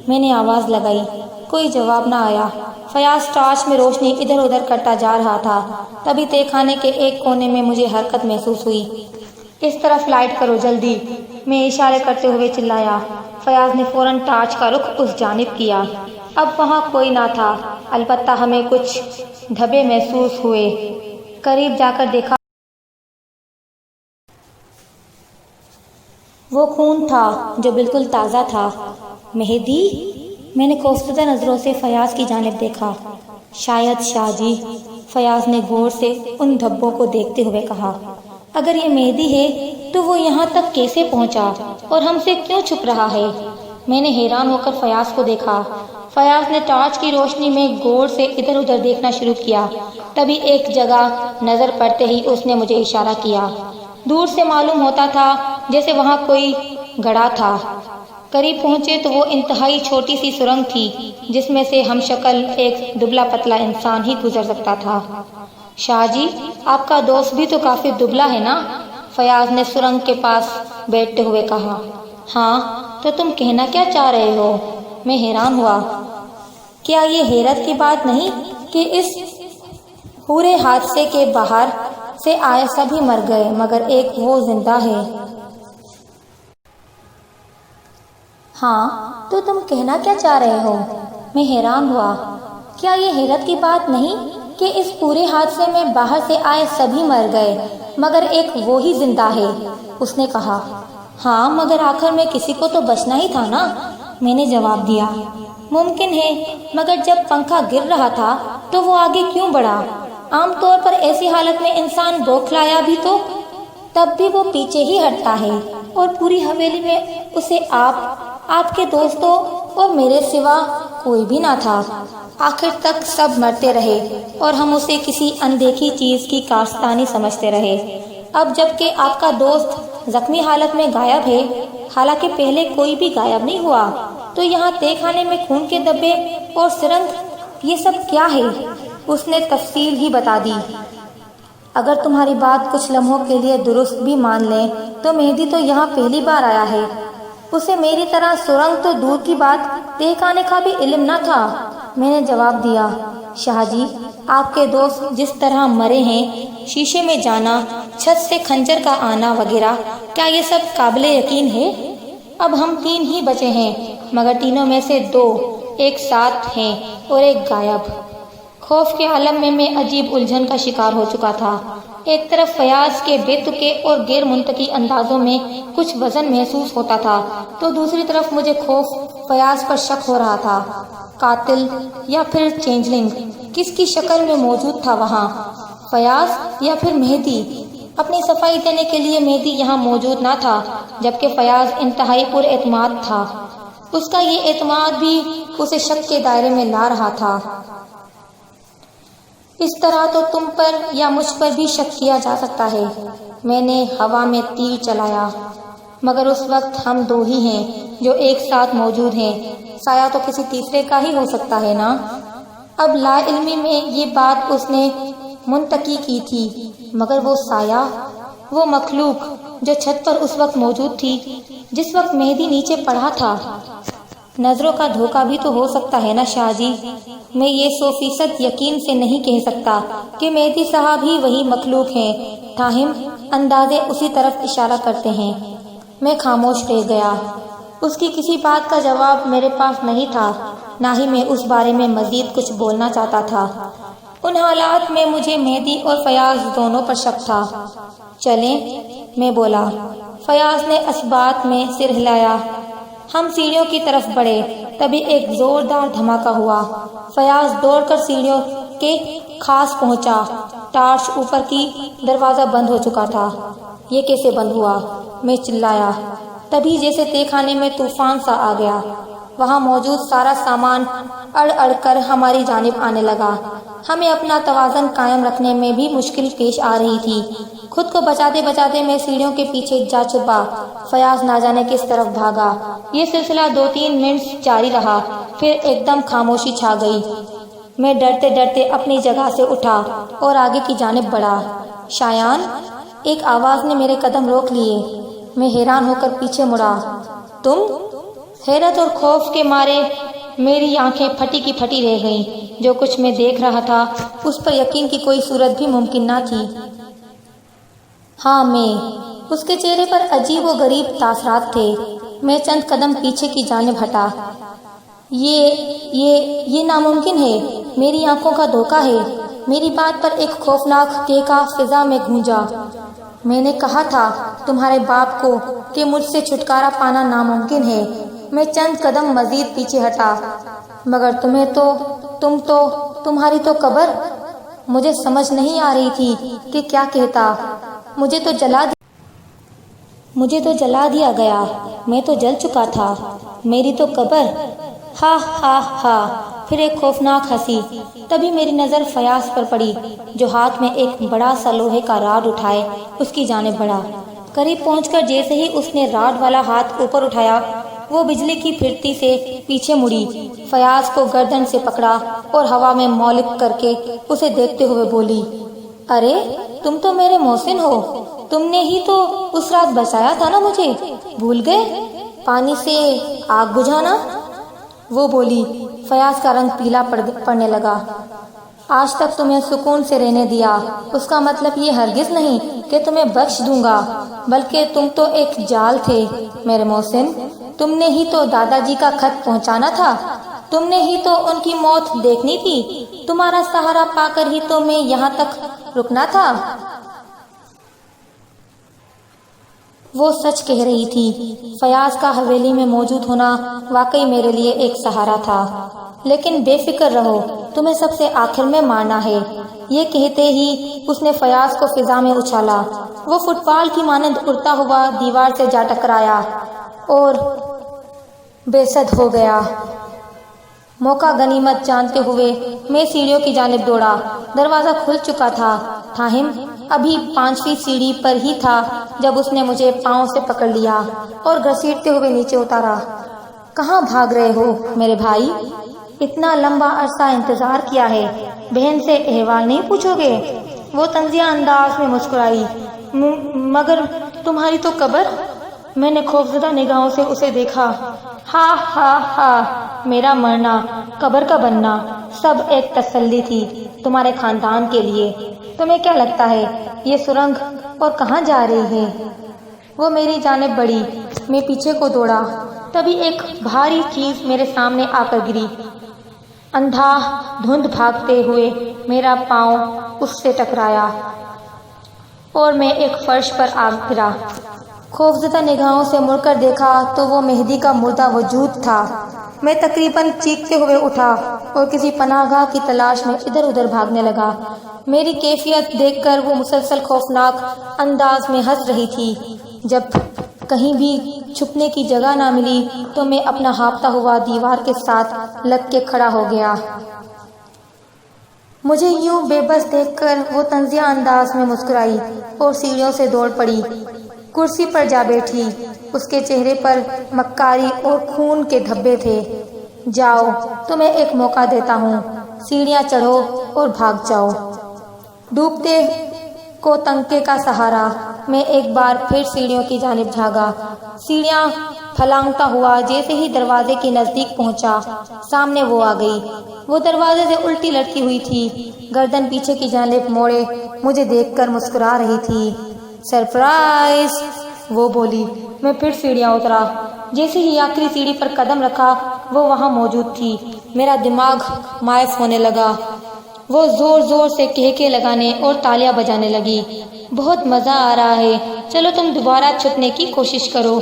میں نے آواز لگائی۔ کوئی جواب نہ آیا۔ فیاض ٹارچ میں روشنی ادھر ادھر کرتا جا رہا تھا۔ تبھی تہ خانے کے ایک کونے میں مجھے حرکت محسوس ہوئی۔ اس طرف لائٹ کرو جلدی، میں اشارے کرتے ہوئے چلایا۔ فیاض نے فوراً ٹارچ کا رخ اس جانب کیا۔ اب وہاں کوئی نہ تھا، البتہ ہمیں کچھ دھبے محسوس ہوئے۔ قریب جا کر دیکھا، وہ خون تھا جو بالکل تازہ تھا۔ مہدی، میں نے خوفزدہ نظروں سے فیاض کی جانب دیکھا۔ شاید شاہ جی، فیاض نے غور سے ان دھبوں کو دیکھتے ہوئے کہا۔ اگر یہ مہدی ہے تو وہ یہاں تک کیسے پہنچا اور ہم سے کیوں چھپ رہا ہے؟ میں نے حیران ہو کر فیاض کو دیکھا۔ فیاض نے ٹارچ کی روشنی میں غور سے ادھر ادھر دیکھنا شروع کیا۔ تبھی ایک جگہ نظر پڑتے ہی اس نے مجھے اشارہ کیا۔ دور سے معلوم ہوتا تھا جیسے وہاں کوئی گڑھا تھا۔ قریب پہنچے تو وہ انتہائی چھوٹی سی سرنگ تھی جس میں سے ہم شکل ایک دبلا پتلا انسان ہی گزر سکتا تھا۔ شاہ جی، آپ کا دوست بھی تو کافی دبلا ہے نا؟ فیاض نے سرنگ کے پاس بیٹھتے ہوئے کہا۔ ہاں، تو تم کہنا کیا چاہ رہے ہو؟ میں حیران ہوا۔ کیا یہ حیرت کی بات نہیں کہ اس پورے حادثے کے باہر سے آئے سبھی مر گئے مگر ایک وہ زندہ ہے؟ ہاں، تو تم کہنا کیا چاہ رہے ہو؟ میں حیران ہوا۔ کیا یہ حیرت کی بات نہیں کہ اس پورے حادثے میں باہر سے آئے سبھی مر گئے مگر ایک وہی زندہ ہے؟ اس نے کہا۔ ہاں، مگر آخر میں کسی کو تو بچنا ہی تھا نا، میں نے جواب دیا۔ ممکن ہے، مگر جب پنکھا گر رہا تھا تو وہ آگے کیوں بڑھا؟ عام طور پر ایسی حالت میں انسان بوکھلایا بھی تو تب بھی وہ پیچھے ہی ہٹتا ہے، اور پوری حویلی میں اسے آپ کے دوستوں اور میرے سوا کوئی بھی نہ تھا۔ آخر تک سب مرتے رہے اور ہم اسے کسی اندیکھی چیز کی کارستانی سمجھتے رہے۔ اب جبکہ آپ کا دوست زخمی حالت میں غائب ہے، حالانکہ پہلے کوئی بھی غائب نہیں ہوا، تو یہاں تہ خانے میں خون کے دھبے اور سرنگ، یہ سب کیا ہے؟ اس نے تفصیل ہی بتا دی۔ اگر تمہاری بات کچھ لمحوں کے لیے درست بھی مان لیں تو مہدی تو یہاں پہلی بار آیا ہے۔ اسے میری طرح سرنگ تو دور کی بات تہ خانے کا بھی علم نہ تھا، میں نے جواب دیا۔ شاہ جی، آپ کے دوست جس طرح مرے ہیں، شیشے میں جانا، چھت سے خنجر کا آنا وغیرہ، کیا یہ سب قابل یقین ہے؟ اب ہم 3 ہی بچے ہیں مگر تینوں میں سے 2 ایک ساتھ ہیں اور ایک غائب۔ خوف کے عالم میں عجیب الجھن کا شکار ہو چکا تھا۔ ایک طرف فیاض کے بے تکے اور غیر منطقی اندازوں میں کچھ وزن محسوس ہوتا تھا تو دوسری طرف مجھے خوف فیاض پر شک ہو رہا تھا۔ قاتل یا پھر چینجلنگ کس کی شکل میں موجود تھا وہاں؟ فیاض یا پھر مہدی؟ اپنی صفائی دینے کے لیے مہدی یہاں موجود نہ تھا، جبکہ فیاض انتہائی پر اعتماد تھا۔ اس کا یہ اعتماد بھی اسے شک کے دائرے میں لا رہا تھا۔ اس طرح تو تم پر یا مجھ پر بھی شک کیا جا سکتا ہے۔ میں نے ہوا میں تیر چلایا۔ مگر اس وقت ہم 2 ہی ہیں جو ایک ساتھ موجود ہیں، سایہ تو کسی تیسرے کا ہی ہو سکتا ہے نا؟ اب لا علمی میں یہ بات اس نے منطقی کی تھی، مگر وہ سایہ، وہ مخلوق جو چھت پر اس وقت موجود تھی جس وقت مہدی نیچے پڑا تھا، نظروں کا دھوکہ بھی تو ہو سکتا ہے نا شاہ جی. میں یہ 100% یقین سے نہیں کہہ سکتا کہ مہدی صاحب ہی وہی مخلوق ہیں، تاہم اندازے اسی طرف اشارہ کرتے ہیں. میں خاموش رہ گیا. اس کی کسی بات کا جواب میرے پاس نہیں تھا، نہ ہی میں اس بارے میں مزید کچھ بولنا چاہتا تھا. ان حالات میں مجھے مہدی اور فیاض دونوں پر شک تھا. چلیں، میں بولا. فیاض نے اثبات میں سر ہلایا. ہم سیڑھیوں کی طرف بڑھے، تبھی ایک زوردار دھماکہ ہوا. فیاض دوڑ کر سیڑھیوں کے خاص پہنچا. ٹارچ اوپر کی، دروازہ بند ہو چکا تھا. یہ کیسے بند ہوا؟ میں چلایا. تبھی جیسے تہ خانے میں طوفان سا آ گیا. وہاں موجود سارا سامان اڑ اڑ کر ہماری جانب آنے لگا. ہمیں اپنا توازن قائم رکھنے میں بھی مشکل پیش آ رہی تھی. خود کو بچاتے بچاتے میں سیڑھیوں کے پیچھے جا چھپا. فیاض نہ جانے کس طرف بھاگا. یہ سلسلہ 2-3 منٹ جاری رہا، پھر ایک دم خاموشی چھا گئی. میں ڈرتے ڈرتے اپنی جگہ سے اٹھا اور آگے کی جانب بڑھا. شایان، ایک آواز نے میرے قدم روک لیے. میں حیران ہو کر پیچھے مڑا. تم؟ حیرت اور خوف کے مارے میری آنکھیں پھٹی کی پھٹی رہ گئیں. جو کچھ میں دیکھ رہا تھا اس پر یقین کی کوئی صورت بھی ممکن نہ تھی. ہاں، میں. اس کے چہرے پر عجیب و غریب تاثرات تھے. میں چند قدم پیچھے کی جانب ہٹا. یہ ناممکن ہے. میری آنکھوں کا دھوکہ ہے. میری بات پر ایک خوفناک قہقہ فضا میں گونجا. میں نے کہا تھا تمہارے باپ کو کہ مجھ سے چھٹکارا پانا ناممکن ہے. میں چند قدم مزید پیچھے ہٹا. مگر تمہاری تو قبر. مجھے سمجھ نہیں آ رہی تھی کہ کیا کہتا. مجھے تو جلا دیا گیا. میں تو جل چکا تھا. میری تو قبر. ہا ہا ہا. پھر ایک خوفناک ہنسی. تبھی میری نظر فیاض پر پڑی جو ہاتھ میں ایک بڑا سا لوہے کا راڈ اٹھائے اس کی جانب بڑھا. قریب پہنچ کر جیسے ہی اس نے راڈ والا ہاتھ اوپر اٹھایا، وہ بجلی کی پھرتی سے پیچھے مڑی. فیاض کو گردن سے پکڑا اور ہوا میں مولک کر کے اسے دیکھتے ہوئے بولی، ارے تم تو میرے محسن ہو. تم نے ہی تو اس رات بچایا تھا نا مجھے. بھول گئے پانی سے آگ بجھانا؟ وہ بولی. فیاض کا رنگ پیلا پڑنے لگا. آج تک تمہیں سکون سے رہنے دیا، اس کا مطلب یہ ہرگز نہیں کہ تمہیں بخش دوں گا، بلکہ تم تو ایک جال تھے میرے محسن. تم نے ہی تو دادا جی کا خط پہنچانا تھا. تم نے ہی تو ان کی موت دیکھنی تھی. تمہارا سہارا پا کر ہی تو میں یہاں تک رکنا تھا. وہ سچ کہہ رہی تھی. فیاض کا حویلی میں موجود ہونا واقعی میرے لیے ایک سہارا تھا. لیکن بے فکر رہو، تمہیں سب سے آخر میں مارنا ہے. یہ کہتے ہی اس نے فیاض کو فضا میں اچھالا. وہ فٹ بال کی مانند اڑتا ہوا دیوار سے جا ٹکرایا اور بے سد ہو گیا. موقع غنیمت جانتے ہوئے میں سیڑھیوں کی جانب دوڑا. دروازہ کھل چکا تھا، تاہم ابھی 5ویں سیڑھی پر ہی تھا جب اس نے مجھے پاؤں سے پکڑ لیا اور گھسیٹتے ہوئے نیچے اتارا. کہاں بھاگ رہے ہو میرے بھائی؟ اتنا لمبا عرصہ انتظار کیا ہے، بہن سے احوال نہیں پوچھو گے؟ وہ طنزیہ انداز میں مسکرائی. مگر تمہاری تو قبر. میں نے خوفزدہ نگاہوں سے اسے دیکھا. ہا ہا ہا. میرا مرنا، قبر کا بننا، سب ایک تسلی تھی تمہارے خاندان کے لیے. تمہیں کیا لگتا ہے یہ سرنگ اور کہاں جا رہی ہے؟ وہ میری جانب بڑھی. میں پیچھے کو دوڑا. تبھی ایک بھاری چیز میرے سامنے آ کر گری. اندھا دھند بھاگتے ہوئے میرا پاؤں اس سے ٹکرایا اور میں ایک فرش پر آ گرا. خوفزدہ نگاہوں سے مڑ کر دیکھا تو وہ مہدی کا مردہ وجود تھا. میں تقریباً چیختے ہوئے اٹھا اور کسی پناہ گاہ کی تلاش میں ادھر ادھر بھاگنے لگا. میری کیفیت دیکھ کر وہ مسلسل خوفناک انداز میں ہنس رہی تھی. جب کہیں بھی چھپنے کی جگہ نہ ملی تو میں اپنا ہانپتا ہوا دیوار کے ساتھ لگ کے کھڑا ہو گیا. مجھے یوں بے بس دیکھ کر وہ طنزیہ انداز میں مسکرائی اور سیڑھیوں سے دوڑ پڑی. کرسی پر جا بیٹھی. اس کے چہرے پر مکاری اور خون کے دھبے تھے. جاؤ، تمہیں ایک موقع دیتا ہوں. سیڑھیاں چڑھو اور بھاگ جاؤ. ڈوبتے کو تنکے کا سہارا. میں ایک بار پھر سیڑھیوں کی جانب جھانکا۔ سیڑھیاں پھلانگتا ہوا جیسے ہی دروازے کے نزدیک پہنچا، سامنے وہ آ گئی۔ وہ دروازے سے الٹی لٹکی ہوئی تھی، گردن پیچھے کی جانب موڑے مجھے دیکھ کر مسکرا رہی تھی۔ سرپرائز، وہ بولی۔ میں پھر سیڑھیاں اترا۔ جیسے ہی آخری سیڑھی پر قدم رکھا وہ وہاں موجود تھی۔ میرا دماغ مائف ہونے لگا۔ وہ زور زور سے کہکے لگانے اور تالیاں بجانے لگی۔ بہت مزہ آ رہا ہے، چلو تم دوبارہ چھپنے کی کوشش کرو۔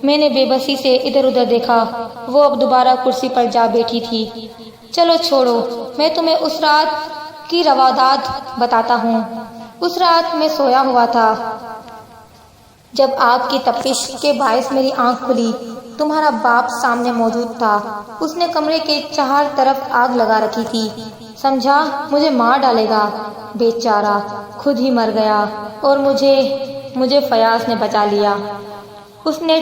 میں نے بے بسی سے ادھر ادھر دیکھا، وہ اب دوبارہ کرسی پر جا بیٹھی تھی۔ چلو چھوڑو، میں تمہیں اس رات کی روادات بتاتا ہوں۔ اس رات میں سویا ہوا تھا جب آگ کی تپش کے باعث میری آنکھ کھلی۔ تمہارا باپ سامنے موجود تھا۔ اس نے کمرے کے چار طرف آگ لگا رکھی تھی، سمجھا مجھے مار ڈالے گا۔ بیچارہ خود ہی مر گیا اور مجھے فیاض نے بچا لیا۔ اس نے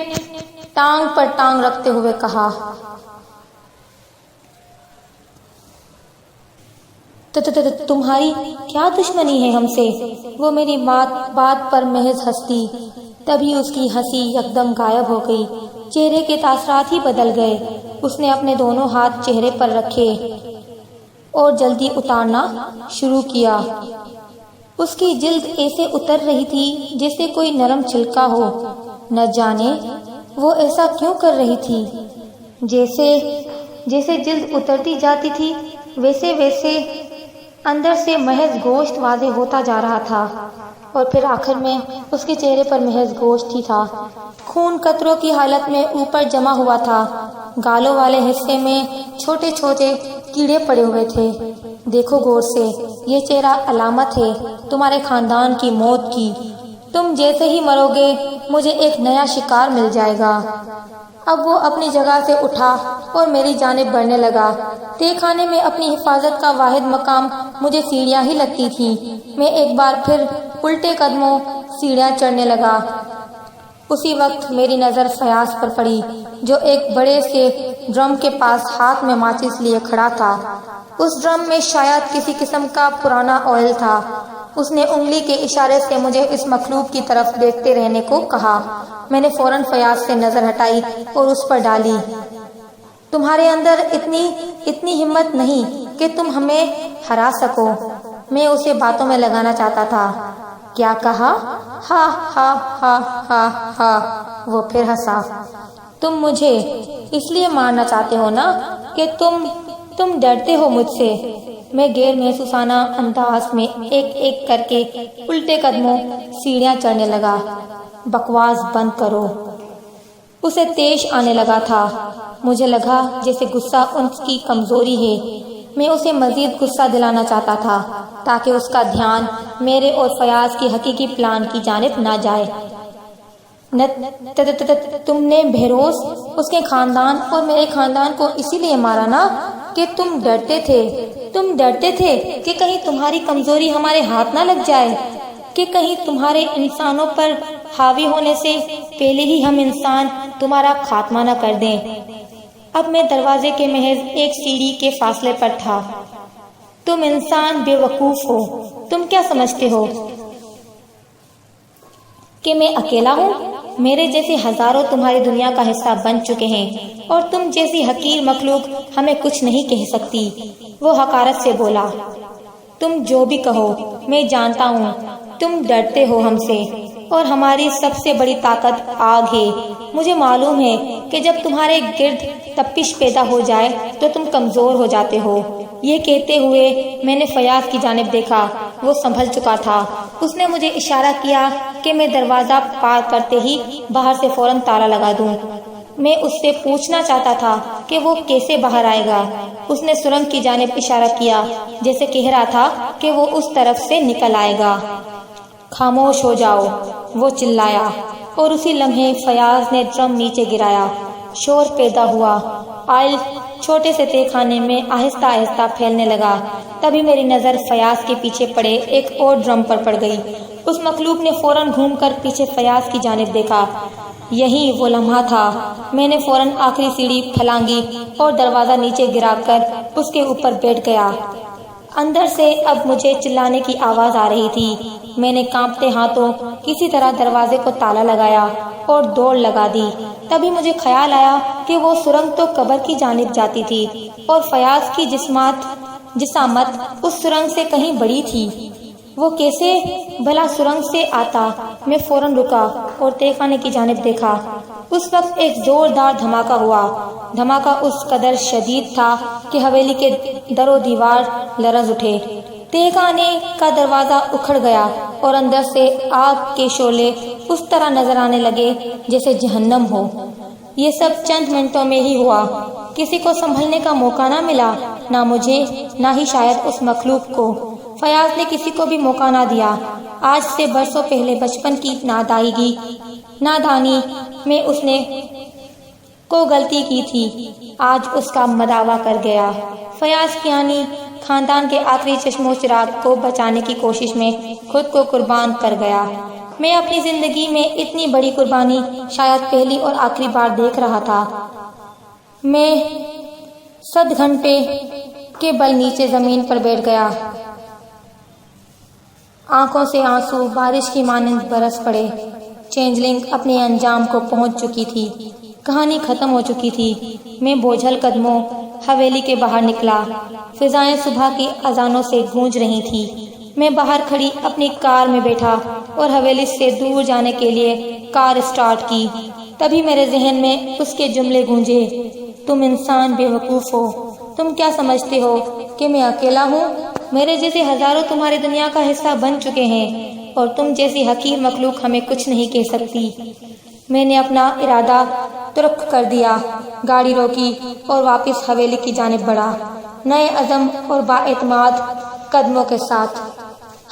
ٹانگ پر ٹانگ رکھتے ہوئے کہا، تمہاری کیا دشمنی ہے ہم سے؟ وہ میری بات پر محض ہنسی، تبھی اس کی ہنسی یکدم غائب ہو گئی، چہرے کے تاثرات ہی بدل گئے۔ اس نے اپنے دونوں ہاتھ چہرے پر رکھے اور جلدی اتارنا شروع کیا۔ اس کی جلد ایسے اتر رہی تھی جیسے کوئی نرم چھلکا ہو۔ نہ جانے وہ ایسا کیوں کر رہی تھی، جیسے جلد اترتی جاتی تھی ویسے ویسے اندر سے محض گوشت واضح ہوتا جا رہا تھا، اور پھر آخر میں اس کے چہرے پر محض گوشت ہی تھا۔ خون قطروں کی حالت میں اوپر جمع ہوا تھا، گالوں والے حصے میں چھوٹے چھوٹے کیڑے پڑے ہوئے تھے۔ دیکھو غور سے، یہ چہرہ علامت ہے تمہارے خاندان کی موت کی۔ تم جیسے ہی مرو گے مجھے ایک نیا شکار مل جائے گا۔ اب وہ اپنی جگہ سے اٹھا اور میری جانب بڑھنے لگا۔ تہ خانے میں اپنی حفاظت کا واحد مقام مجھے سیڑھیاں ہی لگتی تھیں۔ میں ایک بار پھر الٹے قدموں سیڑھیاں چڑھنے لگا۔ اسی وقت میری نظر فیاض پر پڑی، جو ایک بڑے سے ڈرم کے پاس ہاتھ میں ماچس لیے کھڑا تھا۔ اس ڈرم میں شاید کسی قسم کا پرانا آئل تھا۔ اس نے انگلی کے اشارے سے مجھے اس مخلوق کی طرف دیکھتے رہنے کو کہا۔ میں نے فوراً فیاض سے نظر ہٹائی اور اس پر ڈالی۔ تمہارے اندر اتنی ہمت نہیں کہ تم ہمیں ہرا سکو۔ میں اسے باتوں میں لگانا چاہتا تھا۔ کیا کہا؟ ہا ہا ہا ہا ہا، وہ پھر ہنسا۔ تم مجھے اس لیے مارنا چاہتے ہو نا کہ تم ڈرتے ہو مجھ سے۔ میں غیر محسوسانہ انداز میں ایک ایک کر کے الٹے قدموں سیڑھیاں چڑھنے لگا۔ بکواس بند کرو۔ اسے تیش آنے لگا تھا۔ مجھے لگا جیسے غصہ اس کی کمزوری ہے۔ میں اسے مزید غصہ دلانا چاہتا تھا تاکہ اس کا دھیان میرے اور فیاض کی حقیقی پلان کی جانب نہ جائے۔ تم نے بہروز اس کے خاندان اور میرے خاندان کو اسی لیے مارا نا کہ تم ڈرتے تھے کہ کہیں تمہاری کمزوری ہمارے ہاتھ نہ لگ جائے، کہ کہیں تمہارے انسانوں پر حاوی ہونے سے پہلے ہی ہم انسان تمہارا خاتمہ نہ کر دیں۔ اب میں دروازے کے محض ایک سیڑھی کے فاصلے پر تھا۔ تم انسان بے وقوف ہو۔ تم کیا سمجھتے ہو کہ میں اکیلا ہوں؟ میرے جیسے ہزاروں تمہاری دنیا کا حصہ بن چکے ہیں، اور تم جیسی حقیر مخلوق ہمیں کچھ نہیں کہہ سکتی۔ وہ حقارت سے بولا۔ تم جو بھی کہو، میں جانتا ہوں تم ڈرتے ہو ہم سے، اور ہماری سب سے بڑی طاقت آگ ہے۔ مجھے معلوم ہے کہ جب تمہارے گرد تپش پیدا ہو جائے تو تم کمزور ہو جاتے ہو۔ یہ کہتے ہوئے میں نے فیاض کی جانب دیکھا۔ وہ سنبھل چکا تھا۔ اس نے مجھے اشارہ کیا کہ میں دروازہ پار کرتے ہی باہر سے فوراً تالا لگا دوں۔ میں اس سے پوچھنا چاہتا تھا کہ وہ کیسے باہر آئے گا۔ اس نے سرنگ کی جانب اشارہ کیا، جیسے کہہ رہا تھا کہ وہ اس طرف سے نکل آئے گا۔ خاموش ہو جاؤ، وہ چلایا، اور اسی لمحے فیاض نے ڈرم نیچے گرایا۔ شور پیدا ہوا۔ آئل چھوٹے سے تہ خانے میں آہستہ آہستہ پھیلنے لگا۔ تبھی میری نظر فیاض کے پیچھے پڑے ایک اور ڈرم پر پڑ گئی۔ اس مخلوق نے فوراً گھوم کر پیچھے فیاض کی جانب دیکھا۔ یہی وہ لمحہ تھا۔ میں نے فوراً آخری سیڑھی پھلانگی اور دروازہ نیچے گرا کر اس کے اوپر بیٹھ گیا۔ اندر سے اب مجھے چلانے کی آواز آ رہی تھی۔ میں نے کانپتے ہاتھوں کسی طرح دروازے کو تالا لگایا اور دوڑ لگا دی۔ تبھی مجھے خیال آیا کہ وہ سرنگ تو قبر کی جانب جاتی تھی اور فیاض کی جسامت اس سرنگ سے کہیں بڑی تھی۔ وہ کیسے بھلا سرنگ سے آتا؟ میں فوراً رکا اور تہہ خانے کی جانب دیکھا۔ اس وقت ایک زوردار دھماکہ ہوا۔ دھماکہ اس قدر شدید تھا کہ حویلی کے در و دیوار لرز اٹھے۔ تہہ خانے کا دروازہ اکھڑ گیا اور اندر سے آگ کے شعلے اس طرح نظر آنے لگے جیسے جہنم ہو۔ یہ سب چند منٹوں میں ہی ہوا۔ کسی کو سنبھلنے کا موقع نہ ملا، نہ مجھے نہ ہی شاید اس مخلوق کو۔ فیاض نے کسی کو بھی موقع نہ دیا۔ آج سے برسوں پہلے بچپن کی نادانی میں اس نے کو غلطی کی تھی، آج اس کا مداوع کر گیا۔ فیاض کیانی خاندان کے آخری چشم و چراغ کو بچانے کی کوشش میں خود کو قربان کر گیا۔ میں اپنی زندگی میں اتنی بڑی قربانی شاید پہلی اور آخری بار دیکھ رہا تھا۔ میں 100 گھنٹے کے بل نیچے زمین پر بیٹھ گیا۔ آنکھوں سے آنسو بارش کی مانند برس پڑے۔ چینجلنگ اپنے انجام کو پہنچ چکی تھی، کہانی ختم ہو چکی تھی۔ میں بوجھل قدموں حویلی کے باہر نکلا۔ فضائیں صبح کی اذانوں سے گونج رہی تھی۔ میں باہر کھڑی اپنی کار میں بیٹھا اور حویلی سے دور جانے کے لیے کار اسٹارٹ کی۔ تبھی میرے ذہن میں اس کے جملے گونجے، تم انسان بے وقوف ہو، تم کیا سمجھتے ہو کہ میں اکیلا ہوں؟ میرے جیسے ہزاروں تمہاری دنیا کا حصہ بن چکے ہیں اور تم جیسی حقیر مخلوق ہمیں کچھ نہیں کہہ سکتی۔ میں نے اپنا ارادہ ترک کر دیا، گاڑی روکی اور واپس حویلی کی جانب بڑھا، نئے عزم اور بااعتماد قدموں کے ساتھ۔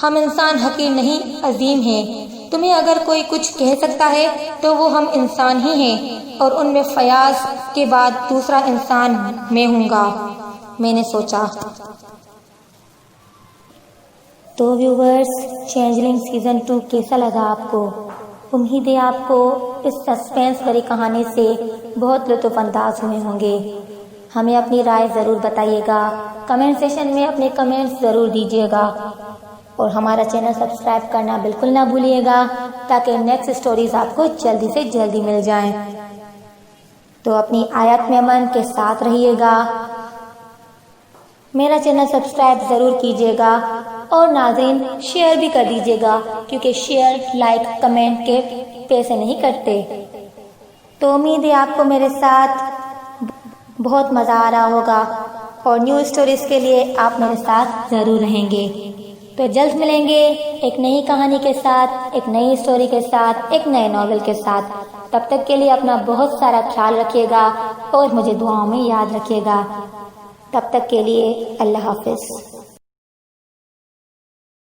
ہم انسان حقیر نہیں، عظیم ہیں۔ تمہیں اگر کوئی کچھ کہہ سکتا ہے تو وہ ہم انسان ہی ہیں، اور ان میں فیاض کے بعد دوسرا انسان میں ہوں گا، میں نے سوچا۔ تو ویورز، چینجلنگ سیزن 2 کیسا لگا آپ کو؟ امید ہے آپ کو اس سسپینس بھری کہانی سے بہت لطف انداز ہوئے ہوں گے۔ ہمیں اپنی رائے ضرور بتائیے گا، کمنٹ سیشن میں اپنے کمنٹس ضرور دیجیے گا، اور ہمارا چینل سبسکرائب کرنا بالکل نہ بھولیے گا تاکہ نیکسٹ سٹوریز آپ کو جلدی سے جلدی مل جائیں۔ تو اپنی آیت میں امن کے ساتھ رہیے گا، میرا چینل سبسکرائب ضرور کیجیے گا، اور ناظرین شیئر بھی کر دیجیے گا، کیونکہ شیئر، لائک، کمنٹ کے پیسے نہیں کٹتے۔ تو امید ہے آپ کو میرے ساتھ بہت مزہ آ رہا ہوگا، اور نیو اسٹوریز کے لیے آپ میرے ساتھ ضرور رہیں گے۔ تو جلد ملیں گے ایک نئی کہانی کے ساتھ، ایک نئی اسٹوری کے ساتھ، ایک نئے ناول کے ساتھ۔ تب تک کے لیے اپنا بہت سارا خیال رکھیے گا اور مجھے دعاؤں میں یاد رکھیے گا۔ تب تک کے لیے اللہ حافظ۔